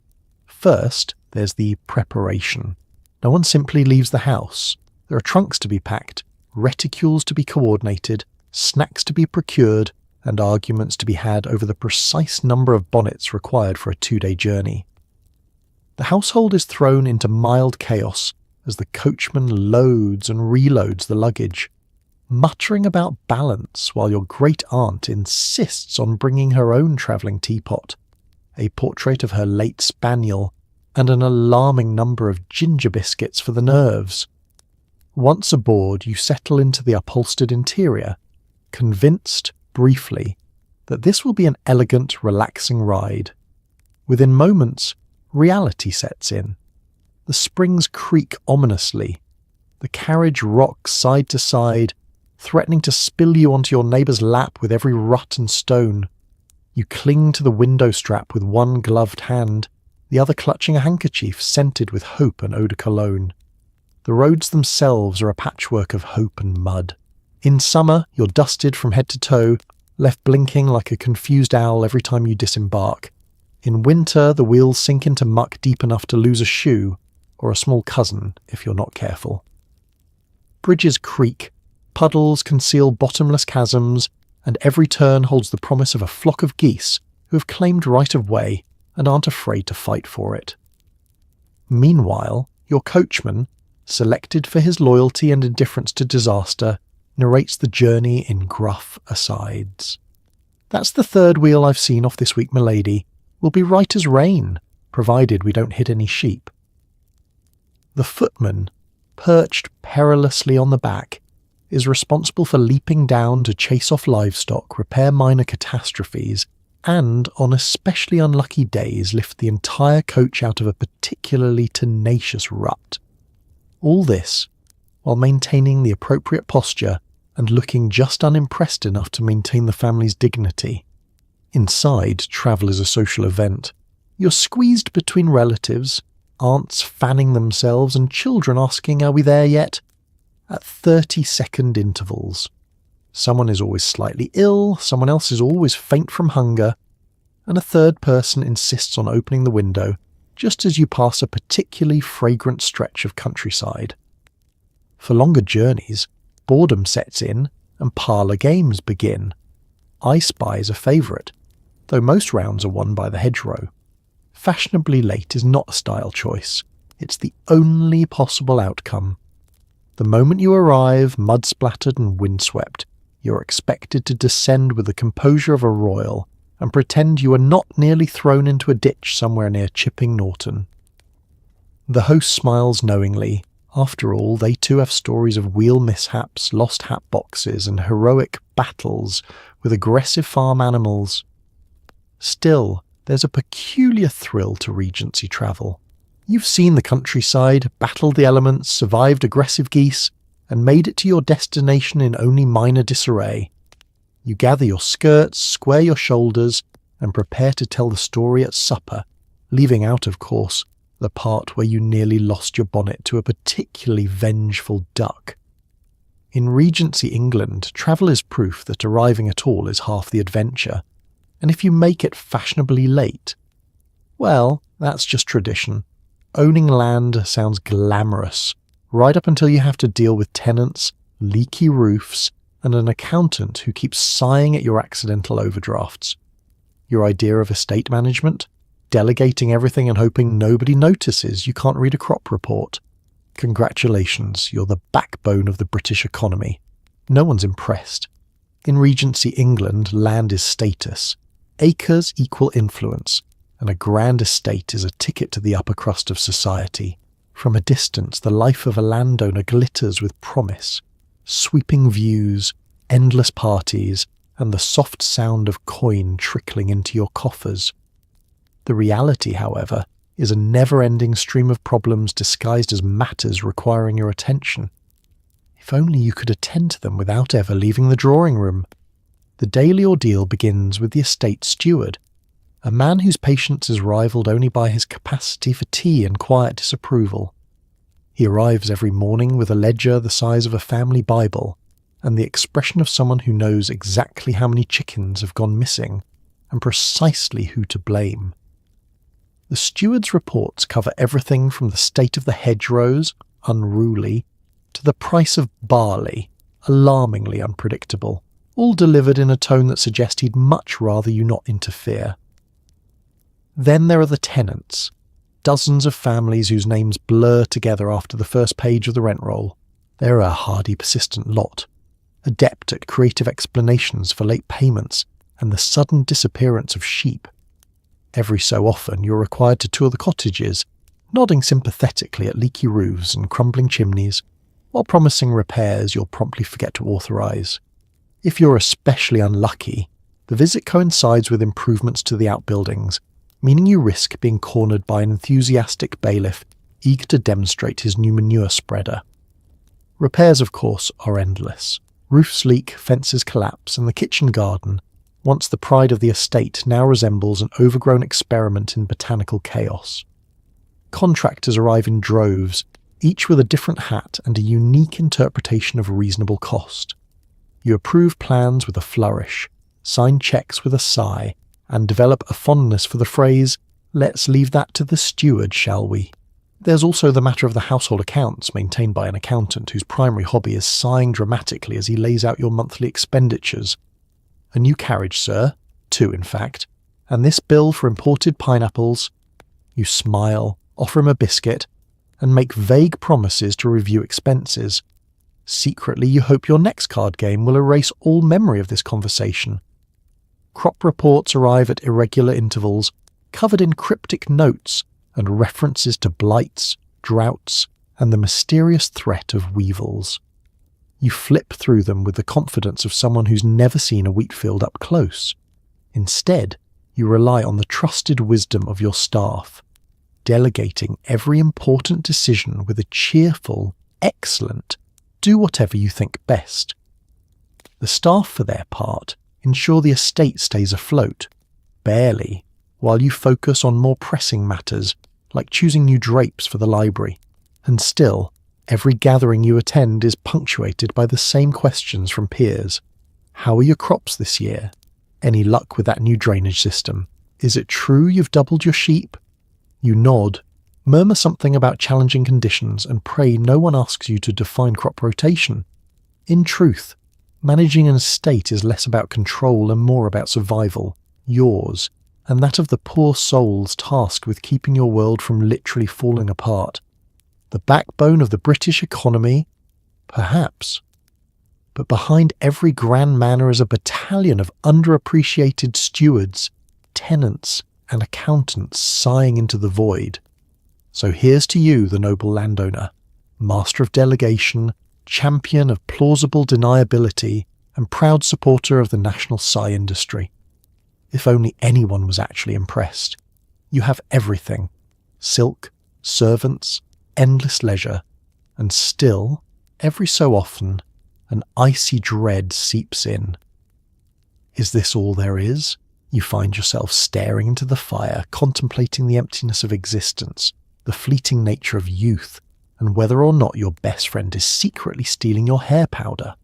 First, there's the preparation. No one simply leaves the house. There are trunks to be packed, reticules to be coordinated, snacks to be procured, and arguments to be had over the precise number of bonnets required for a 2-day journey. The household is thrown into mild chaos as the coachman loads and reloads the luggage, muttering about balance while your great-aunt insists on bringing her own travelling teapot, a portrait of her late spaniel, and an alarming number of ginger biscuits for the nerves. Once aboard, you settle into the upholstered interior, convinced, briefly, that this will be an elegant, relaxing ride. Within moments, reality sets in. The springs creak ominously. The carriage rocks side to side, threatening to spill you onto your neighbour's lap with every rut and stone. You cling to the window strap with one gloved hand, the other clutching a handkerchief scented with hope and eau de cologne. The roads themselves are a patchwork of hope and mud. In summer, you're dusted from head to toe, left blinking like a confused owl every time you disembark. In winter, the wheels sink into muck deep enough to lose a shoe, or a small cousin if you're not careful. Bridges creak, puddles conceal bottomless chasms, and every turn holds the promise of a flock of geese who have claimed right of way and aren't afraid to fight for it. Meanwhile, your coachman, selected for his loyalty and indifference to disaster, narrates the journey in gruff asides. That's the third wheel I've seen off this week, milady. We'll be right as rain, provided we don't hit any sheep. The footman, perched perilously on the back, is responsible for leaping down to chase off livestock, repair minor catastrophes, and, on especially unlucky days, lift the entire coach out of a particularly tenacious rut. All this while maintaining the appropriate posture and looking just unimpressed enough to maintain the family's dignity. Inside, travel is a social event. You're squeezed between relatives, aunts fanning themselves and children asking, "Are we there yet?" at 30-second intervals. Someone is always slightly ill, someone else is always faint from hunger, and a third person insists on opening the window just as you pass a particularly fragrant stretch of countryside. For longer journeys, boredom sets in and parlour games begin. I Spy is a favourite, though most rounds are won by the hedgerow. Fashionably late is not a style choice, it's the only possible outcome. The moment you arrive, mud-splattered and windswept, you're expected to descend with the composure of a royal and pretend you are not nearly thrown into a ditch somewhere near Chipping Norton. The host smiles knowingly. After all, they too have stories of wheel mishaps, lost hat boxes, and heroic battles with aggressive farm animals. Still, there's a peculiar thrill to Regency travel. You've seen the countryside, battled the elements, survived aggressive geese, and made it to your destination in only minor disarray. You gather your skirts, square your shoulders, and prepare to tell the story at supper, leaving out, of course, the part where you nearly lost your bonnet to a particularly vengeful duck. In Regency England, travel is proof that arriving at all is half the adventure, and if you make it fashionably late, well, that's just tradition. Owning land sounds glamorous, right up until you have to deal with tenants, leaky roofs, and an accountant who keeps sighing at your accidental overdrafts. Your idea of estate management? Delegating everything and hoping nobody notices you can't read a crop report. Congratulations, you're the backbone of the British economy. No one's impressed. In Regency England, land is status. Acres equal influence, and a grand estate is a ticket to the upper crust of society. From a distance, the life of a landowner glitters with promise. Sweeping views, endless parties, and the soft sound of coin trickling into your coffers. The reality, however, is a never-ending stream of problems disguised as matters requiring your attention. If only you could attend to them without ever leaving the drawing room. The daily ordeal begins with the estate steward, a man whose patience is rivaled only by his capacity for tea and quiet disapproval. He arrives every morning with a ledger the size of a family Bible, and the expression of someone who knows exactly how many chickens have gone missing, and precisely who to blame. The steward's reports cover everything from the state of the hedgerows, unruly, to the price of barley, alarmingly unpredictable, all delivered in a tone that suggests he'd much rather you not interfere. Then there are the tenants, dozens of families whose names blur together after the first page of the rent roll. They're a hardy, persistent lot, adept at creative explanations for late payments and the sudden disappearance of sheep. Every so often you're required to tour the cottages, nodding sympathetically at leaky roofs and crumbling chimneys, while promising repairs you'll promptly forget to authorise. If you're especially unlucky, the visit coincides with improvements to the outbuildings, meaning you risk being cornered by an enthusiastic bailiff eager to demonstrate his new manure spreader. Repairs, of course, are endless. Roofs leak, fences collapse, and the kitchen garden, once the pride of the estate, now resembles an overgrown experiment in botanical chaos. Contractors arrive in droves, each with a different hat and a unique interpretation of reasonable cost. You approve plans with a flourish, sign cheques with a sigh, and develop a fondness for the phrase, "Let's leave that to the steward, shall we?" There's also the matter of the household accounts maintained by an accountant whose primary hobby is sighing dramatically as he lays out your monthly expenditures. A new carriage, sir, 2 in fact, and this bill for imported pineapples. You smile, offer him a biscuit, and make vague promises to review expenses. Secretly, you hope your next card game will erase all memory of this conversation. Crop reports arrive at irregular intervals, covered in cryptic notes and references to blights, droughts, and the mysterious threat of weevils. You flip through them with the confidence of someone who's never seen a wheat field up close. Instead, you rely on the trusted wisdom of your staff, delegating every important decision with a cheerful, excellent, do whatever you think best. The staff, for their part, ensure the estate stays afloat, barely, while you focus on more pressing matters like choosing new drapes for the library. And still, every gathering you attend is punctuated by the same questions from peers. How are your crops this year? Any luck with that new drainage system? Is it true you've doubled your sheep? You nod, murmur something about challenging conditions, and pray no one asks you to define crop rotation. In truth, managing an estate is less about control and more about survival, yours, and that of the poor souls tasked with keeping your world from literally falling apart. The backbone of the British economy? Perhaps. But behind every grand manor is a battalion of underappreciated stewards, tenants, and accountants sighing into the void. So here's to you, the noble landowner, master of delegation, champion of plausible deniability, and proud supporter of the national sigh industry. If only anyone was actually impressed. You have everything: silk, servants, endless leisure, and still, every so often, an icy dread seeps in. Is this all there is? You find yourself staring into the fire, contemplating the emptiness of existence, the fleeting nature of youth, and whether or not your best friend is secretly stealing your hair powder.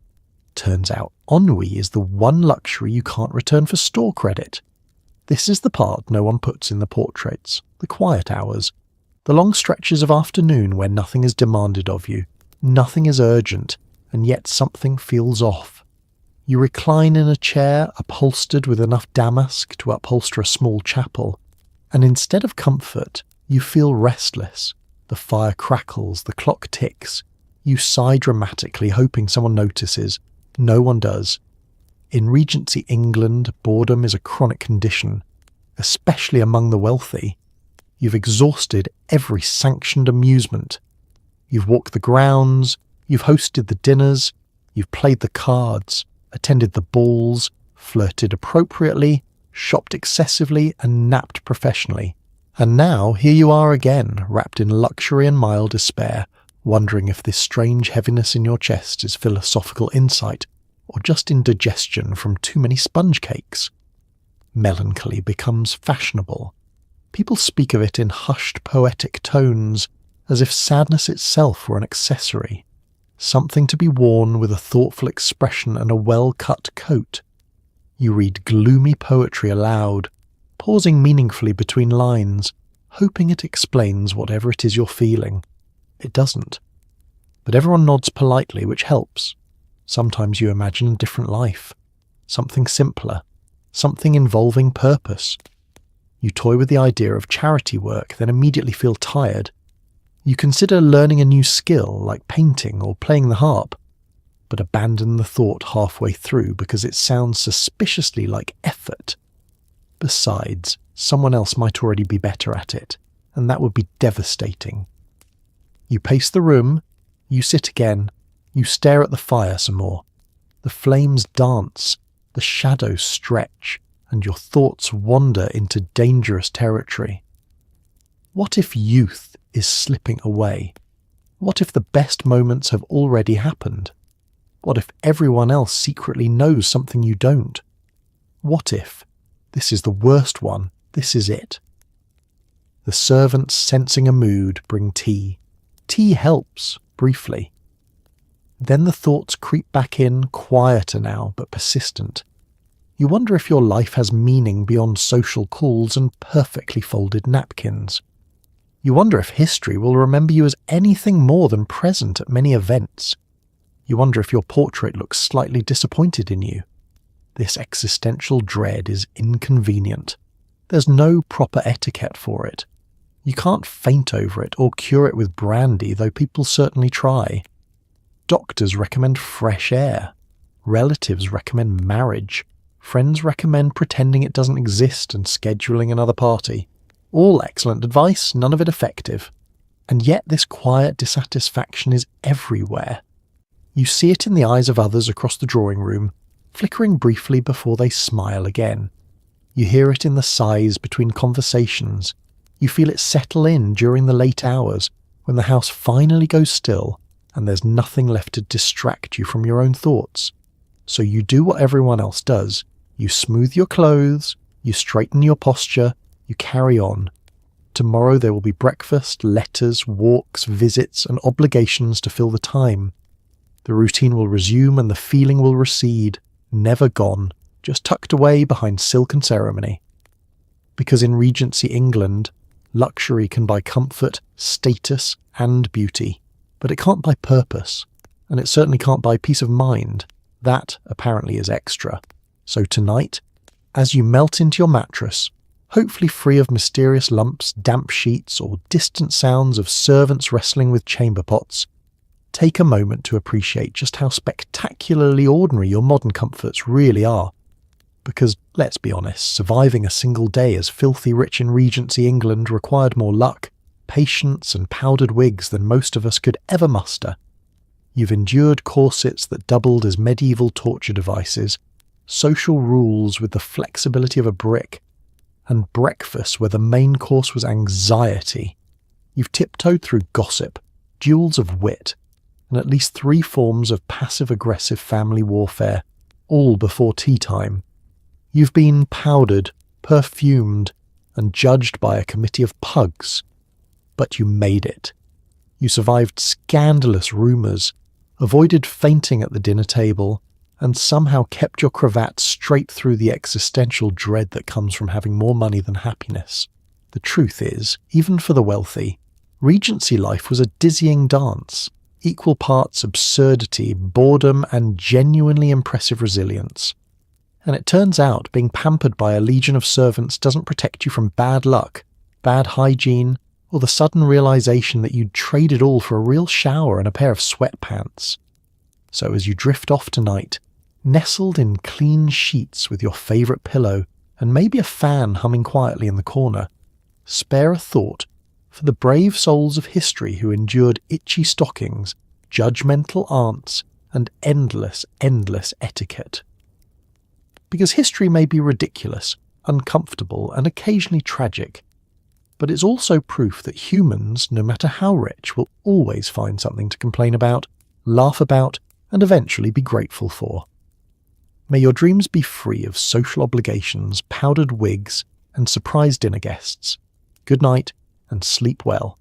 Turns out ennui is the one luxury you can't return for store credit. This is the part no one puts in the portraits, the quiet hours, the long stretches of afternoon where nothing is demanded of you, nothing is urgent, and yet something feels off. You recline in a chair upholstered with enough damask to upholster a small chapel, And instead of comfort, you feel restless. The fire crackles, the clock ticks. You sigh dramatically, hoping someone notices. No one does. In Regency England, boredom is a chronic condition, especially among the wealthy. You've exhausted every sanctioned amusement. You've walked the grounds, you've hosted the dinners, you've played the cards, attended the balls, flirted appropriately, shopped excessively, and napped professionally. And now here you are again, wrapped in luxury and mild despair, wondering if this strange heaviness in your chest is philosophical insight or just indigestion from too many sponge cakes. Melancholy becomes fashionable. People speak of it in hushed poetic tones, as if sadness itself were an accessory, something to be worn with a thoughtful expression and a well-cut coat. You read gloomy poetry aloud, pausing meaningfully between lines, hoping it explains whatever it is you're feeling. It doesn't. But everyone nods politely, which helps. Sometimes you imagine a different life, something simpler, something involving purpose. You toy with the idea of charity work, then immediately feel tired. You consider learning a new skill, like painting or playing the harp, but abandon the thought halfway through because it sounds suspiciously like effort. Besides, someone else might already be better at it, and that would be devastating. You pace the room, you sit again, you stare at the fire some more. The flames dance, the shadows stretch, and your thoughts wander into dangerous territory. What if youth is slipping away? What if the best moments have already happened? What if everyone else secretly knows something you don't? What if this is the worst one, this is it? The servants, sensing a mood, bring tea. Tea helps, briefly. Then the thoughts creep back in, quieter now, but persistent. You wonder if your life has meaning beyond social calls and perfectly folded napkins. You wonder if history will remember you as anything more than present at many events. You wonder if your portrait looks slightly disappointed in you. This existential dread is inconvenient. There's no proper etiquette for it. You can't faint over it or cure it with brandy, though people certainly try. Doctors recommend fresh air. Relatives recommend marriage. Friends recommend pretending it doesn't exist and scheduling another party. All excellent advice, none of it effective. And yet this quiet dissatisfaction is everywhere. You see it in the eyes of others across the drawing room, flickering briefly before they smile again. You hear it in the sighs between conversations. You feel it settle in during the late hours when the house finally goes still and there's nothing left to distract you from your own thoughts. So you do what everyone else does. You smooth your clothes, you straighten your posture, you carry on. Tomorrow there will be breakfast, letters, walks, visits, and obligations to fill the time. The routine will resume and the feeling will recede, never gone, just tucked away behind silk and ceremony. Because in Regency England, luxury can buy comfort, status, and beauty, but it can't buy purpose, and it certainly can't buy peace of mind. That, apparently, is extra. So tonight, as you melt into your mattress, hopefully free of mysterious lumps, damp sheets, or distant sounds of servants wrestling with chamber pots, take a moment to appreciate just how spectacularly ordinary your modern comforts really are. Because, let's be honest, surviving a single day as filthy rich in Regency England required more luck, patience, and powdered wigs than most of us could ever muster. You've endured corsets that doubled as medieval torture devices, social rules with the flexibility of a brick, and breakfast where the main course was anxiety. You've tiptoed through gossip, duels of wit, and at least 3 forms of passive-aggressive family warfare, all before tea time. You've been powdered, perfumed, and judged by a committee of pugs. But you made it. You survived scandalous rumours, avoided fainting at the dinner table, and somehow kept your cravat straight through the existential dread that comes from having more money than happiness. The truth is, even for the wealthy, Regency life was a dizzying dance, equal parts absurdity, boredom, and genuinely impressive resilience. And it turns out being pampered by a legion of servants doesn't protect you from bad luck, bad hygiene, or the sudden realization that you'd trade it all for a real shower and a pair of sweatpants. So as you drift off tonight, nestled in clean sheets with your favourite pillow and maybe a fan humming quietly in the corner, spare a thought for the brave souls of history who endured itchy stockings, judgmental aunts, and endless etiquette. Because history may be ridiculous, uncomfortable, and occasionally tragic, but it's also proof that humans, no matter how rich, will always find something to complain about, laugh about, and eventually be grateful for. May your dreams be free of social obligations, powdered wigs, and surprise dinner guests. Good night, and sleep well.